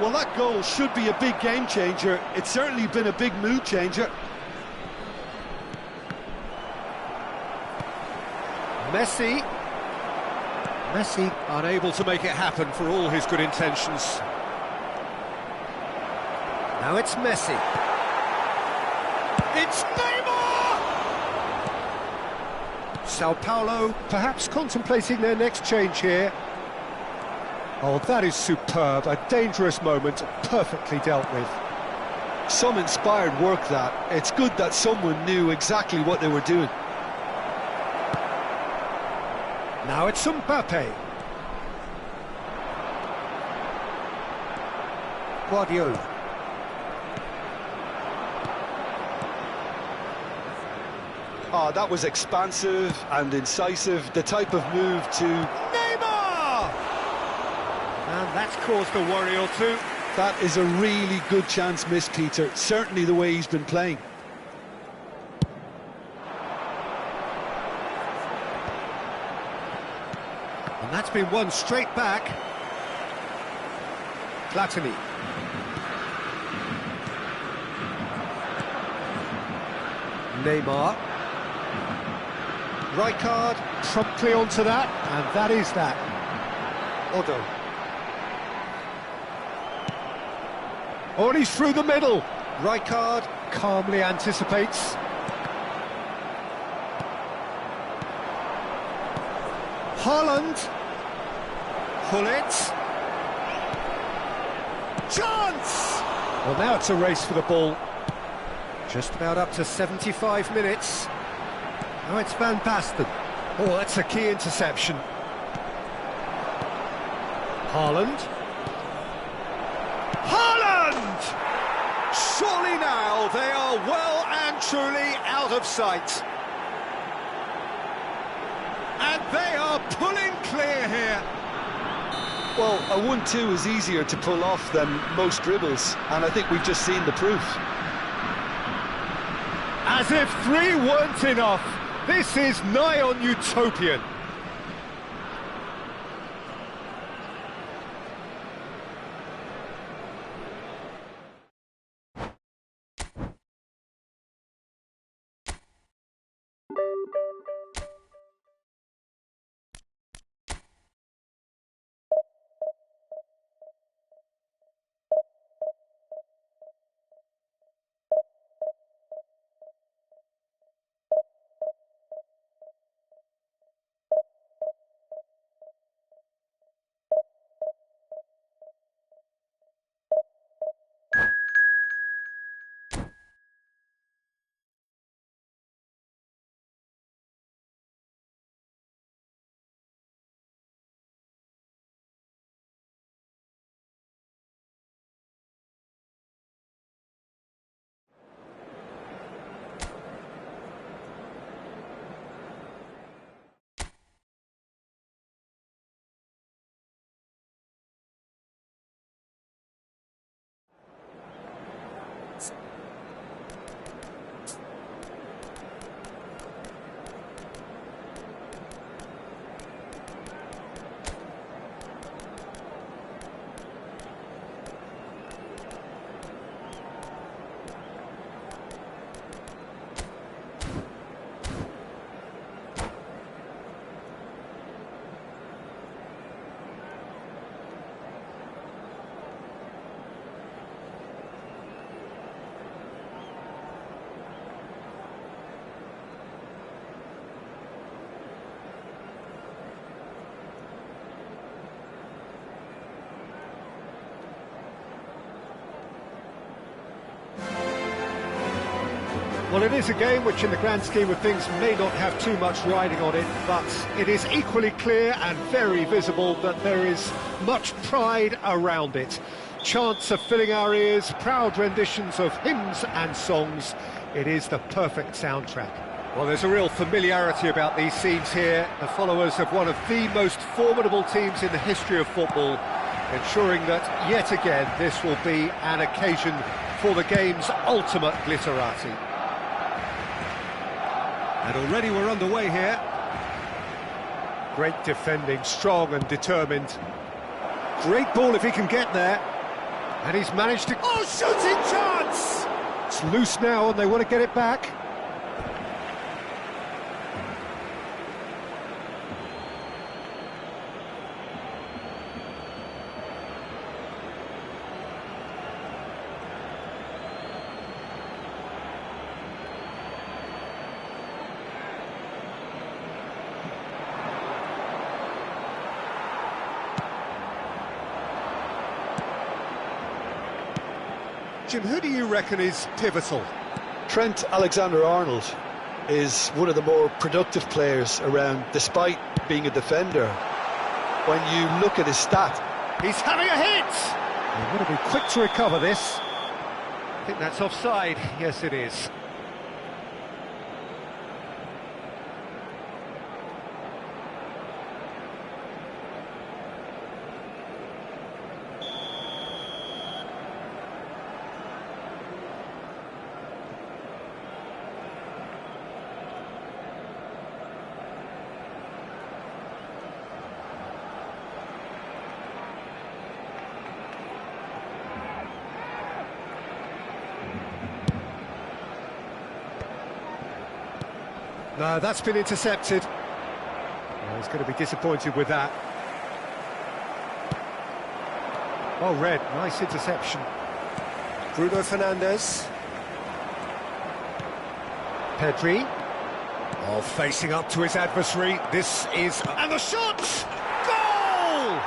Well, that goal should be a big game changer. It's certainly been a big mood changer. Messi unable to make it happen for all his good intentions. Now it's Messi. It's Neymar! Sao Paulo perhaps contemplating their next change here. Oh, that is superb, a dangerous moment, perfectly dealt with. Some inspired work, that. It's good that someone knew exactly what they were doing. Now it's Mbappe. Guardiola. Oh, that was expansive and incisive, the type of move to... Neymar! And that's caused a worry or two. That is a really good chance missed, Peter. Certainly the way he's been playing. And that's been won straight back. Platini. Neymar. Rijkaard promptly onto that, and that is that. Odo. Oh, and he's through the middle. Rijkaard calmly anticipates. Haaland. Hullet. Chance! Well, now it's a race for the ball. Just about up to 75 minutes. Now it's Van Basten. Oh, that's a key interception. Haaland. Haaland! Surely now they are well and truly out of sight. And they are pulling clear here. Well, a 1-2 is easier to pull off than most dribbles, and I think we've just seen the proof. As if 3 weren't enough, this is nigh on utopian. Well, it is a game which in the grand scheme of things may not have too much riding on it, but it is equally clear and very visible that there is much pride around it. chants are filling our ears, proud renditions of hymns and songs. It is the perfect soundtrack. Well, there's a real familiarity about these scenes here. The followers of one of the most formidable teams in the history of football, ensuring that, yet again, this will be an occasion for the game's ultimate glitterati. And already we're underway here. Great defending, strong and determined. Great ball if he can get there. And he's managed to... Oh, shooting chance! It's loose now and they want to get it back. Jim, who do you reckon is pivotal? Trent Alexander-Arnold is one of the more productive players around, despite being a defender. When you look at his stat... He's having a hit! He's going to be quick to recover this. I think that's offside. Yes, it is. No, that's been intercepted. Well, he's going to be disappointed with that. Well read, nice interception. Bruno Fernandes. Pedri. Oh, facing up to his adversary. This is... And the shot! Goal!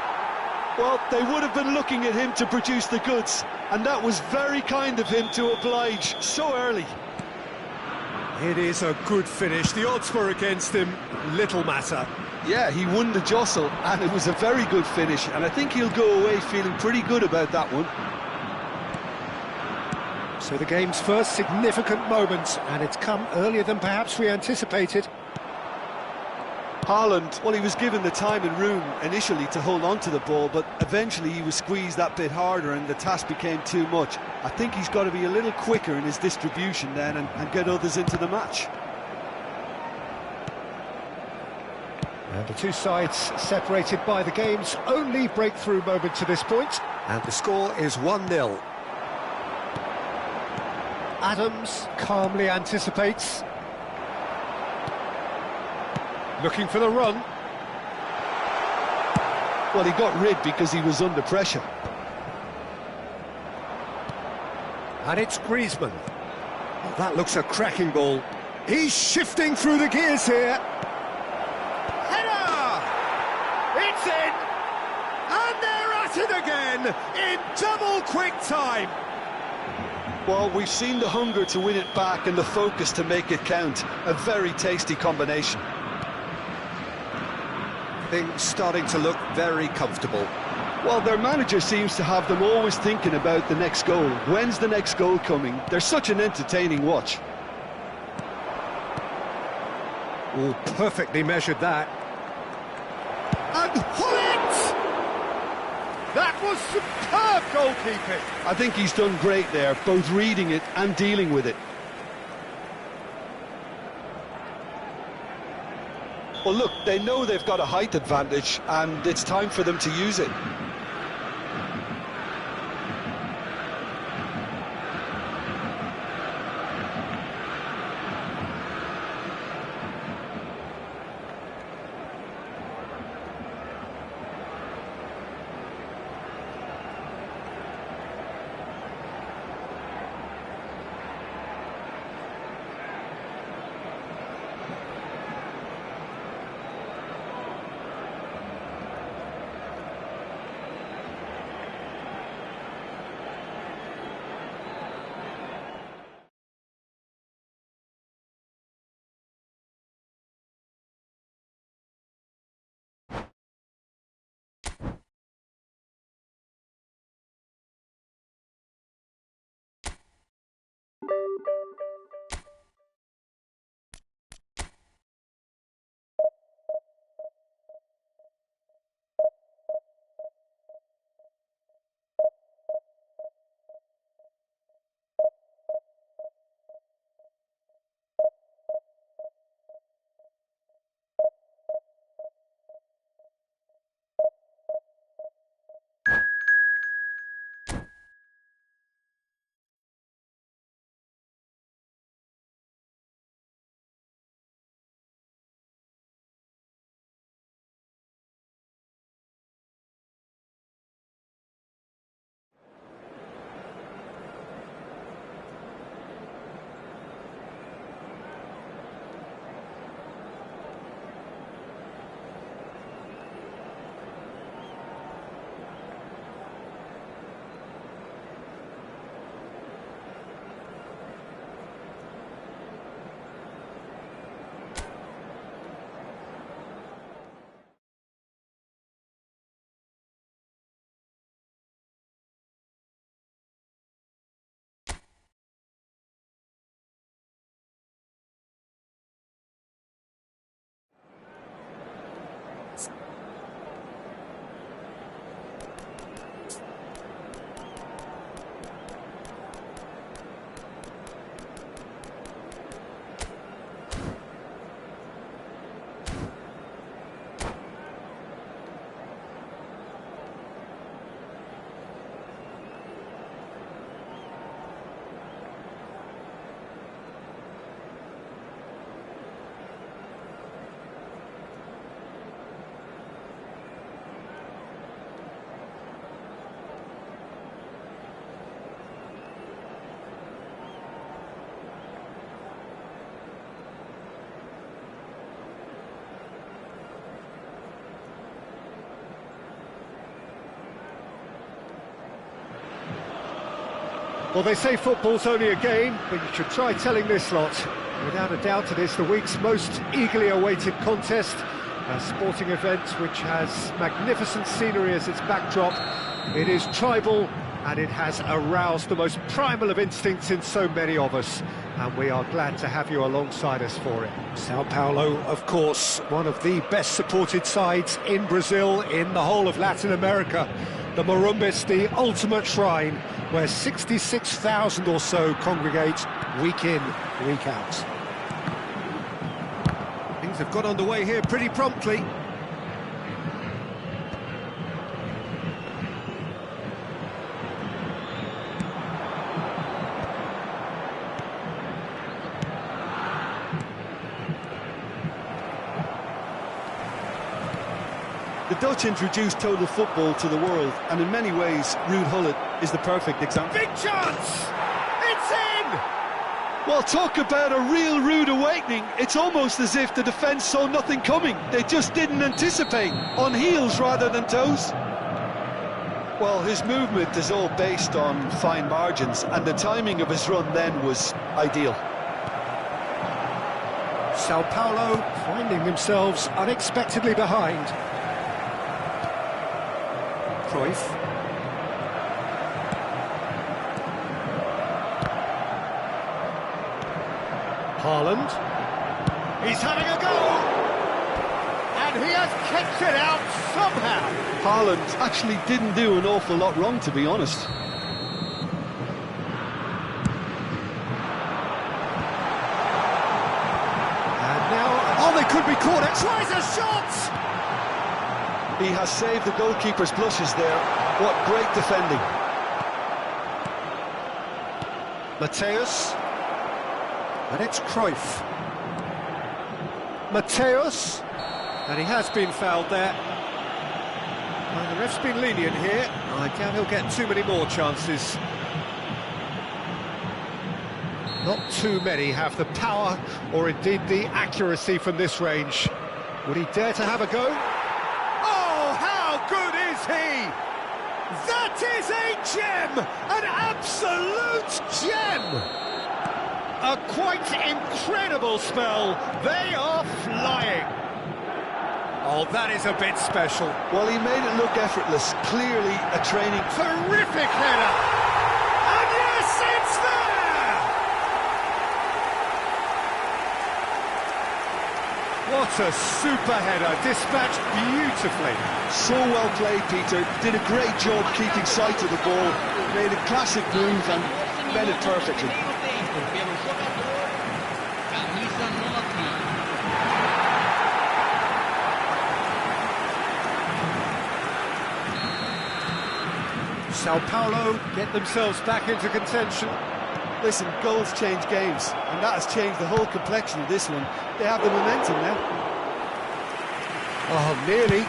Well, they would have been looking at him to produce the goods, and that was very kind of him to oblige so early. It is a good finish. The odds were against him. Little matter. Yeah, he won the jostle, and it was a very good finish, and I think he'll go away feeling pretty good about that one. So the game's first significant moment, and it's come earlier than perhaps we anticipated. Haaland, well, he was given the time and room initially to hold on to the ball, but eventually he was squeezed that bit harder and the task became too much. I think he's got to be a little quicker in his distribution then and get others into the match. And the two sides separated by the game's only breakthrough moment to this point. And the score is 1-0. Adams calmly anticipates. Looking for the run. Well, he got rid because he was under pressure. And it's Griezmann. Oh, that looks a cracking ball. He's shifting through the gears here. Header! It's in! And they're at it again in double quick time. Well, we've seen the hunger to win it back and the focus to make it count. A very tasty combination. Things starting to look very comfortable. Well, their manager seems to have them always thinking about the next goal. When's the next goal coming? They're such an entertaining watch. Oh, perfectly measured that. And Hullet! That was superb goalkeeping. I think he's done great there, both reading it and dealing with it. Well, look, they know they've got a height advantage, and it's time for them to use it. Well, they say football's only a game, but you should try telling this lot. Without a doubt, it is the week's most eagerly awaited contest, a sporting event which has magnificent scenery as its backdrop. It is tribal, and it has aroused the most primal of instincts in so many of us, and we are glad to have you alongside us for it. Sao Paulo, of course, one of the best supported sides in Brazil, in the whole of Latin America. The Morumbis, the ultimate shrine, where 66,000 or so congregate week in, week out. Things have got underway here pretty promptly. The Dutch introduced total football to the world, and in many ways, Ruud Gullit is the perfect example. Big chance! It's in! Well, talk about a real rude awakening. It's almost as if the defence saw nothing coming. They just didn't anticipate, on heels rather than toes. Well, his movement is all based on fine margins, and the timing of his run then was ideal. Sao Paulo finding themselves unexpectedly behind. Cruyff. Haaland. He's having a go! And he has kicked it out somehow! Haaland actually didn't do an awful lot wrong, to be honest. And now, oh, they could be caught. It tries a shot! He has saved the goalkeeper's blushes there. What great defending. Mateus. And it's Cruyff. Mateus. And he has been fouled there. Well, the ref's been lenient here. I doubt he'll get too many more chances. Not too many have the power or indeed the accuracy from this range. Would he dare to have a go? Oh, how good is he? That is a gem! An absolute gem! A quite incredible spell. They are flying. Oh, that is a bit special. Well, he made it look effortless. Clearly a training. Terrific header! And yes, it's there! What a super header, dispatched beautifully. So well played, Peter. Did a great job keeping sight of the ball. Made a classic move and read it perfectly. Pelo jogador, camisa 9. Sao Paulo get themselves back into contention. Listen, goals change games, and that has changed the whole complexion of this one. They have the momentum now. Oh, nearly,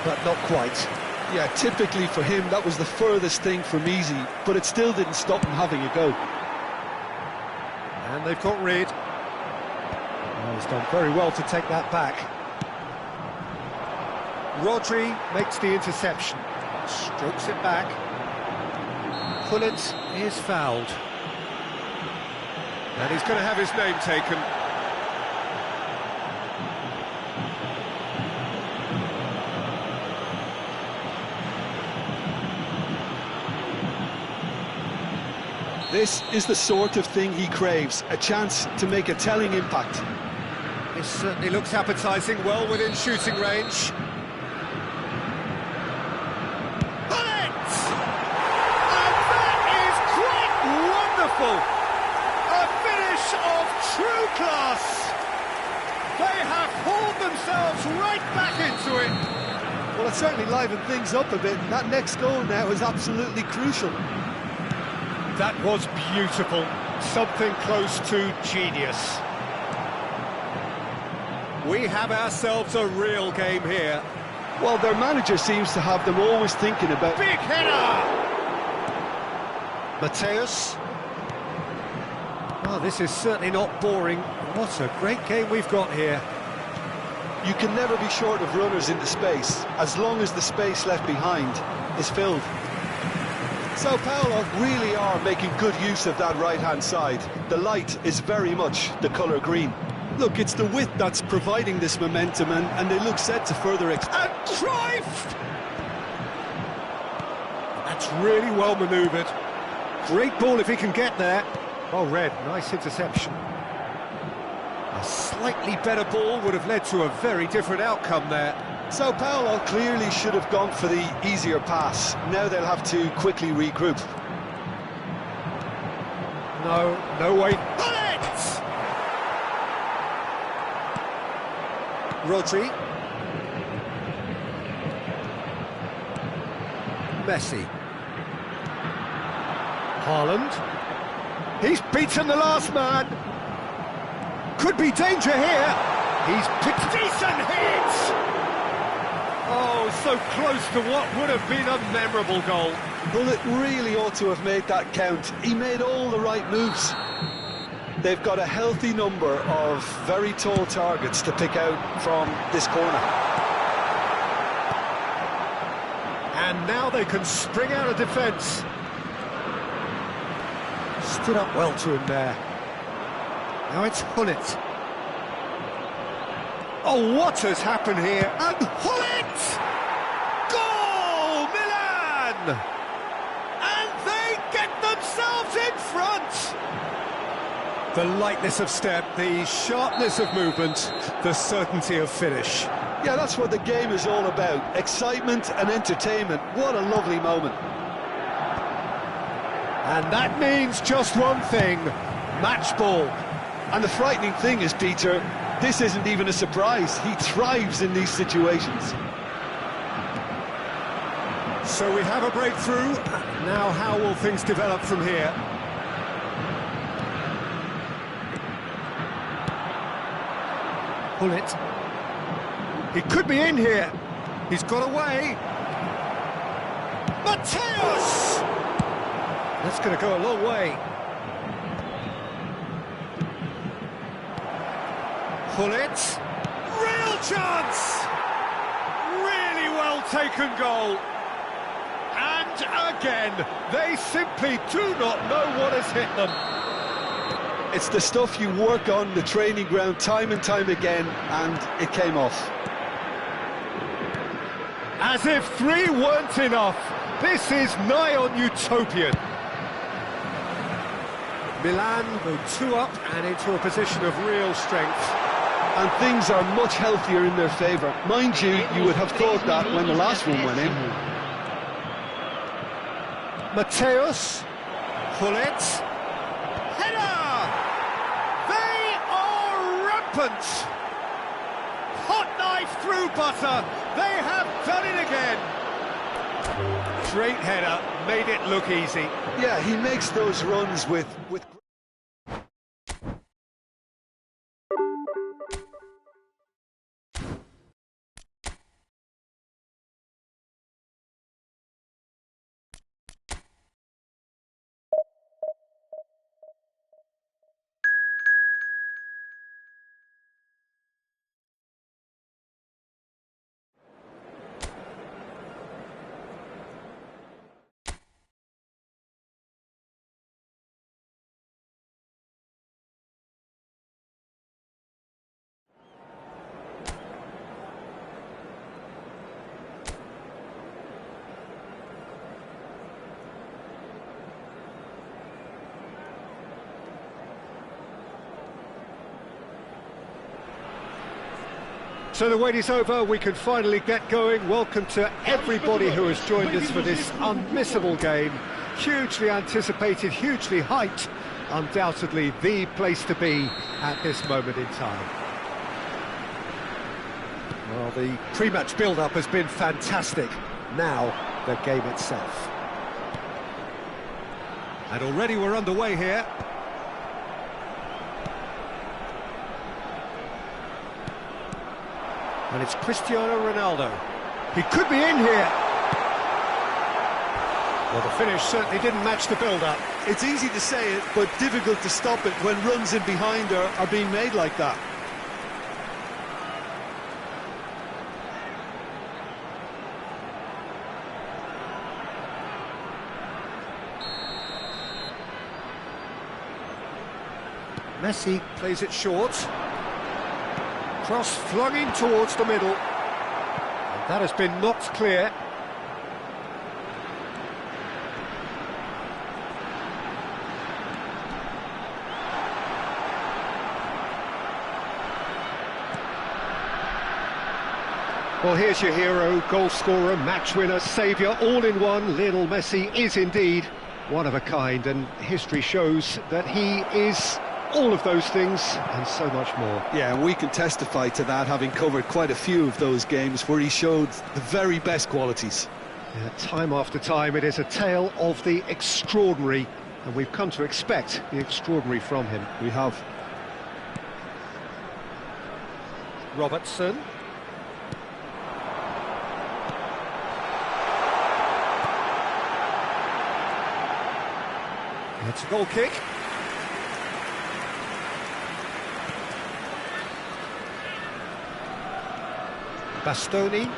but not quite. Yeah, typically for him, that was the furthest thing from easy, but it still didn't stop him having a go. And they've got rid. Oh, he's done very well to take that back. Rodri makes the interception. Strokes it back. Pullet is fouled. And he's going to have his name taken. This is the sort of thing he craves, a chance to make a telling impact. This certainly looks appetising, well within shooting range. Pullet! And that is quite wonderful! A finish of true class! They have hauled themselves right back into it. Well, it certainly livened things up a bit, and that next goal now is absolutely crucial. That was beautiful, something close to genius. We have ourselves a real game here. Well, their manager seems to have them always thinking about... Big header! Mateus. Oh, this is certainly not boring. What a great game we've got here. You can never be short of runners into space, as long as the space left behind is filled. Sao Paulo really are making good use of that right-hand side. The light is very much the colour green. Look, it's the width that's providing this momentum, and they look set to further And Cruyff! That's really well manoeuvred. Great ball if he can get there. Oh, Red, nice interception. A slightly better ball would have led to a very different outcome there. Sao Paulo clearly should have gone for the easier pass. Now they'll have to quickly regroup. No way. Pullet! Rodri. Messi. Haaland. He's beaten the last man. Could be danger here. He's picked decent hit. Oh, so close to what would have been a memorable goal. Bullet really ought to have made that count. He made all the right moves. They've got a healthy number of very tall targets to pick out from this corner. And now they can spring out of defence. Stood up well to him there. Now it's Hullet. Oh, what has happened here? And Hullet! Goal, Milan! And they get themselves in front! The lightness of step, the sharpness of movement, the certainty of finish. Yeah, that's what the game is all about. Excitement and entertainment. What a lovely moment. And that means just one thing, match ball. And the frightening thing is, Peter, this isn't even a surprise. He thrives in these situations. So we have a breakthrough. Now how will things develop from here? Pull it. He could be in here. He's got away. Mateus! That's going to go a long way. Pull it. Real chance! Really well taken goal. And again, they simply do not know what has hit them. It's the stuff you work on the training ground time and time again, and it came off. As if 3 weren't enough, this is nigh on utopian. Milan go 2 up and into a position of real strength. and things are much healthier in their favour. Mind you, you would have thought that when the last one went in. Mateus, Hullet, header! They are rampant! Hot knife through butter, they have done it again! Great header, made it look easy. Yeah, he makes those runs with... So the wait is over, we can finally get going. Welcome to everybody who has joined us for this unmissable game. Hugely anticipated, hugely hyped. Undoubtedly the place to be at this moment in time. Well, the pre-match build-up has been fantastic. Now, the game itself. And already we're underway here. And it's Cristiano Ronaldo. He could be in here. Well, the finish certainly didn't match the build-up. It's easy to say it, but difficult to stop it when runs in behind are being made like that. Messi plays it short. Cross flung in towards the middle. And that has been knocked clear. Well, here's your hero, goal scorer, match winner, saviour, all in one. Lionel Messi is indeed one of a kind, and history shows that he is all of those things and so much more. Yeah, and we can testify to that, having covered quite a few of those games where he showed the very best qualities. Yeah, time after time, it is a tale of the extraordinary, and we've come to expect the extraordinary from him. We have. Robertson. It's a goal kick. Bastoni.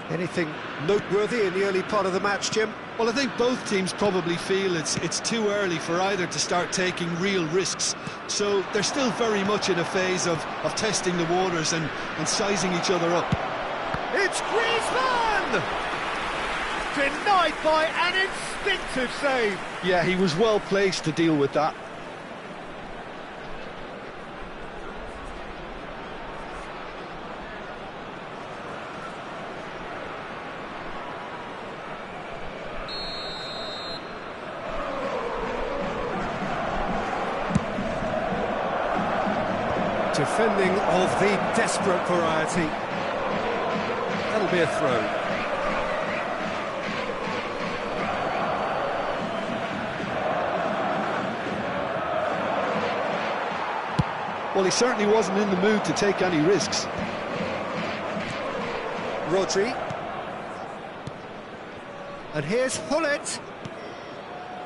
Anything noteworthy in the early part of the match, Jim? Well, I think both teams probably feel it's too early for either to start taking real risks. So they're still very much in a phase of testing the waters and sizing each other up. It's Griezmann! Denied by an instinctive save. Yeah, he was well placed to deal with that. Defending of the desperate variety. That'll be a throw. Well, he certainly wasn't in the mood to take any risks. Rodri. And here's Hullet.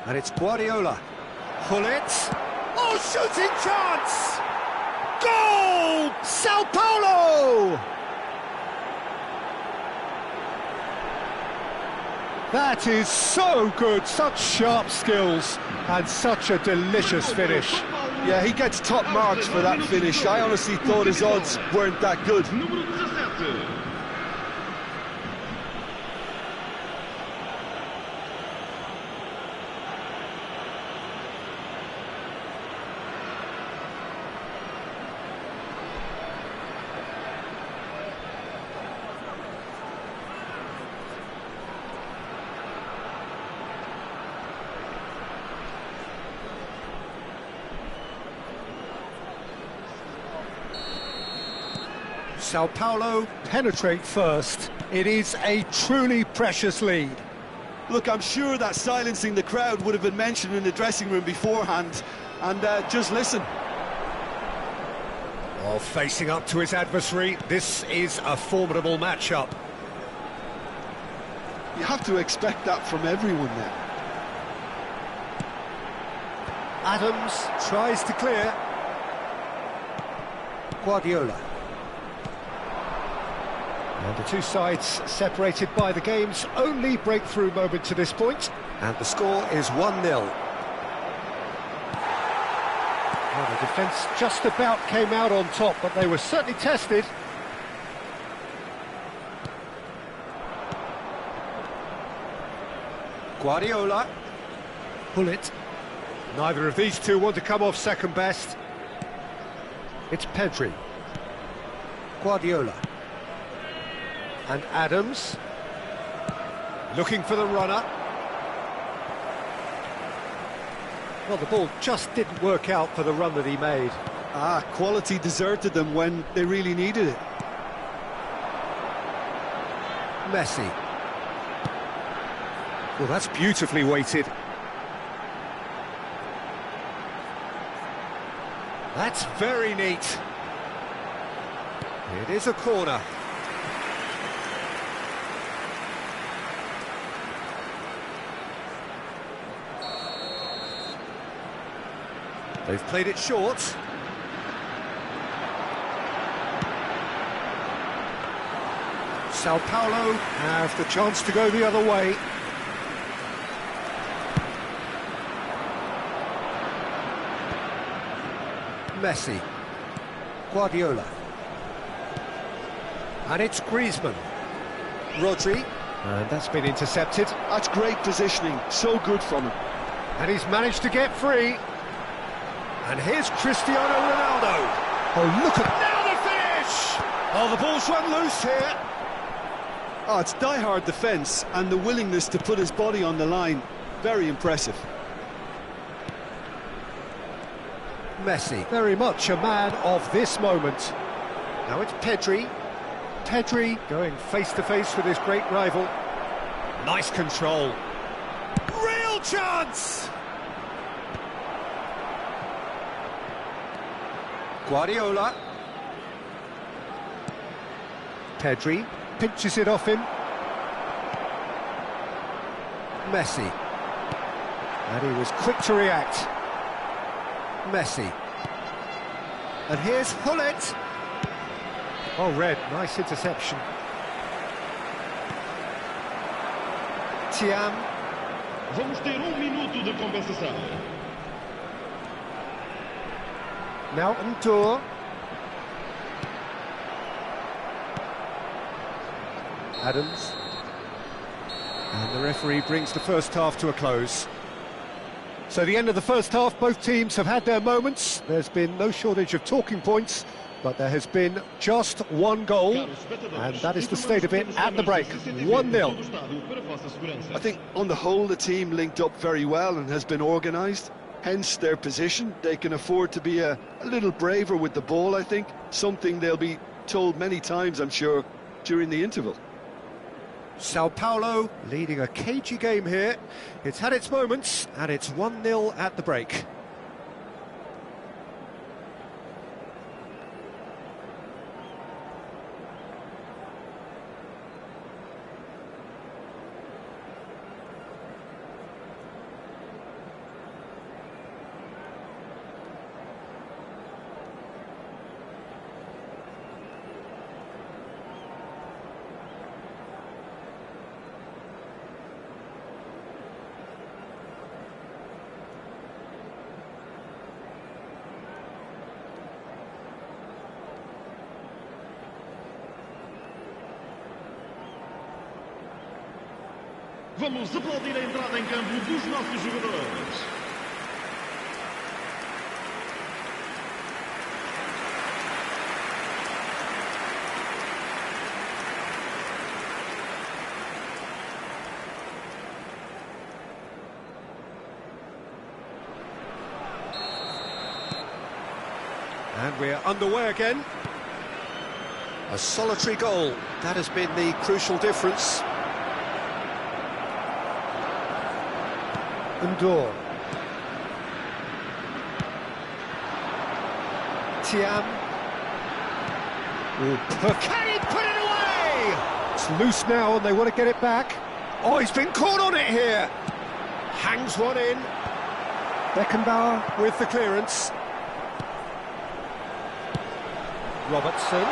And it's Guardiola. Hullet. Oh, shooting chance! Goal! Sao Paulo! That is so good, such sharp skills and such a delicious finish. Yeah, he gets top marks for that finish. I honestly thought his odds weren't that good. Número 17. Sao Paulo penetrate first. It is a truly precious lead. Look, I'm sure that silencing the crowd would have been mentioned in the dressing room beforehand. And just listen. Well, facing up to his adversary, this is a formidable matchup. You have to expect that from everyone now. Adams tries to clear. Guardiola. And the two sides separated by the game's only breakthrough moment to this point. And the score is 1-0. Well, the defence just about came out on top, but they were certainly tested. Guardiola. Bullet. Neither of these two want to come off second best. It's Pedri. Guardiola. And Adams. Looking for the runner. Well, the ball just didn't work out for the run that he made. Quality deserted them when they really needed it. Messi. Well, that's beautifully weighted. That's very neat. It is a corner. They've played it short. Sao Paulo have the chance to go the other way. Messi. Guardiola. And it's Griezmann. Rodri. And that's been intercepted. That's great positioning, so good from him. And he's managed to get free. And here's Cristiano Ronaldo. Oh, look at... Now the finish! Oh, the ball's run loose here. Oh, it's die-hard defence and the willingness to put his body on the line. Very impressive. Messi, very much a man of this moment. Now it's Pedri. Pedri going face-to-face with his great rival. Nice control. Real chance! Guardiola. Pedri pinches it off him. Messi. And he was quick to react. Messi. And here's Hullet. Oh, red, nice interception. Tiam. Vamos ter minuto de compensação. Now on tour. Adams. And the referee brings the first half to a close. So the end of the first half, both teams have had their moments. There's been no shortage of talking points, but there has been just one goal, and that is the state of it at the break, 1-0. I think on the whole the team linked up very well and has been organised, hence their position. They can afford to be a little braver with the ball, I think, something they'll be told many times, I'm sure, during the interval. Sao Paulo leading a cagey game here. It's had its moments, and it's 1-0 at the break. Vamos aplaudir a entrada em campo dos nossos jogadores. And we're underway again. A solitary goal, that has been the crucial difference. Ndor. Tiam. Can he put it away? It's loose now and they want to get it back. Oh, he's been caught on it here. Hangs one in. Beckenbauer with the clearance. Robertson.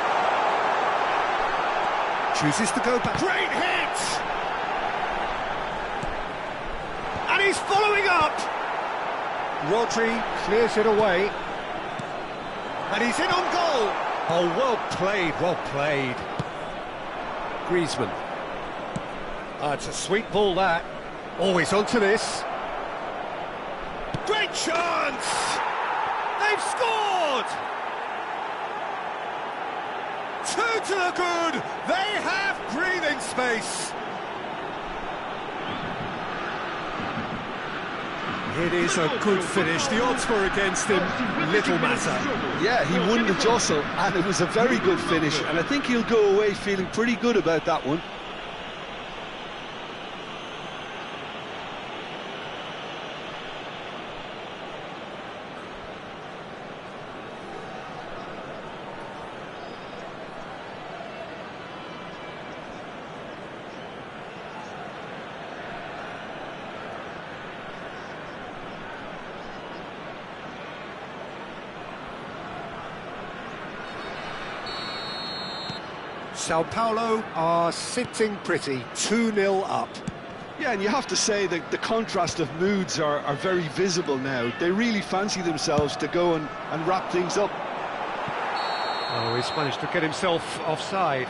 Chooses to go back. Great hit! And he's following up! Rodri clears it away. And he's in on goal! Oh, well played, well played. Griezmann. Oh, it's a sweet ball, that. Always onto this. Great chance! They've scored! 2 to the good! They have breathing space! It is a good finish. The odds were against him. Little matter. Yeah, he won the jostle, and it was a very good finish, and I think he'll go away feeling pretty good about that one. Sao Paulo are sitting pretty, 2-0 up. Yeah, and you have to say that the contrast of moods are very visible now. They really fancy themselves to go and wrap things up. Oh, he's managed to get himself offside.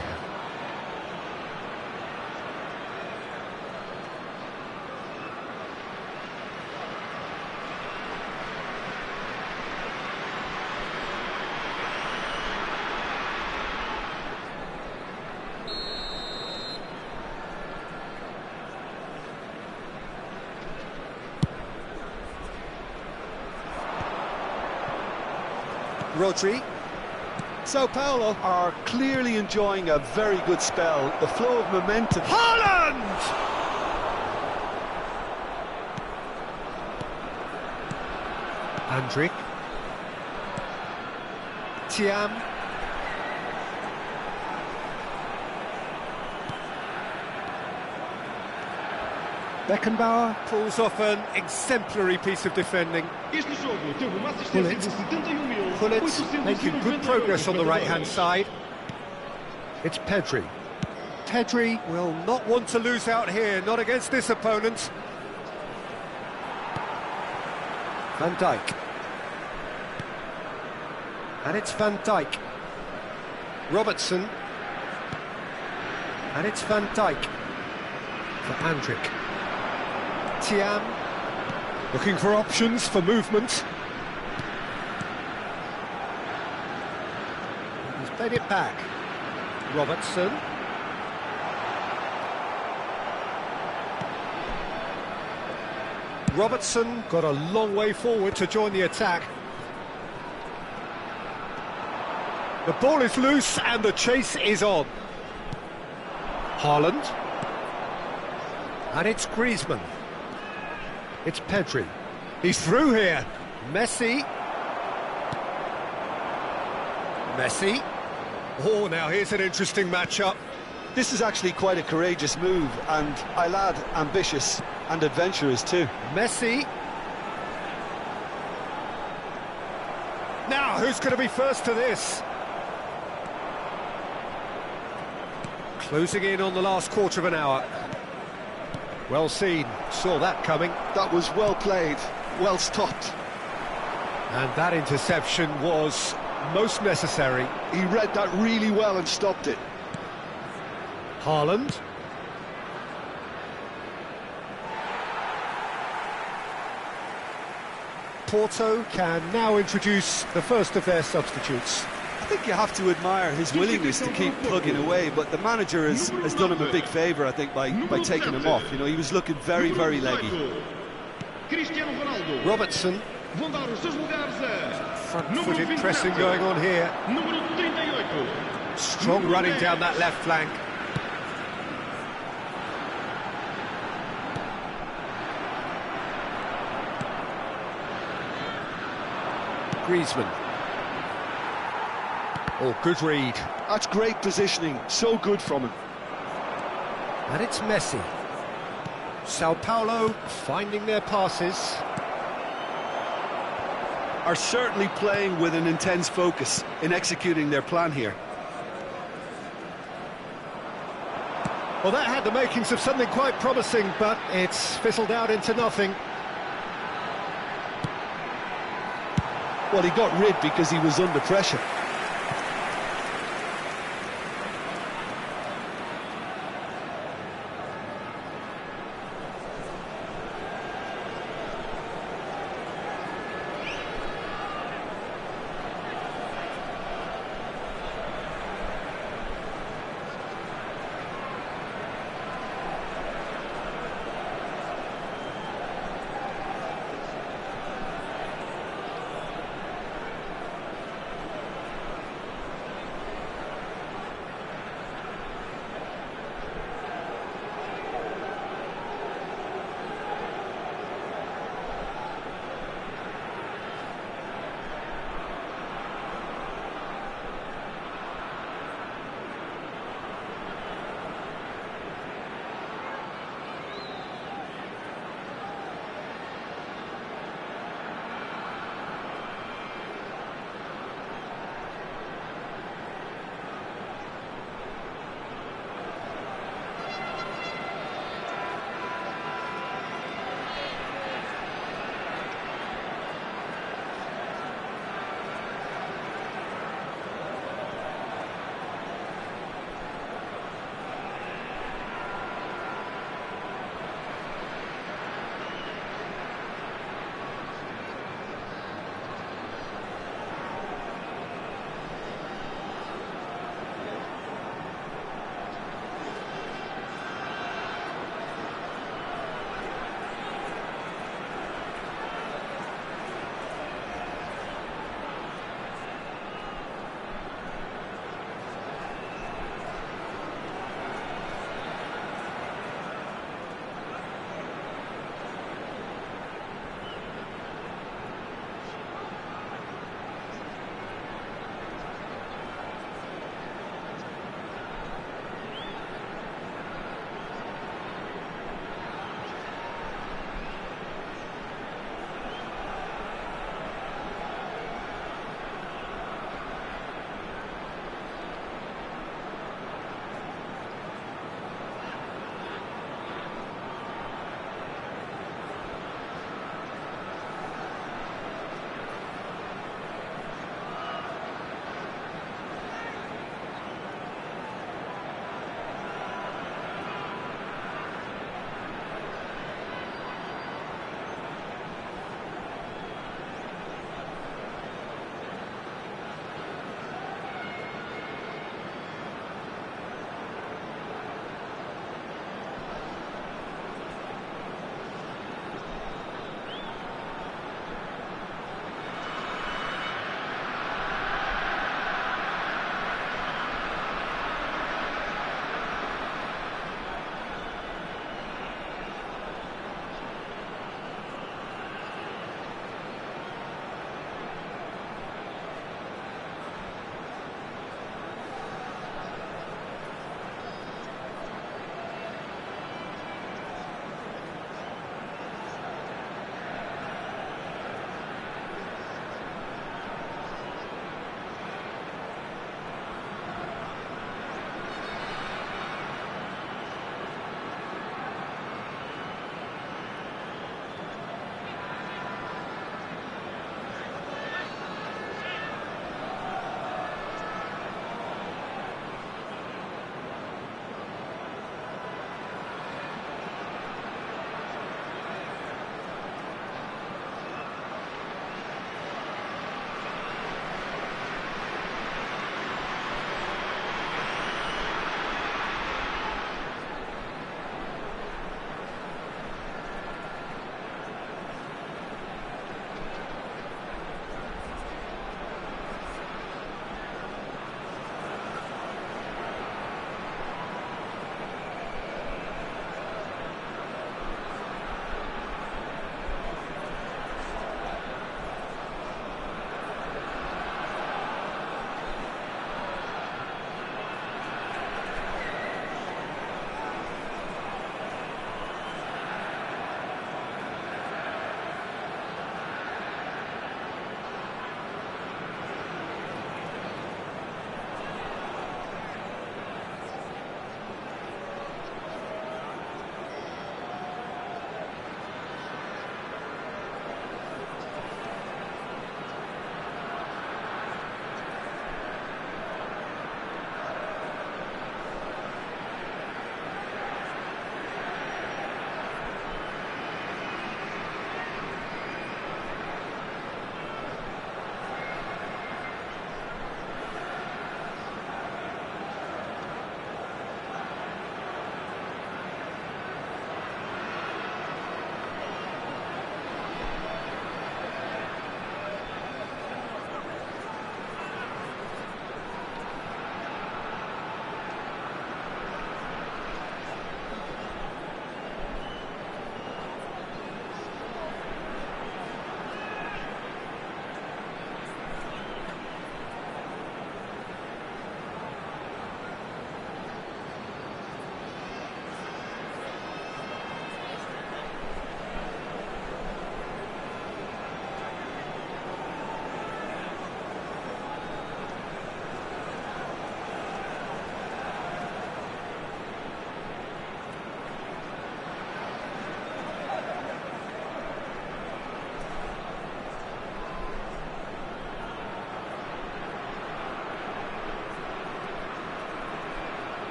Rodri. Sao Paulo are clearly enjoying a very good spell. The flow of momentum. Haaland! Andrik. Tiam. Beckenbauer pulls off an exemplary piece of defending. Pullet making good progress on the right-hand side. It's Pedri. Pedri will not want to lose out here, not against this opponent. Van Dijk. And it's Van Dijk. Robertson. And it's Van Dijk. For Andrik. Tiam. Looking for options for movement. He's played it back. Robertson. Robertson got a long way forward to join the attack. The ball is loose and the chase is on. Haaland. And it's Griezmann. It's Pedri. He's through here. Messi. Messi. Oh, now here's an interesting matchup. This is actually quite a courageous move, and I'll add ambitious and adventurous too. Messi. Now, who's going to be first to this? Closing in on the last quarter of an hour. Well seen, saw that coming. That was well played, well stopped. And that interception was most necessary. He read that really well and stopped it. Haaland. Porto can now introduce the first of their substitutes. I think you have to admire his willingness to keep plugging away, but the manager has done him a big favour, I think, by taking him off. You know, he was looking very, very leggy. Robertson. Front-footed pressing going on here. Strong running down that left flank. Griezmann. Oh, good read. That's great positioning, so good from him. And it's Messi. Sao Paulo finding their passes. Are certainly playing with an intense focus in executing their plan here. Well, that had the makings of something quite promising, but it's fizzled out into nothing. Well, he got rid because he was under pressure.